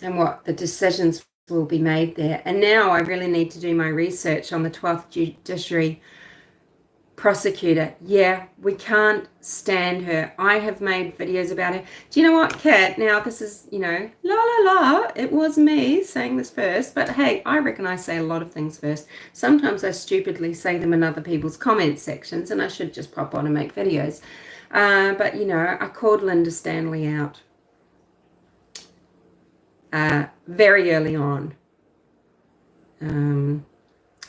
what the decisions will be made there. And now I really need to do my research on the 12th judiciary prosecutor. Yeah, we can't stand her. I have made videos about her. Do you know what, Kat? Now this is, you know, la la la, it was me saying this first, but hey, I reckon I say a lot of things first. Sometimes I stupidly say them in other people's comment sections, and I should just pop on and make videos. But you know, I called Linda Stanley out very early on.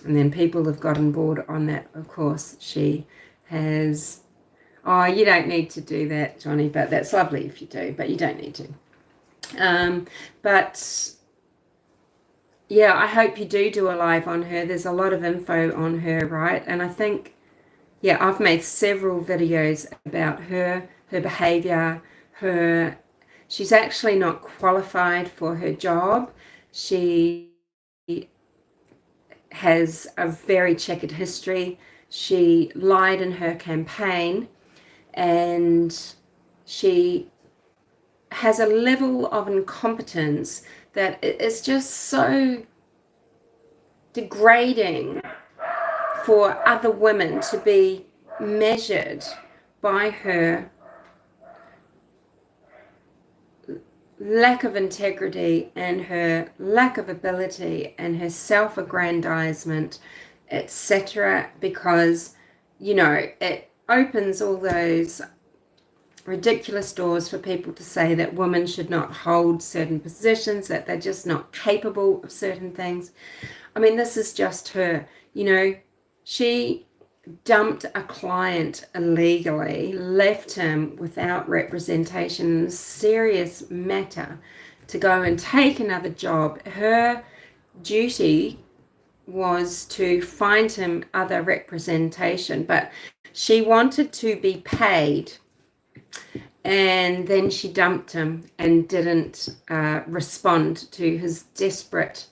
And then people have gotten bored on that, of course. She has, oh, you don't need to do that, Johnny, but that's lovely if you do, but you don't need to. But yeah, I hope you do a live on her. There's a lot of info on her, right? And I think, yeah, I've made several videos about her behavior, she's actually not qualified for her job. She has a very checkered history. She lied in her campaign, and she has a level of incompetence that is just so degrading for other women to be measured by her lack of integrity and her lack of ability and her self-aggrandizement, etc., because, you know, it opens all those ridiculous doors for people to say that women should not hold certain positions, that they're just not capable of certain things. I mean, this is just her. You know, she dumped a client illegally, left him without representation, serious matter, to go and take another job. Her duty was to find him other representation, but she wanted to be paid, and then she dumped him and didn't respond to his desperate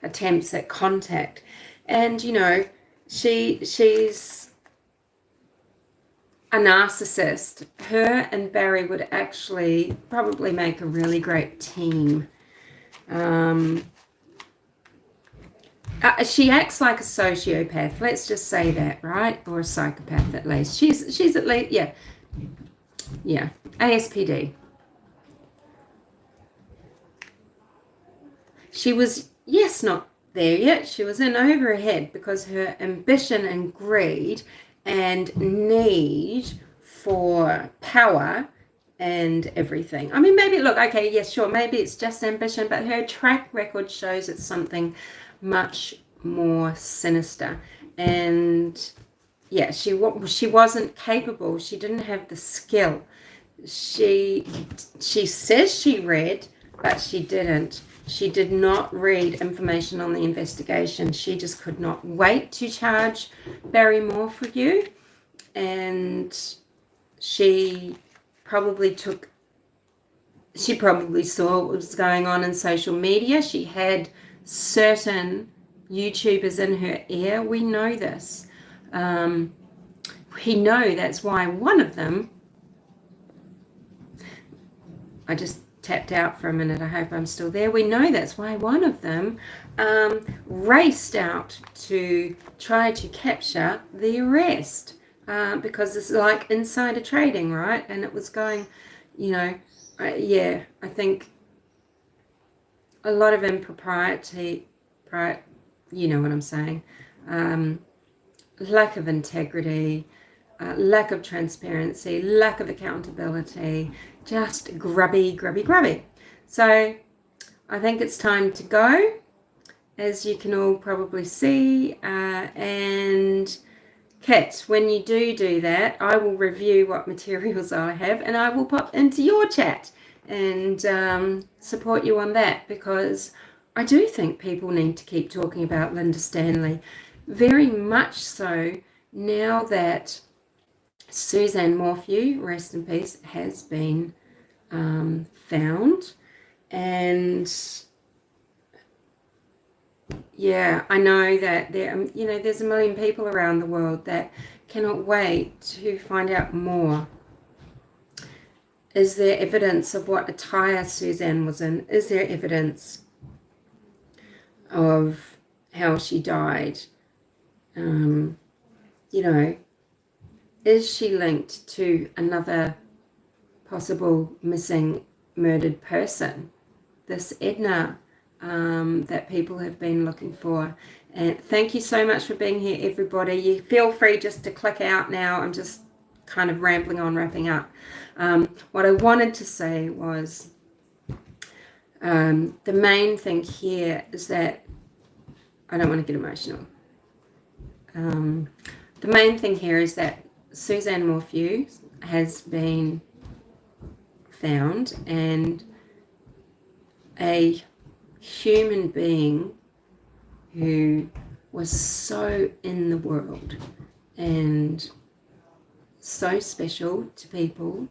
attempts at contact. And, you know, she's a narcissist. Her and Barry would actually probably make a really great team. She acts like a sociopath. Let's just say that, right? Or a psychopath at least. She's at least, yeah, ASPD. She was, yes, not there yet. She was in over her head because her ambition and greed and need for power and everything. I mean, maybe, look, okay, yes, sure, maybe it's just ambition, but her track record shows it's something much more sinister. And yeah, she wasn't capable. She didn't have the skill. She says she read, but she didn't. She did not read information on the investigation. She just could not wait to charge Barry Morphew, and she probably saw what was going on in social media. She had certain YouTubers in her ear. We know this. We know that's why one of them, I just tapped out for a minute. I hope I'm still there. We know that's why one of them raced out to try to capture the arrest, because it's like insider trading, right? And it was going, you know, I think a lot of impropriety, you know what I'm saying, lack of integrity, lack of transparency, lack of accountability, just grubby. So I think it's time to go, as you can all probably see. And Kit, when you do that, I will review what materials I have and I will pop into your chat and support you on that, because I do think people need to keep talking about Linda Stanley, very much so now that Suzanne Morphew, rest in peace, has been found. And yeah, I know that there's a million people around the world that cannot wait to find out more. Is there evidence of what attire Suzanne was in? Is there evidence of how she died? Is she linked to another possible missing, murdered person? This Edna that people have been looking for. And thank you so much for being here, everybody. You feel free just to click out now. I'm just kind of rambling on, wrapping up. What I wanted to say was the main thing here is that I don't want to get emotional. The main thing here is that Suzanne Morphew has been found, and a human being who was so in the world and so special to people,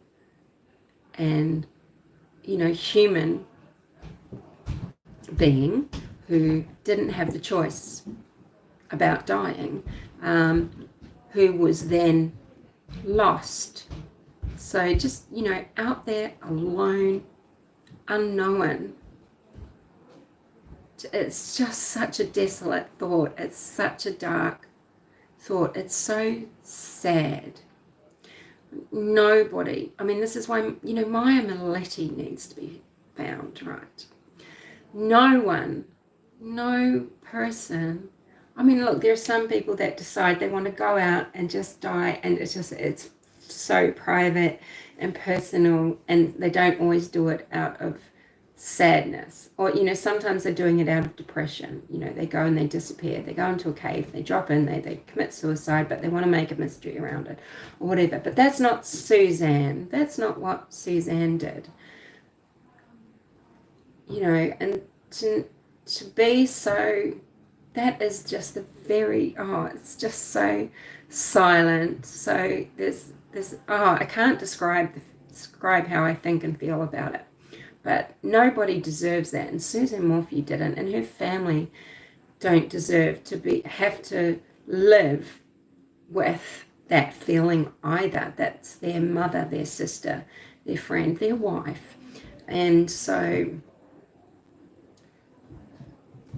and human being who didn't have the choice about dying, who was then lost. So just out there alone, unknown. It's just such a desolate thought. It's such a dark thought. It's so sad. Nobody, this is why, Maya Miletti needs to be found, right? No one, no person. Look, there are some people that decide they want to go out and just die, and it's so private and personal, and they don't always do it out of sadness, or sometimes they're doing it out of depression. They go and they disappear, they go into a cave, they drop in, they commit suicide, but they want to make a mystery around it or whatever. But that's not Suzanne. That's not what Suzanne did. And to be so, that is just the very, it's just so silent. So there's I can't describe how I think and feel about it. But nobody deserves that, and Suzanne Morphew didn't, and her family don't deserve to have to live with that feeling either. That's their mother, their sister, their friend, their wife. And so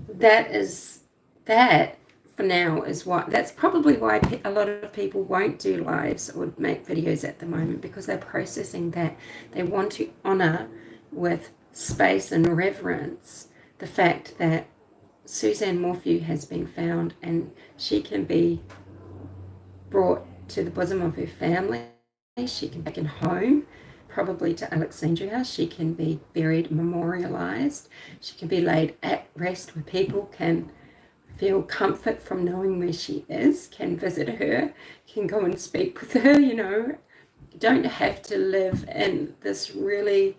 that for now is that's probably why a lot of people won't do lives or make videos at the moment, because they're processing that. They want to honor with space and reverence the fact that Suzanne Morphew has been found, and she can be brought to the bosom of her family. She can be taken home, probably to Alexandria. She can be buried, memorialized. She can be laid at rest where people can feel comfort from knowing where she is, can visit her, can go and speak with her. You don't have to live in this really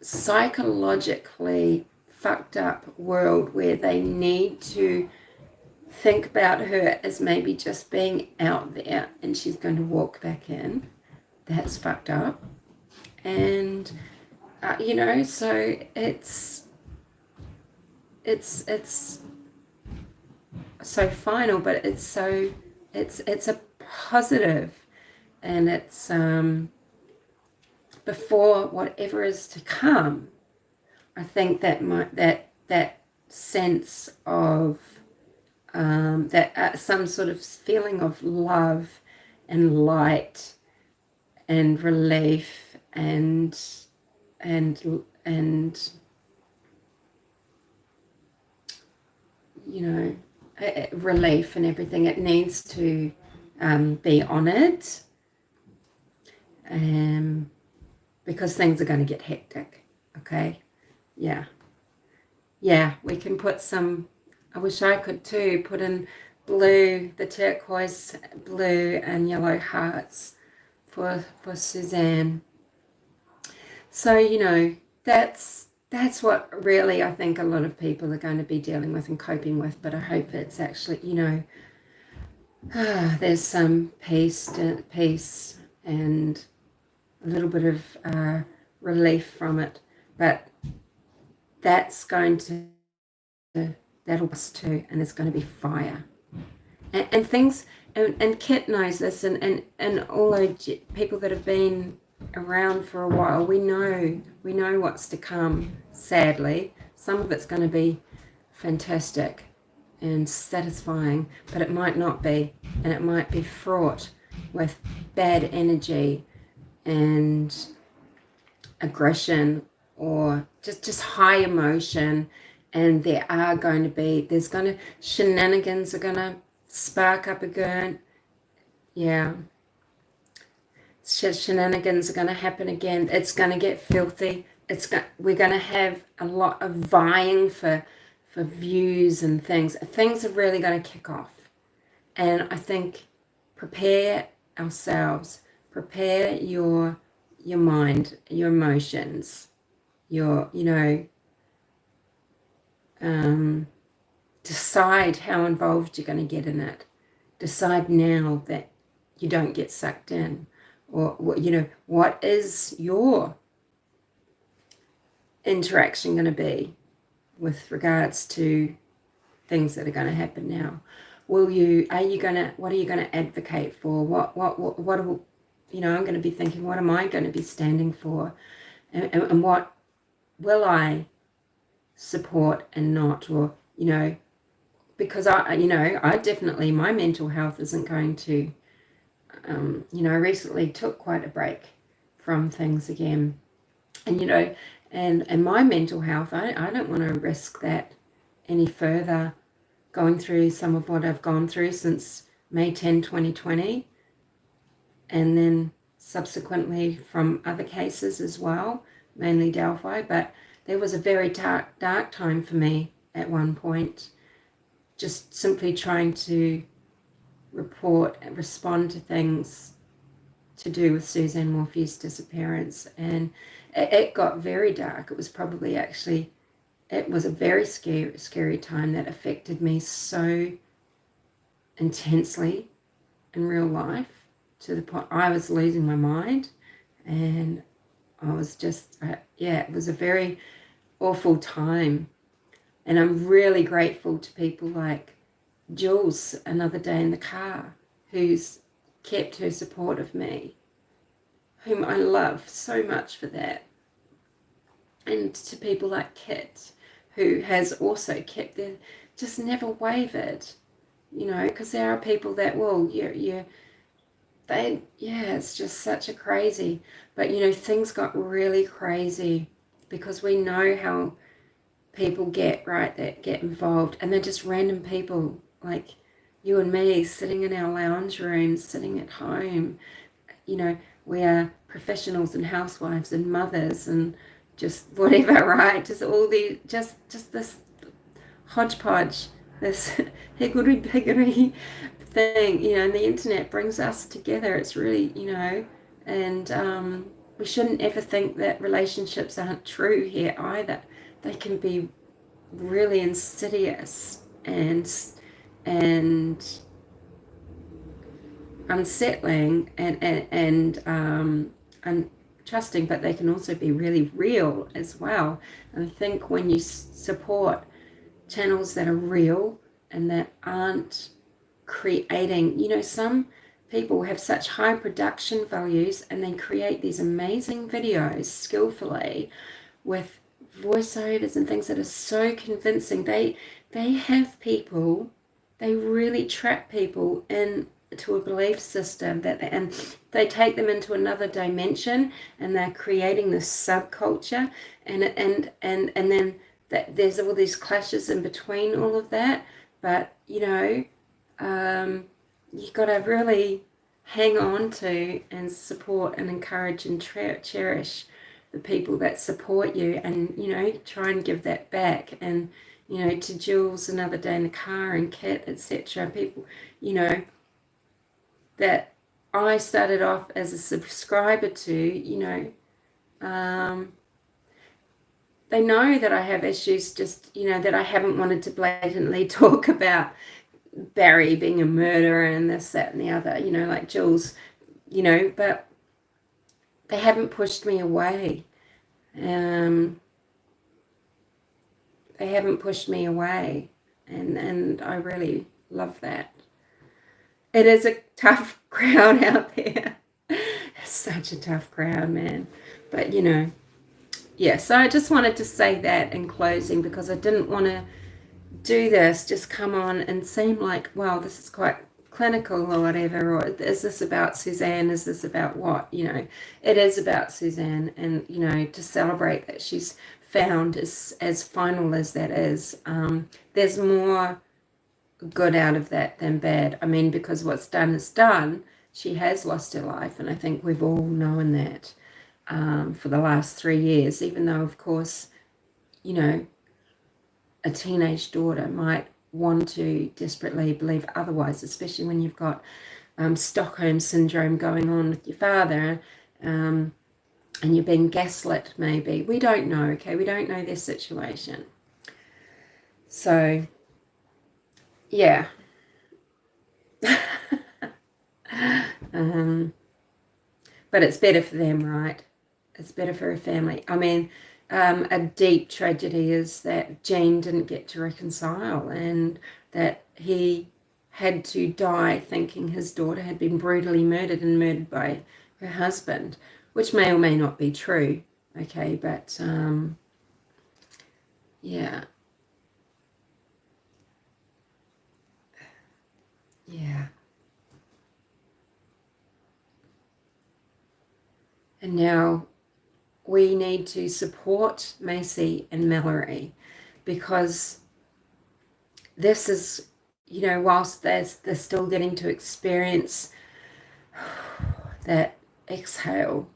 psychologically fucked up world where they need to think about her as maybe just being out there and she's going to walk back in. That's fucked up. And so it's so final, but it's a positive, and it's before whatever is to come. I think that sense of some sort of feeling of love and light and relief and relief and everything. It needs to be honored, because things are going to get hectic. Okay, Yeah. Yeah, we can put some, I wish I could too, put in blue, the turquoise blue and yellow hearts for Suzanne. So, that's what really I think a lot of people are going to be dealing with and coping with, but I hope it's actually, there's some peace and a little bit of relief from it, but that's going to, that'll bust too, and there's going to be fire. And things, and Kit knows this, and all those people that have been around for a while, we know what's to come, sadly. Some of it's going to be fantastic and satisfying, but it might not be, and it might be fraught with bad energy and aggression or just high emotion. And shenanigans are gonna spark up again. Yeah, shenanigans are gonna happen again. It's gonna get filthy. We're gonna have a lot of vying for views and things. Things are really gonna kick off. And I think prepare ourselves, prepare your mind, your emotions, your, decide how involved you're going to get in it. Decide now that you don't get sucked in. Or, what is your interaction going to be with regards to things that are going to happen now? What are you going to advocate for? What I'm going to be thinking, what am I going to be standing for? And what will I support and not? Or, because I definitely, my mental health isn't going to, I recently took quite a break from things again. And, and my mental health, I don't want to risk that any further, going through some of what I've gone through since May 10, 2020, and then subsequently from other cases as well, mainly Delphi. But there was a very dark time for me at one point, just simply trying to report and respond to things to do with Suzanne Morphew's disappearance. And it got very dark. It was probably it was a very scary time that affected me so intensely in real life, to the point I was losing my mind. And I was just, it was a very awful time. And I'm really grateful to people like Jules, another day in the car, who's kept her support of me, whom I love so much for that. And to people like Kit, who has also kept their, just never wavered, because there are people that will, it's just such a crazy, but things got really crazy because we know how people that get involved, and they're just random people like you and me sitting in our lounge rooms, sitting at home. We are professionals and housewives and mothers and just whatever, right? Just all the just this hodgepodge, this higgledy-piggledy thing, and the internet brings us together. It's really, and we shouldn't ever think that relationships aren't true here either. They can be really insidious and unsettling and untrusting, but they can also be really real as well. And I think when you support channels that are real and that aren't creating, some people have such high production values and they create these amazing videos skillfully with voiceovers and things that are so convincing. They have people, they really trap people into a belief system and they take them into another dimension, and they're creating this subculture, and then there's all these clashes in between all of that. But you got to really hang on to and support and encourage and cherish the people that support you, and, you know, try and give that back. And, you know, to Jules another day in the car, and Kat, etc., people, you know, that I started off as a subscriber to, you know, they know that I have issues, just, you know, that I haven't wanted to blatantly talk about Barry being a murderer and this, that, and the other, you know, like Jules, you know, but they haven't pushed me away. They haven't pushed me away, and I really love that. It is a tough crowd out there. Such a tough crowd, man. But, you know, yeah, so I just wanted to say that in closing, because I didn't want to do this, just come on and seem like, well, this is quite clinical or whatever, or is this about Suzanne, is this about what, you know. It is about Suzanne, and, you know, to celebrate that she's found, as final as that is, there's more good out of that than bad. I mean, because what's done is done. She has lost her life, and I think we've all known that for the last 3 years, even though, of course, you know, a teenage daughter might want to desperately believe otherwise, especially when you've got Stockholm syndrome going on with your father, and you're being gaslit, maybe. We don't know, okay? We don't know their situation. So, yeah. But it's better for them, right? It's better for her family. I mean, a deep tragedy is that Jane didn't get to reconcile, and that he had to die thinking his daughter had been brutally murdered, and murdered by her husband, which may or may not be true, okay? But, yeah. Yeah. And now we need to support Macy and Mallory, because this is, you know, whilst they're still getting to experience that exhale,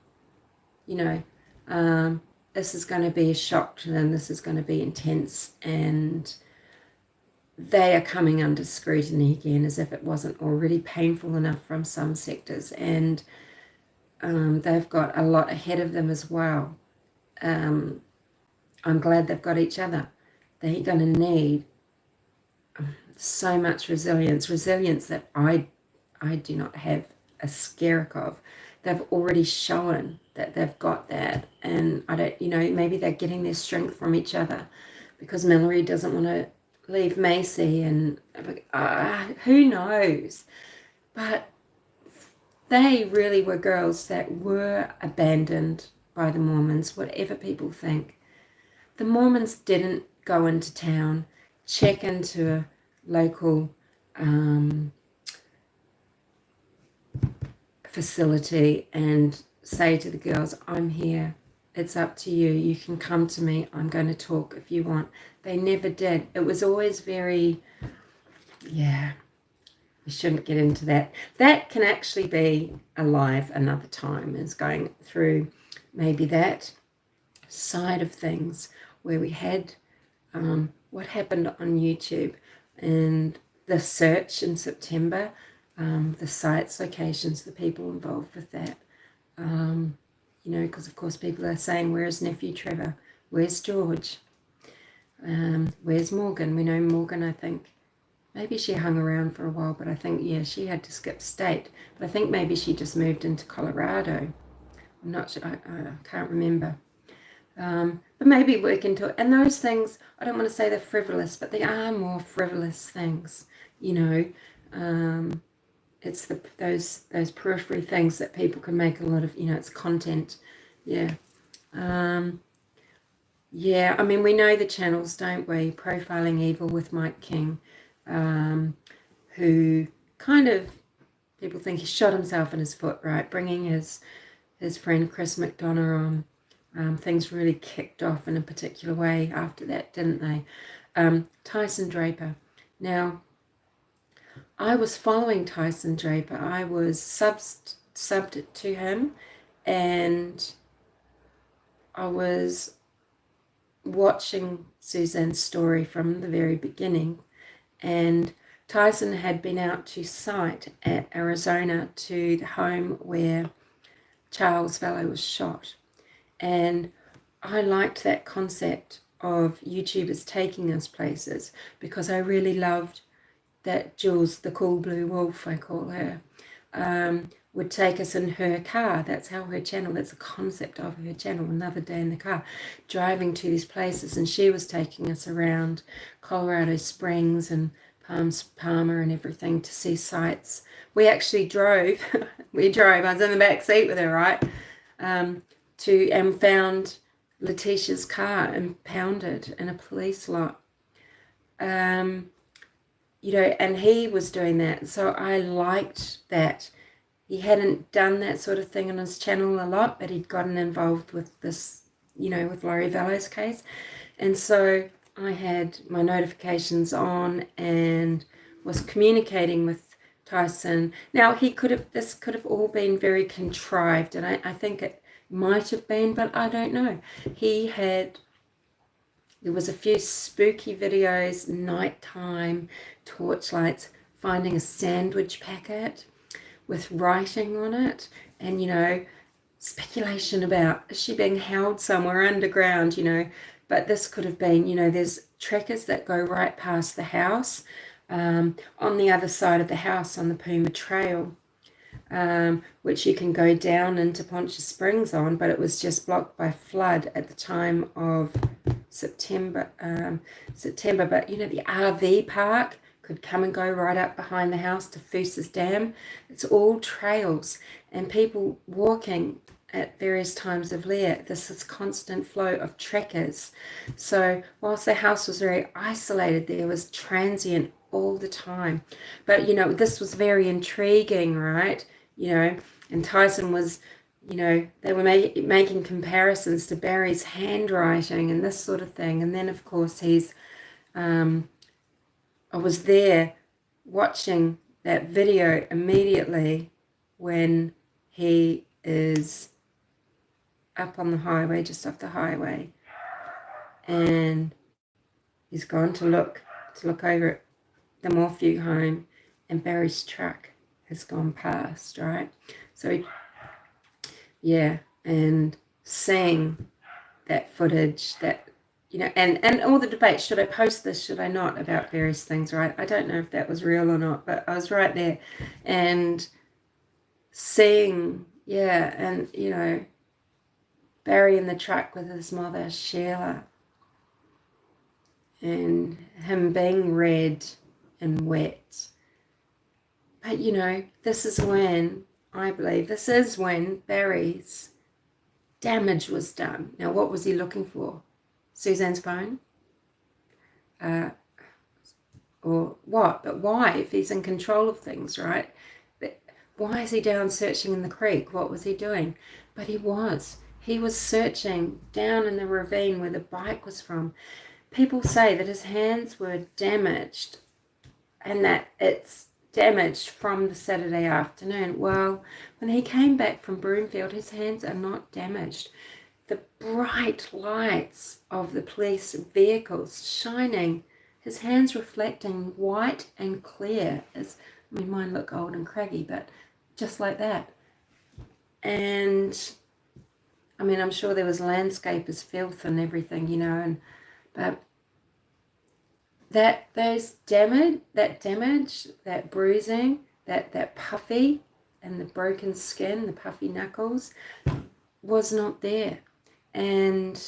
you know, this is going to be a shock to them. This is going to be intense, and they are coming under scrutiny again, as if it wasn't already painful enough from some sectors. And they've got a lot ahead of them as well. I'm glad they've got each other. They're going to need so much resilience that I do not have a skerrick of. They've already shown that they've got that, and I don't, you know, maybe they're getting their strength from each other, because Mallory doesn't want to leave Macy, and who knows. But they really were girls that were abandoned by the Mormons, whatever people think. The Mormons didn't go into town, check into a local facility and say to the girls, I'm here, it's up to you, you can come to me, I'm going to talk if you want. They never did. It was always very, yeah, we shouldn't get into that. That can actually be alive another time, is going through maybe that side of things, where we had what happened on YouTube and the search in September, the sites, locations, the people involved with that. You know, because of course people are saying, where's nephew Trevor? Where's George? Where's Morgan? We know Morgan, I think, maybe she hung around for a while, but I think, yeah, she had to skip state. But I think maybe she just moved into Colorado. I'm not sure, I can't remember. But maybe we can talk. And those things, I don't want to say they're frivolous, but they are more frivolous things, you know. It's those periphery things that people can make a lot of, you know, it's content. Yeah. Yeah, I mean, we know the channels, don't we? Profiling Evil with Mike King, who kind of, people think he shot himself in his foot, right? Bringing his friend Chris McDonough on. Things really kicked off in a particular way after that, didn't they? Tyson Draper. Now, I was following Tyson Draper. I was subbed to him, and I was watching Suzanne's story from the very beginning, and Tyson had been out to site at Arizona to the home where Charles Vallow was shot. And I liked that concept of YouTubers taking us places, because I really loved that Jules, the cool blue wolf, I call her, would take us in her car. That's how her channel, that's the concept of her channel, Another Day in the Car, driving to these places. And she was taking us around Colorado Springs and Palmer and everything to see sights. We actually drove, I was in the back seat with her, right? And found Letitia's car impounded in a police lot. You know, and he was doing that. So I liked that. He hadn't done that sort of thing on his channel a lot, but he'd gotten involved with this, you know, with Laurie Vallow's case. And so I had my notifications on and was communicating with Tyson. Now, this could have all been very contrived, and I think it might have been, but I don't know. There was a few spooky videos, nighttime, torchlights, finding a sandwich packet with writing on it, and, you know, speculation about, is she being held somewhere underground, you know? But this could have been, you know, there's trekkers that go right past the house, on the other side of the house on the Puma Trail, which you can go down into Poncha Springs on, but it was just blocked by flood at the time of September. But, you know, the RV park could come and go right up behind the house to Foosa's Dam. It's all trails and people walking at various times of year. This is constant flow of trekkers. So whilst the house was very isolated, there was transient all the time. But, you know, this was very intriguing, right? You know, and Tyson was, you know, they were making comparisons to Barry's handwriting and this sort of thing. And then, of course, I was there watching that video immediately when he is up on the highway, just off the highway, and he's gone to look over at the Morphew home, and Barry's truck has gone past, right? So, yeah, and seeing that footage, that, you know, and all the debates, should I post this, should I not, about various things, right? I don't know if that was real or not, but I was right there, and seeing, yeah, and, you know, Barry in the truck with his mother, Sheila, and him being red and wet. But, you know, this is when Barry's damage was done. Now, what was he looking for? Suzanne's phone? Or what? But why, if he's in control of things, right? But why is he down searching in the creek? What was he doing? But he was searching down in the ravine where the bike was from. People say that his hands were damaged and that it's damaged from the Saturday afternoon. Well, when he came back from Broomfield, his hands are not damaged. The bright lights of the police vehicles shining, his hands reflecting white and clear. Mine look old and craggy, but just like that. And I mean, I'm sure there was landscapers' filth and everything, you know, but that damage, that bruising, that puffy and the broken skin, the puffy knuckles, was not there. And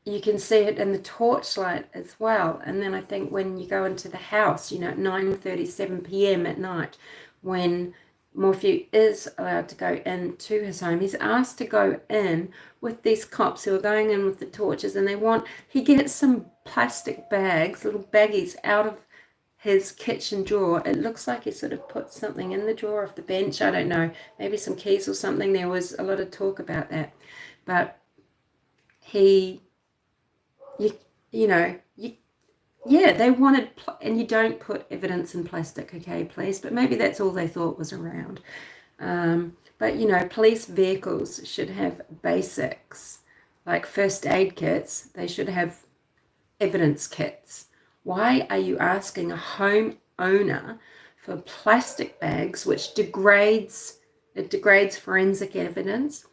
you can see it in the torchlight as well. And then I think when you go into the house, you know, at 9:37 p.m. at night, when Morphew is allowed to go into his home, he's asked to go in with these cops who are going in with the torches, and he gets some plastic bags, little baggies, out of his kitchen drawer. It looks like he sort of put something in the drawer of the bench. I don't know, maybe some keys or something. There was a lot of talk about that. But they wanted, and you don't put evidence in plastic, okay, please, but maybe that's all they thought was around. But, you know, police vehicles should have basics, like first aid kits. They should have evidence kits. Why are you asking a homeowner for plastic bags, which degrades forensic evidence?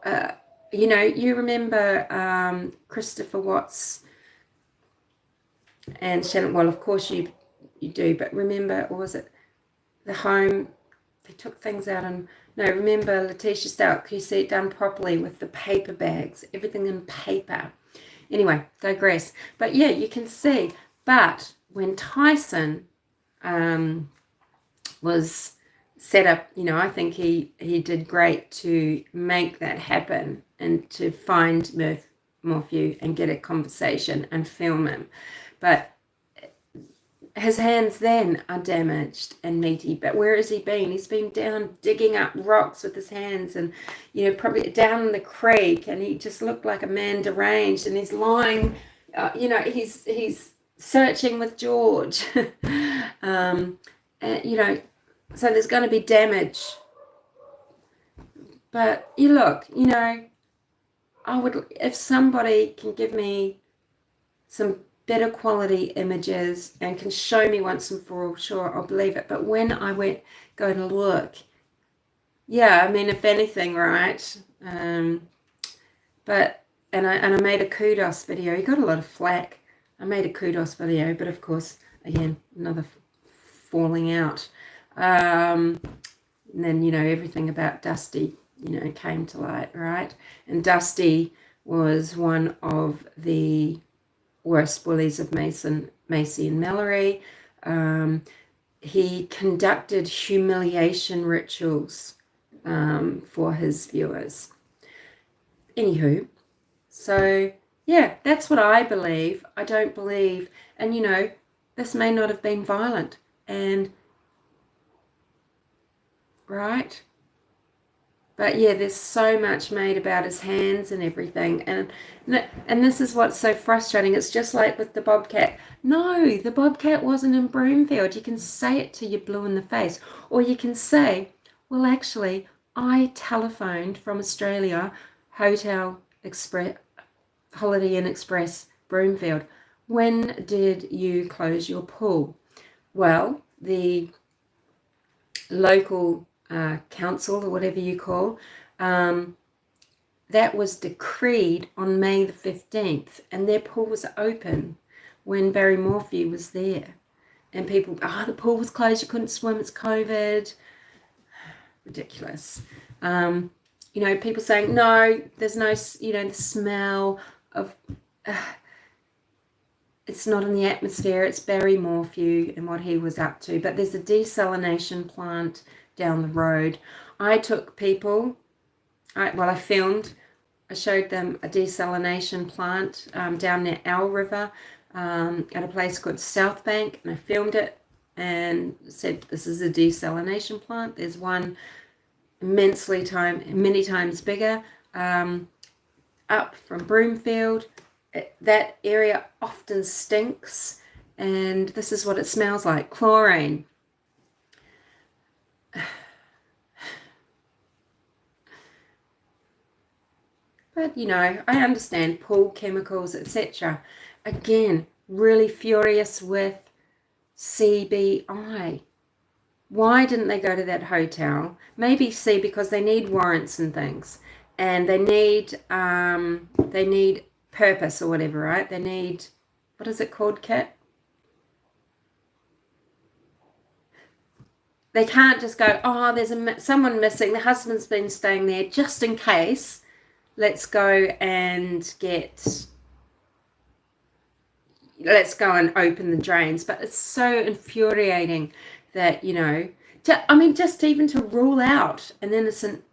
You know, you remember Christopher Watts and Shannon, well, of course you do, but remember, or was it the home, they took things out and, no, remember Letitia Stout, you see it done properly with the paper bags, everything in paper. Anyway, digress. But yeah, you can see, but when Tyson was set up, you know, I think he did great to make that happen and to find Morphew and get a conversation and film him. But his hands then are damaged and meaty. But where has he been? He's been down digging up rocks with his hands and, you know, probably down in the creek, and he just looked like a man deranged, and he's lying, you know, he's searching with George. And, you know, so there's going to be damage. But you look, you know, I would, if somebody can give me some better quality images and can show me once and for all, sure, I'll believe it. But when I go to look, yeah, I mean, if anything, right? But I made a kudos video. He got a lot of flack. I made a kudos video, but of course, again, another falling out. And then, you know, everything about Dusty, you know, came to light, right? And Dusty was one of the worst bullies of Macy and Mallory. He conducted humiliation rituals for his viewers. Anywho, so yeah, that's what I believe. I don't believe, and you know, this may not have been violent, and right? But yeah, there's so much made about his hands and everything. And this is what's so frustrating. It's just like with the bobcat. No, the bobcat wasn't in Broomfield. You can say it till you're blue in the face. Or you can say, well, actually, I telephoned from Australia, Holiday Inn Express, Broomfield. When did you close your pool? Well, the local council, or whatever you call, that was decreed on May the 15th, and their pool was open when Barry Morphew was there. And people, the pool was closed, you couldn't swim, it's COVID. Ridiculous. You know, people saying, no, there's no, you know, the smell of, it's not in the atmosphere, it's Barry Morphew and what he was up to. But there's a desalination plant down the road. I took people, I filmed, I showed them a desalination plant down near Owl River at a place called South Bank, and I filmed it and said, this is a desalination plant. There's one many times bigger up from Broomfield. That area often stinks, and this is what it smells like, chlorine. But, you know, I understand pool chemicals, etc. Again, really furious with CBI. Why didn't they go to that hotel? Maybe because they need warrants and things, and they need purpose or whatever, right? They need, what is it called, Kit? They can't just go, oh, there's someone missing, the husband's been staying there, just in case. Let's go and open the drains. But it's so infuriating that, you know, just even to rule out an innocent,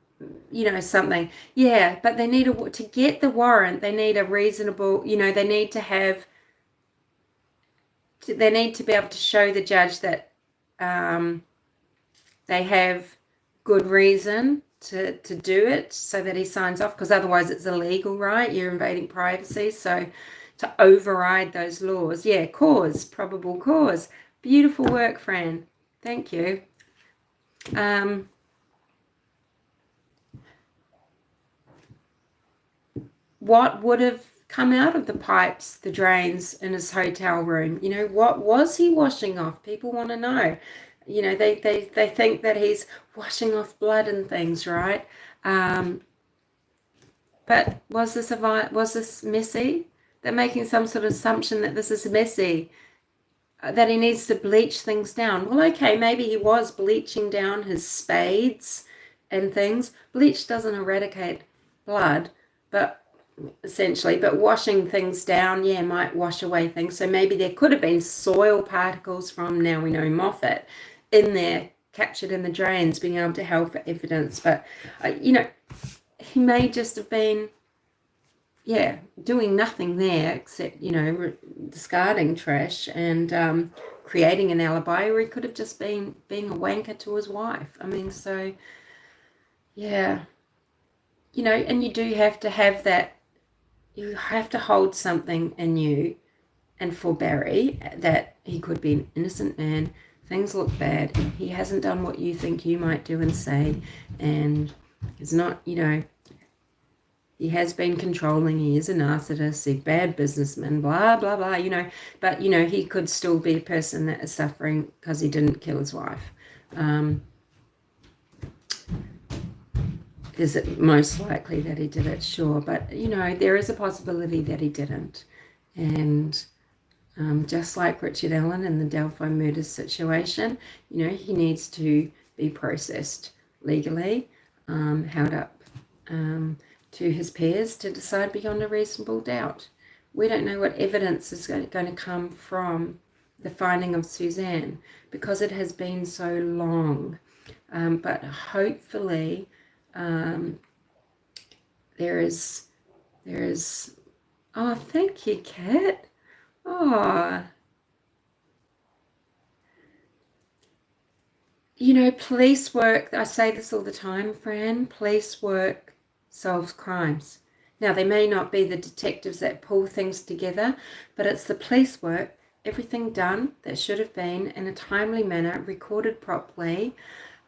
you know, something. Yeah, but they need to get the warrant, they need a reasonable, you know, they need to be able to show the judge that they have good reason to do it, so that he signs off, because otherwise it's illegal, right? You're invading privacy. So to override those laws, yeah, probable cause. Beautiful work, Fran. Thank you. what would have come out of the pipes, the drains in his hotel room? You know, what was he washing off? People want to know. You know, they think that he's washing off blood and things, right? But was this messy? They're making some sort of assumption that this is messy, that he needs to bleach things down. Well, okay, maybe he was bleaching down his spades and things. Bleach doesn't eradicate blood, but essentially, but washing things down, yeah, might wash away things. So maybe there could have been soil particles from, now we know, Moffat in there, captured in the drains, being able to help for evidence. But, you know, he may just have been, yeah, doing nothing there except, you know, discarding trash and creating an alibi, or he could have just been being a wanker to his wife. I mean, so, yeah, you know, and you do have to have that, you have to hold something in you, and for Barry, that he could be an innocent man. Things look bad. He hasn't done what you think you might do and say, and is not, you know, he has been controlling, he is a narcissist, a bad businessman, blah, blah, blah, you know. But, you know, he could still be a person that is suffering because he didn't kill his wife. Is it most likely that he did it? Sure. But, you know, there is a possibility that he didn't. And just like Richard Allen in the Delphi murder situation, you know, he needs to be processed legally, held up to his peers to decide beyond a reasonable doubt. We don't know what evidence is going to come from the finding of Suzanne because it has been so long. But hopefully there is, oh, thank you, Kat. Oh, you know, police work, I say this all the time, Fran, police work solves crimes. Now, they may not be the detectives that pull things together, but it's the police work, everything done that should have been in a timely manner, recorded properly.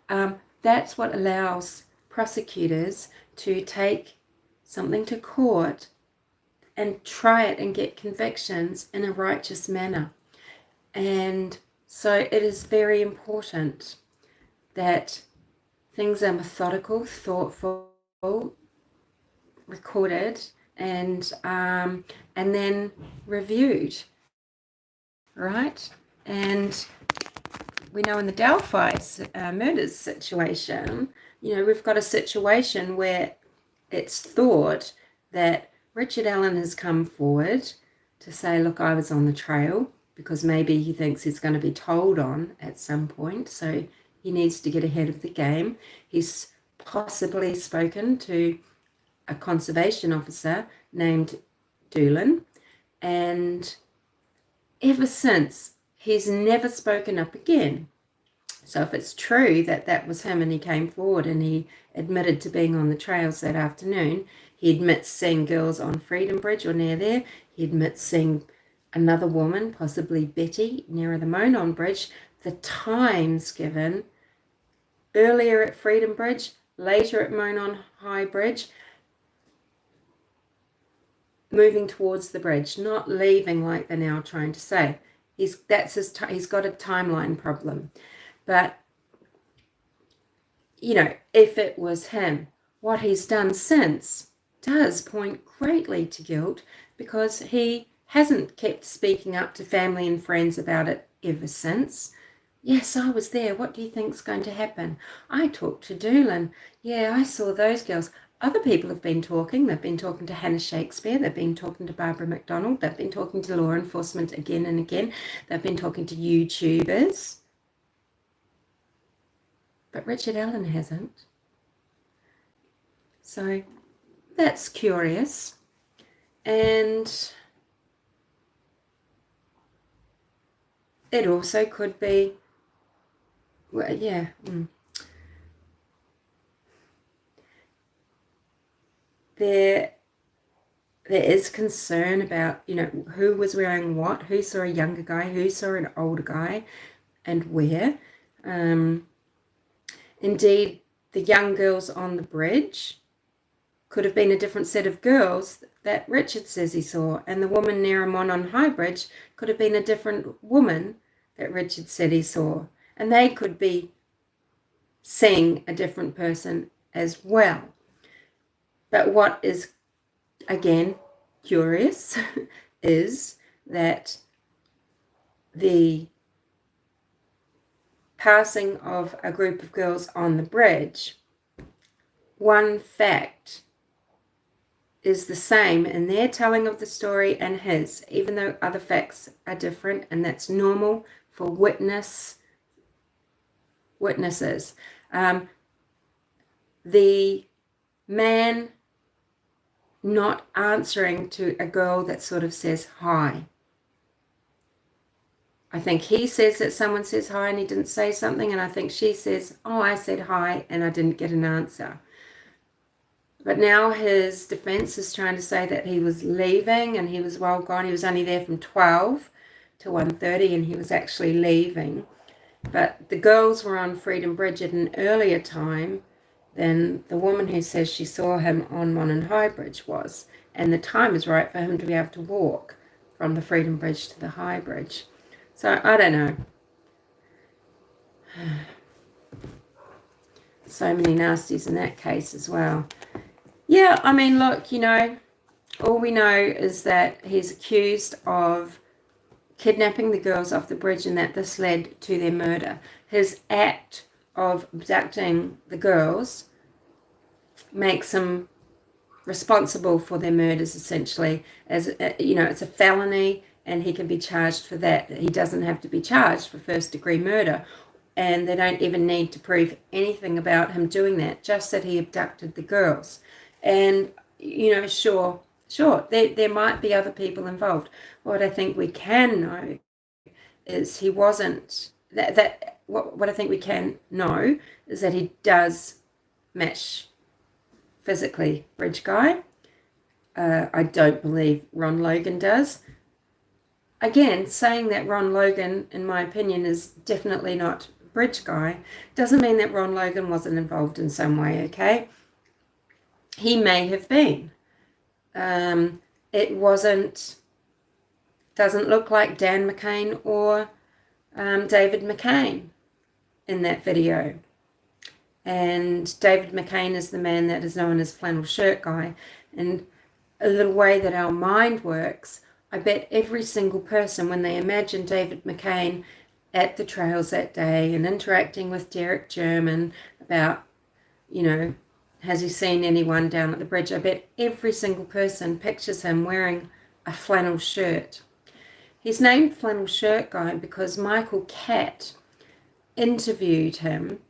That's what allows prosecutors to take something to court and try it and get convictions in a righteous manner. And so it is very important that things are methodical, thoughtful, recorded, and then reviewed, right? And we know in the Delphi murders situation, you know, we've got a situation where it's thought that Richard Allen has come forward to say, look, I was on the trail, because maybe he thinks he's going to be told on at some point, so he needs to get ahead of the game. He's possibly spoken to a conservation officer named Doolin, and ever since, he's never spoken up again. So if it's true that that was him and he came forward and he admitted to being on the trails that afternoon, he admits seeing girls on Freedom Bridge or near there, he admits seeing another woman, possibly Betty, near the Monon Bridge, the times given earlier at Freedom Bridge, later at Monon High Bridge, moving towards the bridge, not leaving like they're now trying to say. He's got a timeline problem. But, you know, if it was him, what he's done since does point greatly to guilt, because he hasn't kept speaking up to family and friends about it ever since. Yes, I was there. What do you think's going to happen? I talked to Doolin. Yeah, I saw those girls. Other people have been talking. They've been talking to Hannah Shakespeare. They've been talking to Barbara McDonald. They've been talking to law enforcement again and again. They've been talking to YouTubers. But Richard Allen hasn't. So that's curious. And it also could be, well, yeah. There is concern about, you know, who was wearing what, who saw a younger guy, who saw an older guy, and where. Indeed, the young girls on the bridge could have been a different set of girls that Richard says he saw. And the woman near him on High Bridge could have been a different woman that Richard said he saw. And they could be seeing a different person as well. But what is, again, curious is that the passing of a group of girls on the bridge, one fact is the same in their telling of the story and his, even though other facts are different, and that's normal for witnesses. The man not answering to a girl that sort of says hi. I think he says that someone says hi and he didn't say something, and I think she says, oh, I said hi and I didn't get an answer. But now his defense is trying to say that he was leaving and he was well gone. He was only there from 12 to 1:30 and he was actually leaving. But the girls were on Freedom Bridge at an earlier time than the woman who says she saw him on High Bridge was. And the time is right for him to be able to walk from the Freedom Bridge to the High Bridge. So I don't know. So many nasties in that case as well. Yeah, I mean, look, all we know is that he's accused of kidnapping the girls off the bridge and that this led to their murder. His act of abducting the girls makes him responsible for their murders, essentially. As it's a felony and he can be charged for that. He doesn't have to be charged for first-degree murder, and they don't even need to prove anything about him doing that, just that he abducted the girls. And, sure, there might be other people involved. What I think we can know is he wasn't, what I think we can know is that he does match physically Bridge Guy. I don't believe Ron Logan does. Again, saying that Ron Logan, in my opinion, is definitely not Bridge Guy doesn't mean that Ron Logan wasn't involved in some way, okay? He may have been. It doesn't look like Dan McCain or David McCain in that video. And David McCain is the man that is known as Flannel Shirt Guy. And a little way that our mind works, I bet every single person, when they imagine David McCain at the trails that day and interacting with Derek German about, has he seen anyone down at the bridge? I bet every single person pictures him wearing a flannel shirt. He's named Flannel Shirt Guy because Michael Catt interviewed him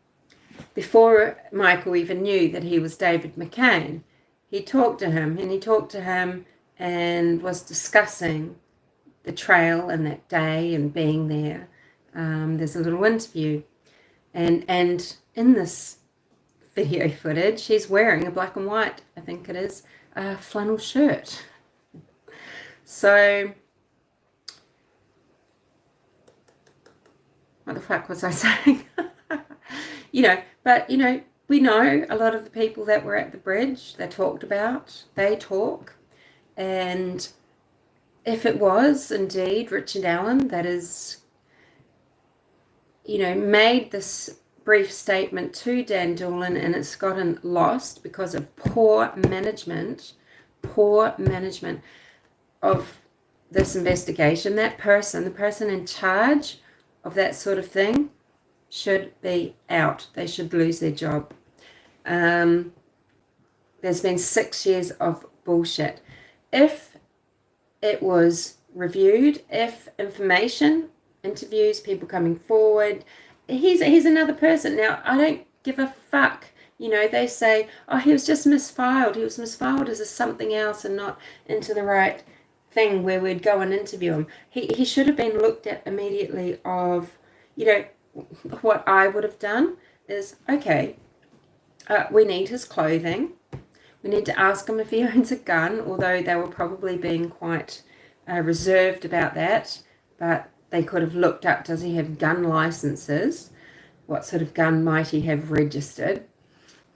before Michael even knew that he was David McCain. He talked to him and was discussing the trail and that day and being there. There's a little interview. And in this video footage, he's wearing a black and white, I think it is, flannel shirt. So, what the fuck was I saying? We know a lot of the people that were at the bridge, they talk. And if it was indeed Richard Allen that is, made this brief statement to Dan Doolan and it's gotten lost because of poor management of this investigation, that person, the person in charge of that sort of thing, should be out. They should lose their job. There's been 6 years of bullshit. If it was reviewed, if information, interviews, people coming forward, he's another person. Now, I don't give a fuck. They say, oh, he was just misfiled. He was misfiled as a something else and not into the right thing where we'd go and interview him. He should have been looked at immediately of, what I would have done is, okay, we need his clothing. We need to ask him if he owns a gun, although they were probably being quite reserved about that. But they could have looked up, does he have gun licenses? What sort of gun might he have registered?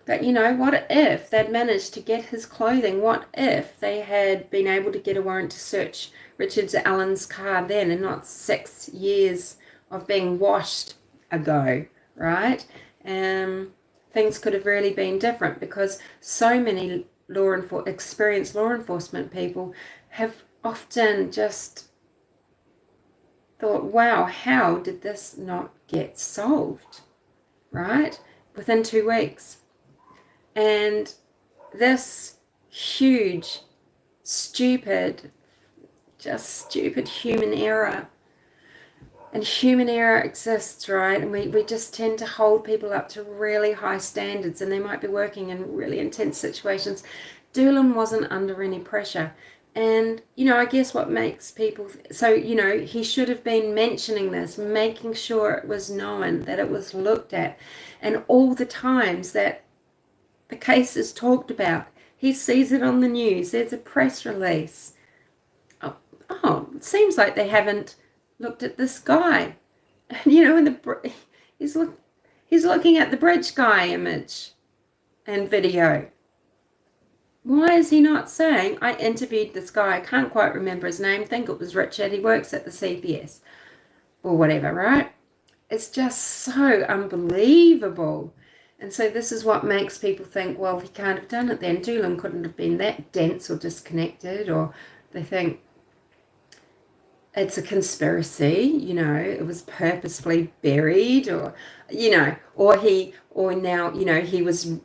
But what if they'd managed to get his clothing? What if they had been able to get a warrant to search Richard Allen's car then, and not 6 years of being washed ago, right? Things could have really been different, because so many experienced law enforcement people have often just thought, wow, how did this not get solved, right? Within 2 weeks. And this huge, stupid human error. And human error exists, right? And we just tend to hold people up to really high standards, and they might be working in really intense situations. Doolan wasn't under any pressure. And, I guess what makes people... So, he should have been mentioning this, making sure it was known, that it was looked at. And all the times that the case is talked about, he sees it on the news. There's a press release. Oh, it seems like they haven't looked at this guy. And, he's looking at the bridge guy image and video. Why is he not saying, I interviewed this guy, I can't quite remember his name, think it was Richard, he works at the CPS or whatever, right? It's just so unbelievable. And so this is what makes people think, well, he can't have done it then. Doolan couldn't have been that dense or disconnected, or they think it's a conspiracy, it was purposefully buried, or, he was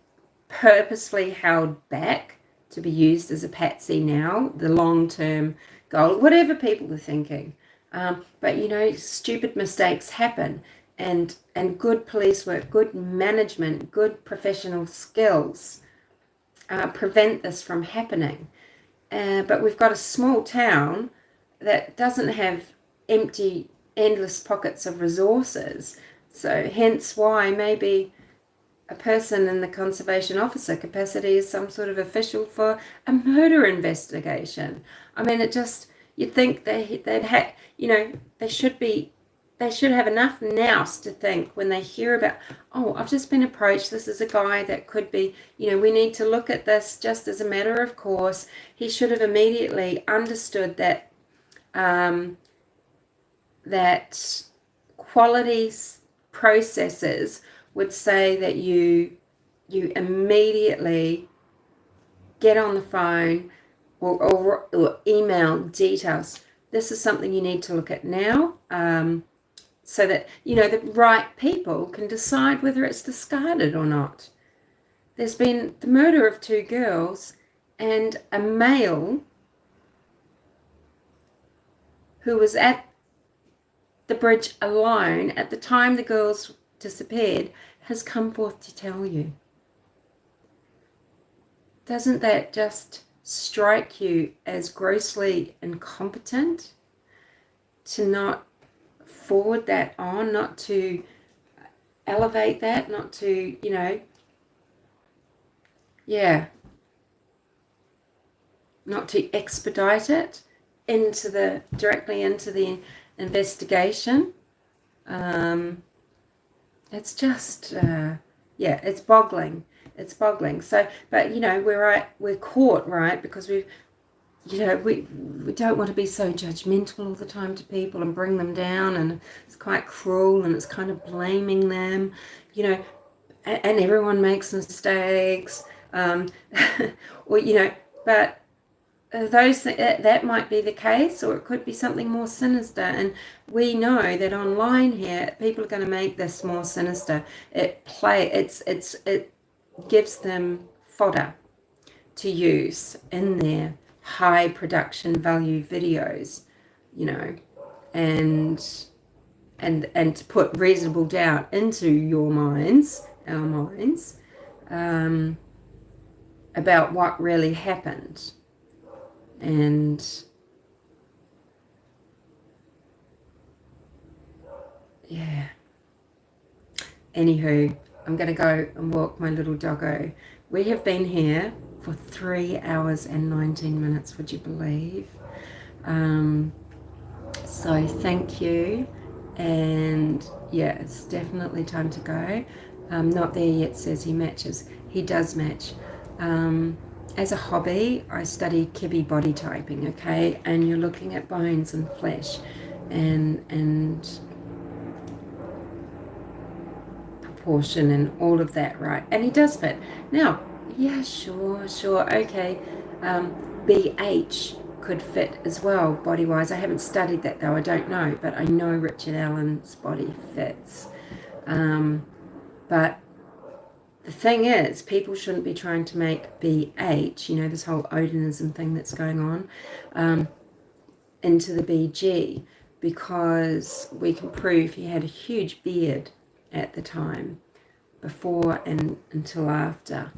purposefully held back to be used as a patsy now, the long-term goal, whatever people are thinking. But, stupid mistakes happen, and good police work, good management, good professional skills prevent this from happening. But we've got a small town that doesn't have empty, endless pockets of resources. So hence why maybe a person in the conservation officer capacity is some sort of official for a murder investigation. I mean, you'd think they should have enough nous to think when they hear about, oh, I've just been approached, this is a guy that could be, we need to look at this just as a matter of course. He should have immediately understood that that quality processes would say that you immediately get on the phone or email details. This is something you need to look at now, so that the right people can decide whether it's discarded or not. There's been the murder of 2 girls, and a male who was at the bridge alone at the time the girls disappeared has come forth to tell you. Doesn't that just strike you as grossly incompetent to not forward that on, not to elevate that, not to, not to expedite it directly into the investigation? It's just, it's boggling. It's boggling. So, but we're caught, right? Because we don't want to be so judgmental all the time to people and bring them down, and it's quite cruel, and it's kind of blaming them, and everyone makes mistakes, or but that might be the case, or it could be something more sinister. And we know that online here, people are going to make this more sinister. It gives them fodder to use in their high production value videos, and to put reasonable doubt into our minds, about what really happened. And anywho, I'm going to go and walk my little doggo. We have been here for 3 hours and 19 minutes, would you believe? So thank you. And it's definitely time to go. Not there yet, says he matches. he does match. As a hobby, I study Kibi body typing, okay? And you're looking at bones and flesh and proportion and all of that, right? And he does fit. Now, yeah, sure, okay. BH could fit as well, body-wise. I haven't studied that, though. I don't know. But I know Richard Allen's body fits. But the thing is, people shouldn't be trying to make BH, you know, this whole Odinism thing that's going on, into the BG, because we can prove he had a huge beard at the time, before and until after,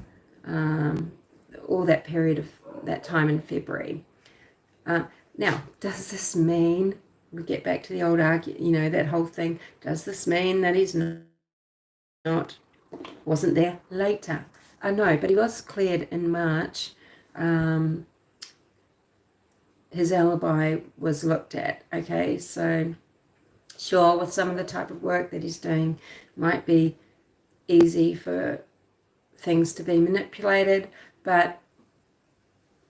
all that period of that time in February. Now, does this mean, we get back to the old argument, you know, that whole thing, does this mean that he's not wasn't there later? No, but he was cleared in March. His alibi was looked at, okay? So, sure, with some of the type of work that he's doing, might be easy for things to be manipulated, but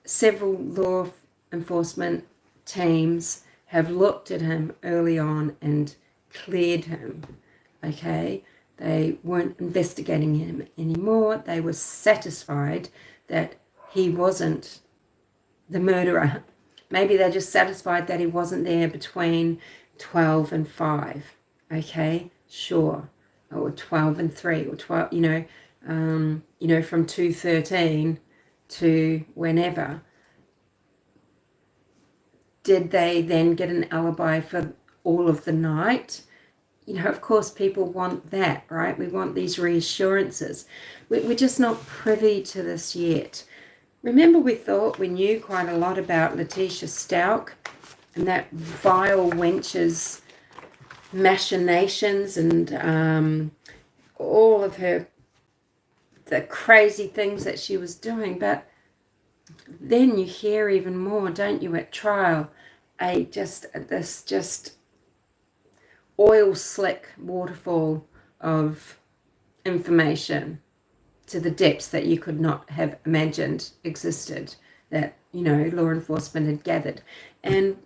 several law enforcement teams have looked at him early on and cleared him, okay? They weren't investigating him anymore. They were satisfied that he wasn't the murderer. Maybe they're just satisfied that he wasn't there between 12 and 5, okay? Sure. Or 12 and 3, or 12, you know, from 2:13 to whenever. Did they then get an alibi for all of the night? You know, of course, people want that, right? We want these reassurances. We're just not privy to this yet. Remember, we thought we knew quite a lot about Letitia Stout and that vile wench's machinations and all of the crazy things that she was doing. But then you hear even more, don't you, at trial, this oil slick waterfall of information to the depths that you could not have imagined existed, that, you know, law enforcement had gathered. And,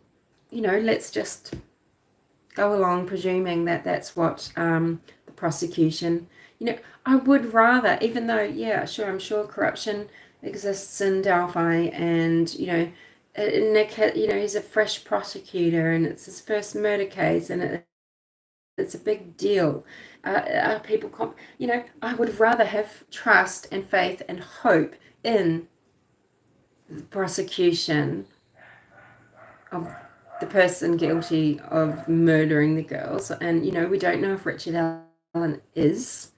you know, let's just go along presuming that that's what the prosecution, you know, I would rather, even though, yeah, sure, I'm sure corruption exists in Delphi, and, you know, Nick, you know, he's a fresh prosecutor and it's his first murder case, and it's a big deal. People, you know, I would rather have trust and faith and hope in the prosecution of the person guilty of murdering the girls. And, you know, we don't know if Richard Allen is,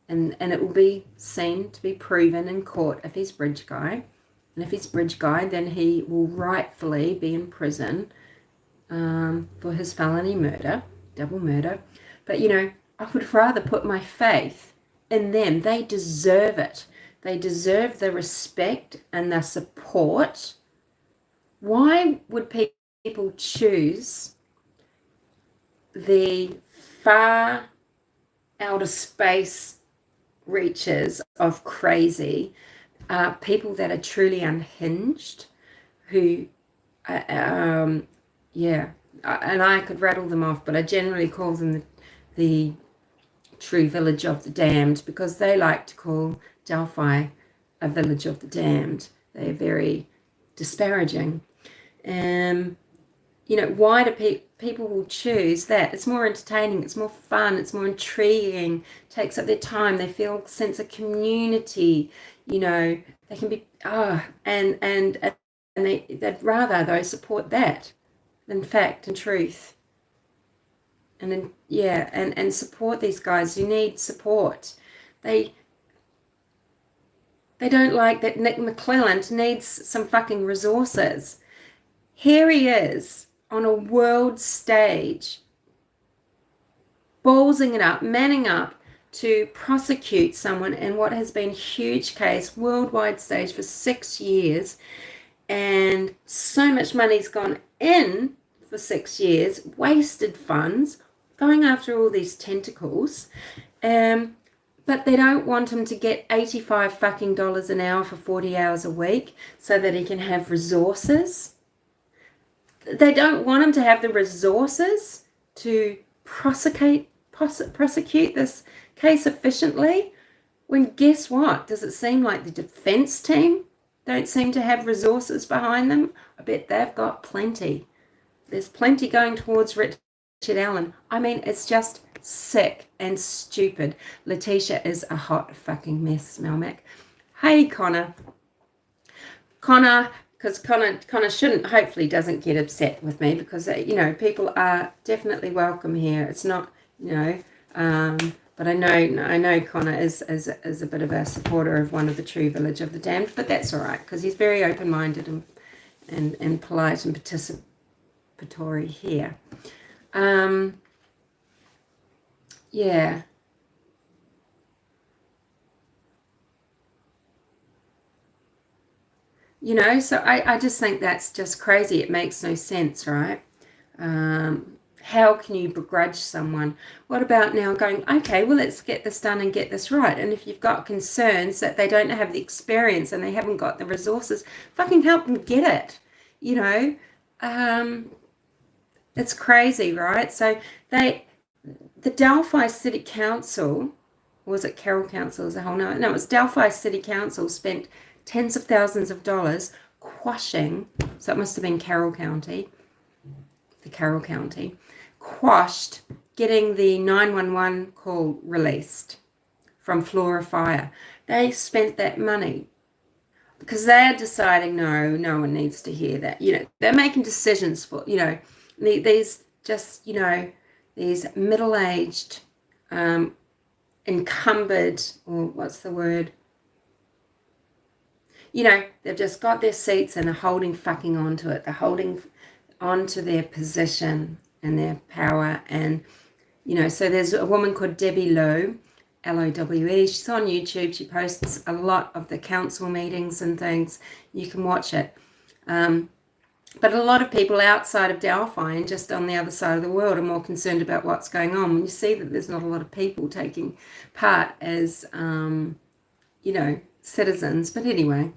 and it will be seen to be proven in court if he's bridge guy. And if he's bridge guy, then he will rightfully be in prison for his felony murder, double murder. But, you know, I would rather put my faith in them. They deserve it. They deserve the respect and the support. Why would people choose the far outer space reaches of crazy, people that are truly unhinged, who, and I could rattle them off, but I generally call them the true village of the damned, because they like to call Delphi a village of the damned. They're very disparaging. You know, why do people will choose that? It's more entertaining, it's more fun, it's more intriguing, takes up their time, they feel a sense of community, you know, they can be, and they'd rather, though, support that than fact and truth. And then, yeah, and support these guys who need support. They don't like that Nick McClelland needs some fucking resources. Here he is on a world stage, ballsing it up, manning up to prosecute someone in what has been a huge case, worldwide stage for 6 years, and so much money's gone in for 6 years, wasted funds, going after all these tentacles. But but they don't want him to get 85 fucking dollars an hour for 40 hours a week so that he can have resources. They don't want him to have the resources to prosecute this case efficiently. When guess what? Does it seem like the defense team don't seem to have resources behind them? I bet they've got plenty. There's plenty going towards Richard Allen. I mean, it's just sick and stupid. Letitia is a hot fucking mess, Melmac. Hey, Connor, because Connor shouldn't, hopefully doesn't get upset with me, because, you know, people are definitely welcome here. It's not, you know, but I know Connor is a bit of a supporter of one of the True Village of the Damned, but that's all right, because he's very open-minded and polite and participatory here. Yeah. You know, so I just think that's just crazy. It makes no sense, right? How can you begrudge someone? What about now going, okay, well, let's get this done and get this right. And if you've got concerns that they don't have the experience and they haven't got the resources, fucking help them get it. You know, it's crazy, right? So the Delphi City Council, or was it Carroll Council as a whole? No, it was Delphi City Council spent tens of thousands of dollars quashing, so it must have been Carroll County, quashed getting the 911 call released from Flora Fire. They spent that money because they're deciding, no one needs to hear that. You know, they're making decisions for, you know, these just, you know, these middle-aged, encumbered, or what's the word? You know, they've just got their seats and are holding fucking onto it. They're holding onto their position and their power. And, you know, so there's a woman called Debbie Lowe, Lowe. She's on YouTube. She posts a lot of the council meetings and things. You can watch it. But a lot of people outside of Delphi and just on the other side of the world are more concerned about what's going on. When you see that there's not a lot of people taking part as, you know, citizens. But anyway,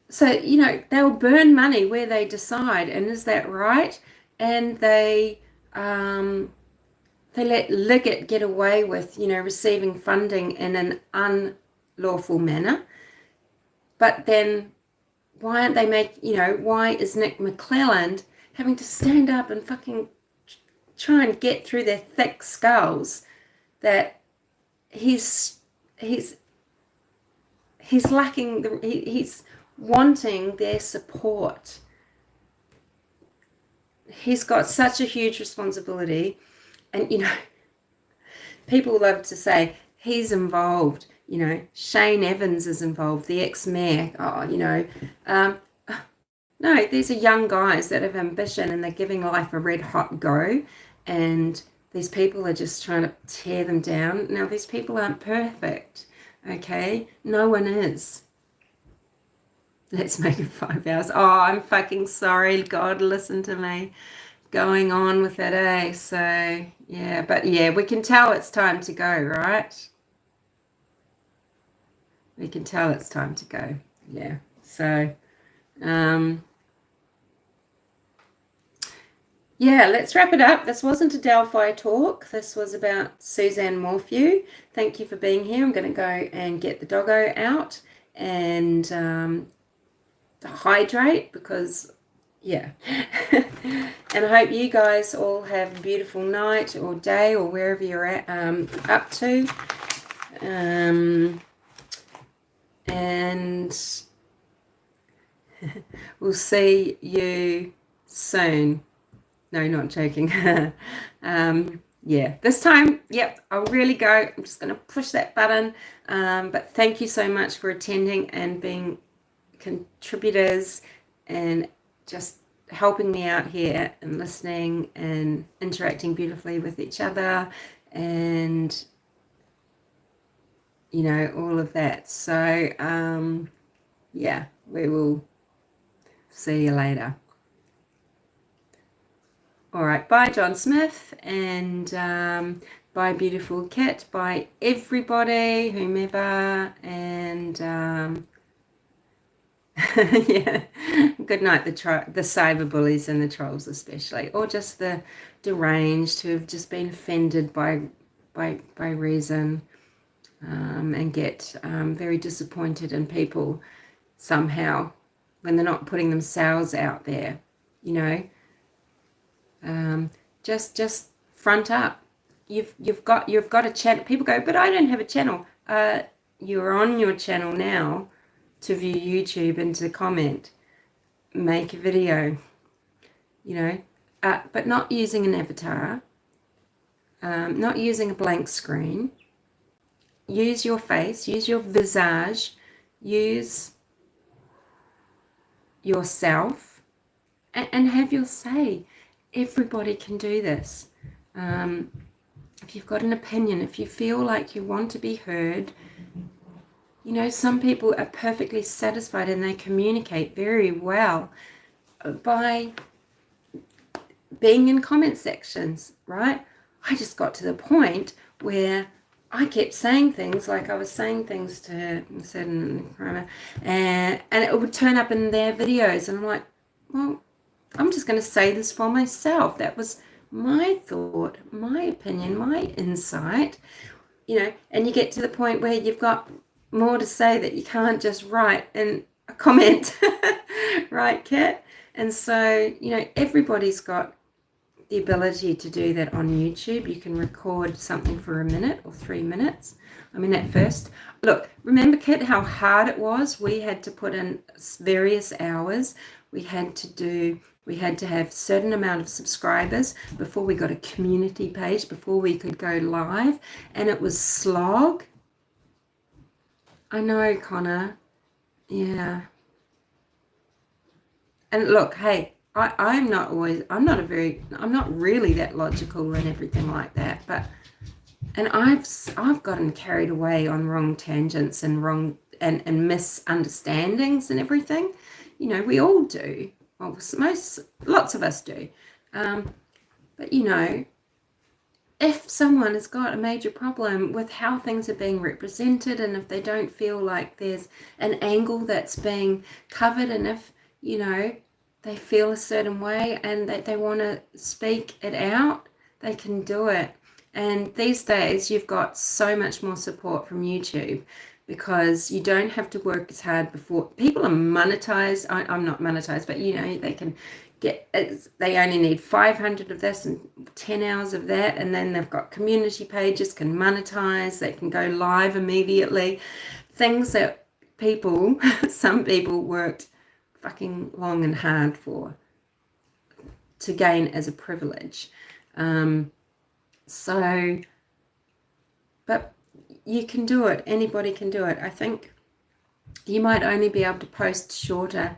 so, you know, they'll burn money where they decide. And is that right? And they let Liggett get away with, you know, receiving funding in an unlawful manner. But then why aren't they why is Nick McClelland having to stand up and fucking try and get through their thick skulls that he's lacking, he's wanting their support. He's got such a huge responsibility. And, you know, people love to say he's involved. You know, Shane Evans is involved, the ex-mayor. Oh, you know, no, these are young guys that have ambition and they're giving life a red hot go. And these people are just trying to tear them down. Now, these people aren't perfect, okay? No one is. Let's make it 5 hours. Oh, I'm fucking sorry. God, listen to me. Going on with it, eh? So, yeah, but yeah, we can tell it's time to go, right? We can tell it's time to go. Yeah. So, yeah, let's wrap it up. This wasn't a Delphi talk. This was about Suzanne Morphew. Thank you for being here. I'm going to go and get the doggo out and hydrate because, yeah. And I hope you guys all have a beautiful night or day or wherever you're at, up to. And we'll see you soon. No, not joking. Yeah, this time, yep, I'll really go. I'm just going to push that button. But thank you so much for attending and being contributors and just helping me out here and listening and interacting beautifully with each other and, you know, all of that. So, yeah, we will see you later. All right, bye, John Smith, and Bye, beautiful Kit. Bye, everybody, whomever, and yeah. Good night, the cyber bullies and the trolls especially, or just the deranged who have just been offended by reason, and get very disappointed in people somehow when they're not putting themselves out there, you know. Just front up. You've got a channel. People go, but I don't have a channel. You're on your channel now to view YouTube and to comment. Make a video, you know, but not using an avatar, not using a blank screen. Use your face, use your visage, use yourself, and have your say. Everybody can do this. If you've got an opinion, if you feel like you want to be heard, you know, some people are perfectly satisfied and they communicate very well by being in comment sections, right? I just got to the point where I kept saying things, like I was saying things to a certain and it would turn up in their videos, and I'm like, well, I'm just going to say this for myself. That was my thought, my opinion, my insight, you know. And you get to the point where you've got more to say that you can't just write in a comment, right, Kat? And so, you know, everybody's got the ability to do that on YouTube. You can record something for a minute or 3 minutes. I mean, at first, look, remember, Kit, how hard it was? We had to put in various hours. We had to have certain amount of subscribers before we got a community page, before we could go live, and it was slog. I know, Connor. Yeah. And look, hey, I'm not really that logical and everything like that, but, and I've gotten carried away on wrong tangents and wrong and misunderstandings and everything. You know, we all do. Well, lots of us do. But you know, if someone has got a major problem with how things are being represented, and if they don't feel like there's an angle that's being covered, and if, you know, they feel a certain way and that they want to speak it out, they can do it. And these days you've got so much more support from YouTube, because you don't have to work as hard before. People are monetized. I'm not monetized, but you know, they can get, they only need 500 of this and 10 hours of that, and then they've got community pages, can monetize, they can go live immediately. Things that people, some people worked fucking long and hard for, to gain as a privilege. So, but you can do it. Anybody can do it. I think you might only be able to post shorter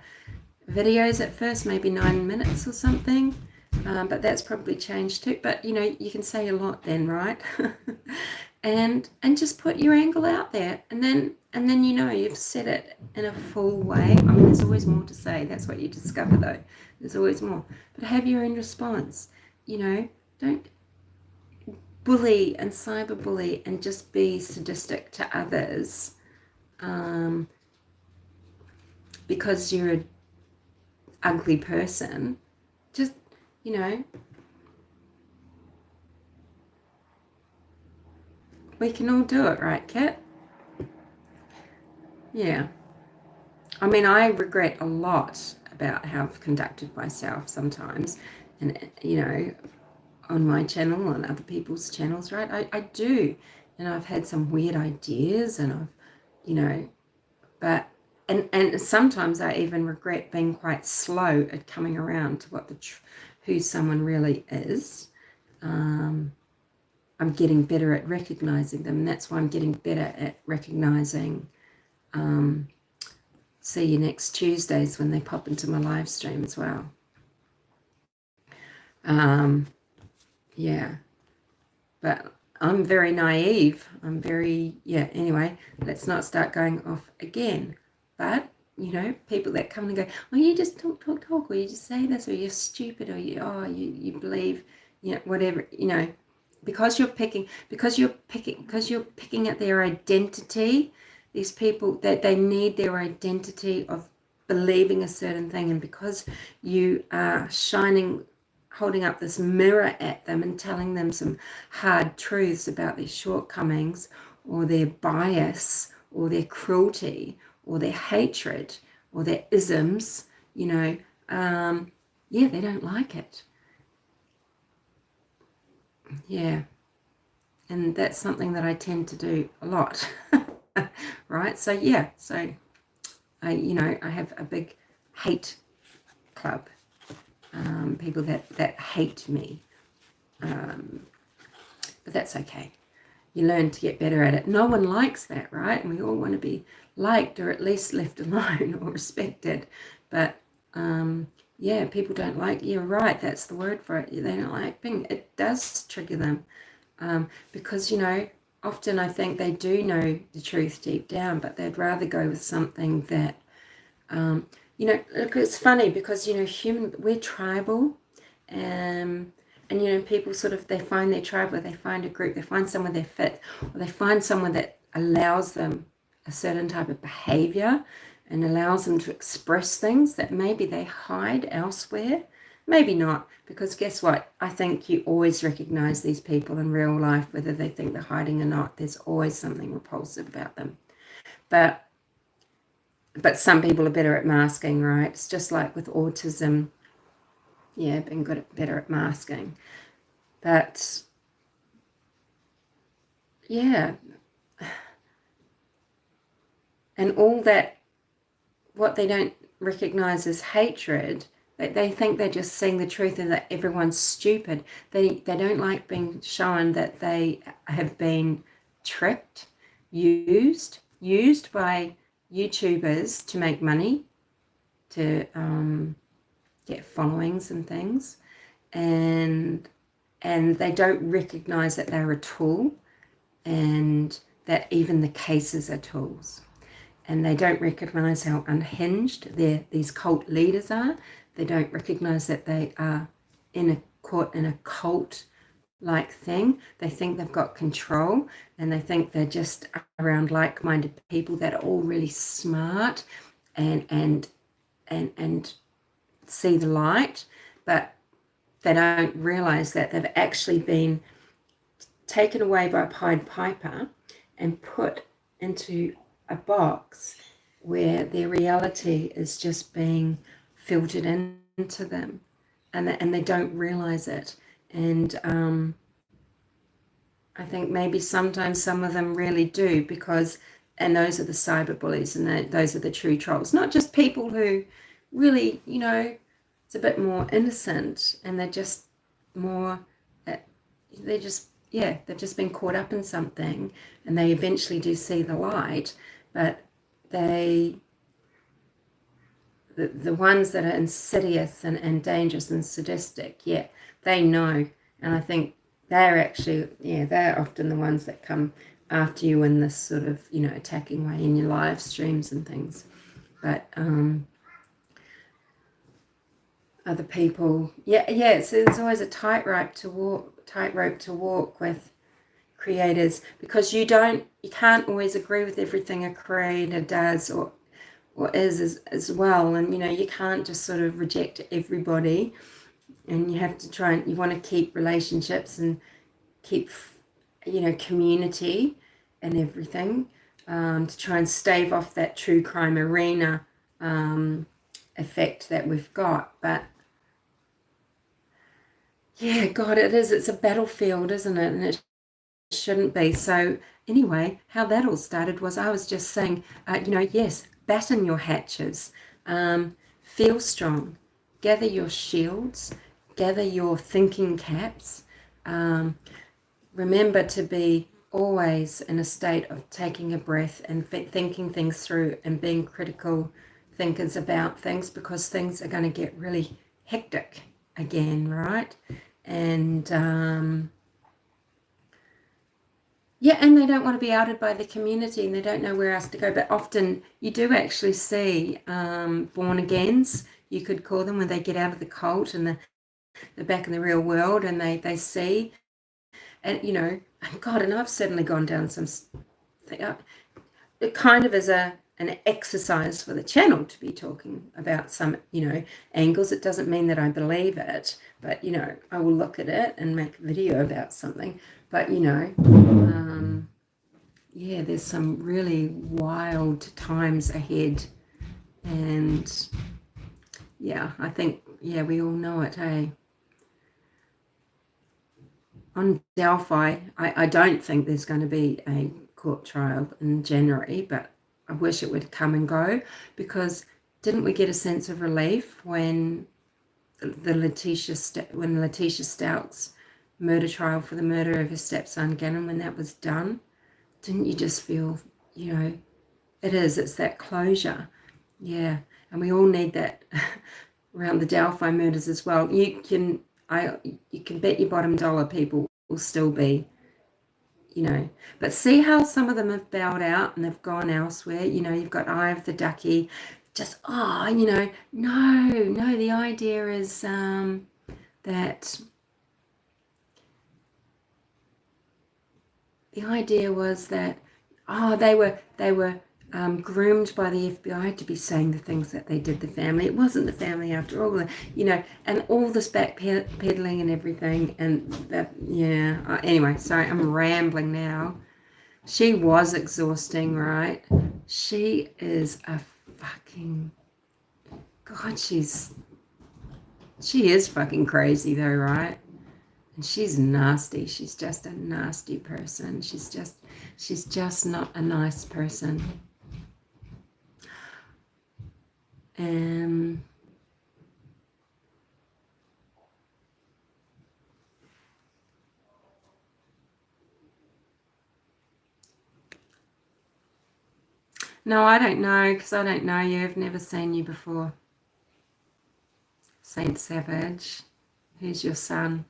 videos at first, maybe 9 minutes or something, but that's probably changed too. But you know, you can say a lot then, right? and just put your angle out there, and then you know you've said it in a full way. I mean, there's always more to say. That's what you discover, though. There's always more. But have your own response. You know, don't bully and cyberbully and just be sadistic to others because you're an ugly person. Just, you know, we can all do it, right, Kat? Yeah. I mean, I regret a lot about how I've conducted myself sometimes, and, you know, on my channel, on other people's channels, right? I do. And I've had some weird ideas, and I've, you know, but, and sometimes I even regret being quite slow at coming around to what who someone really is. I'm getting better at recognizing them. And that's why I'm getting better at recognizing, see you next Tuesdays when they pop into my live stream as well. Yeah, but I'm very naive. I'm very, yeah, anyway, let's not start going off again. But, you know, people that come and go, oh, you just talk, or you just say this, or you're stupid, or you believe, you know, whatever, you know, because you're picking at their identity. These people, that they need their identity of believing a certain thing, and because you are holding up this mirror at them and telling them some hard truths about their shortcomings or their bias or their cruelty or their hatred or their isms, they don't like it. Yeah. And that's something that I tend to do a lot. Right? So I have a big hate club. People that hate me. But that's okay. You learn to get better at it. No one likes that, right? And we all want to be liked or at least left alone or respected. But people don't like, you're right, that's the word for it. They don't like being, it does trigger them. Because, often I think they do know the truth deep down, but they'd rather go with something that, look, it's funny because, we're tribal, and, people sort of, they find their tribe, or they find a group, they find somewhere they fit, or they find someone that allows them a certain type of behavior and allows them to express things that maybe they hide elsewhere. Maybe not, because guess what? I think you always recognize these people in real life, whether they think they're hiding or not. There's always something repulsive about them. But some people are better at masking, right? It's just like with autism. Yeah, being better at masking. But yeah. And all that, what they don't recognize as hatred, they think they're just seeing the truth and that everyone's stupid. They don't like being shown that they have been tricked, used by YouTubers to make money, to get followings and things, and they don't recognize that they're a tool, and that even the cases are tools. And they don't recognize how unhinged these cult leaders are. They don't recognize that they are in a cult-like thing. They think they've got control, and they think they're just around like-minded people that are all really smart and see the light, but they don't realize that they've actually been taken away by a Pied Piper and put into a box where their reality is just being filtered into them, and they don't realize it. And I think maybe sometimes some of them really do, because, and those are the cyber bullies, and those are the true trolls, not just people who really, it's a bit more innocent, and they're just more, they've just been caught up in something, and they eventually do see the light. But the ones that are insidious and dangerous and sadistic, they know. And I think they're actually, they're often the ones that come after you in this sort of, attacking way in your live streams and things. But other people, so there's always a tightrope to walk with creators, because you can't always agree with everything a creator does or is as well, and you can't just sort of reject everybody, and you have to try, and you want to keep relationships and keep community and everything, to try and stave off that true crime arena effect that we've got. But God, it's a battlefield, isn't it? And it shouldn't be. So anyway, how that all started was, I was just saying, yes, batten your hatches, feel strong, gather your shields, gather your thinking caps, remember to be always in a state of taking a breath and thinking things through and being critical thinkers about things, because things are going to get really hectic again, right? And and they don't want to be outed by the community, and they don't know where else to go. But often you do actually see born-agains, you could call them, when they get out of the cult and they're back in the real world, and they see, And, you know, God, and I've certainly gone down some, it kind of is an exercise for the channel to be talking about some, you know, angles. It doesn't mean that I believe it, but, you know, I will look at it and make a video about something. But, you know, yeah, there's some really wild times ahead. And, yeah, I think, yeah, we all know it, hey? On Delphi, I don't think there's going to be a court trial in January, but I wish it would come and go, because didn't we get a sense of relief when Letitia Stout's murder trial for the murder of her stepson Gannon, when that was done? Didn't you just feel, you know, it's that closure? Yeah, and we all need that around the Delphi murders as well. You can bet your bottom dollar people will still be, you know, but see how some of them have bowed out and they've gone elsewhere. You know, you've got Eye of the Ducky, just, you know, no, the idea is that the idea was that, they were groomed by the FBI to be saying the things that they did the family. It wasn't the family after all, you know, and all this backpedaling and everything. And that, yeah. Anyway, sorry, I'm rambling now. She was exhausting, right? She is a fucking, God, she is fucking crazy though, right? And she's nasty. She's just a nasty person. She's just not a nice person. No, I don't know, because I don't know you. I've never seen you before. Saint Savage, who's your son?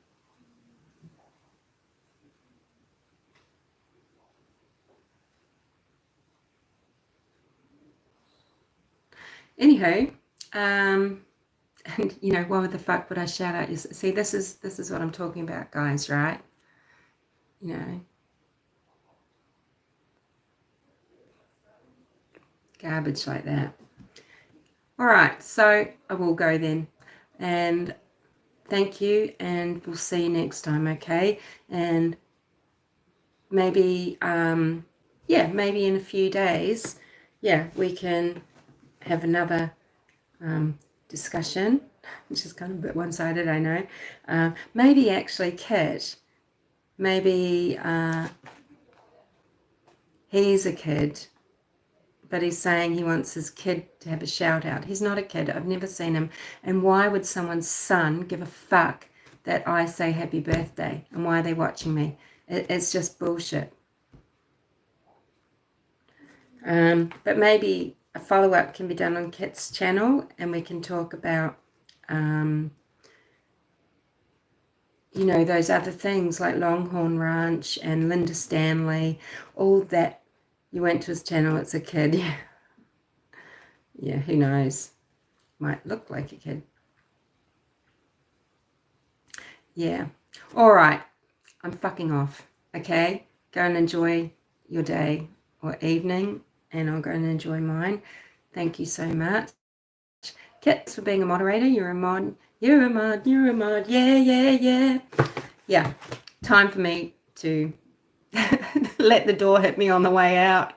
Anywho, and you know, why the fuck would I shout out you? See, this is what I'm talking about, guys, right? You know, garbage like that. All right, so I will go then, and thank you, and we'll see you next time, okay? And maybe, maybe in a few days, we can have another discussion, which is kind of a bit one-sided, I know. Maybe actually Kit, maybe he's a kid, but he's saying he wants his kid to have a shout out. He's not a kid. I've never seen him. And why would someone's son give a fuck that I say happy birthday? And why are they watching me? It's just bullshit. But maybe a follow-up can be done on Kit's channel, and we can talk about, you know, those other things like Longhorn Ranch and Linda Stanley, all that. You went to his channel as a kid. Yeah, who knows? Might look like a kid. Yeah. All right. I'm fucking off. Okay? Go and enjoy your day or evening, and I'll go and enjoy mine. Thank you so much. Kit, for being a moderator. You're a mod. You're a mod. You're a mod. Yeah. Yeah. Time for me to let the door hit me on the way out.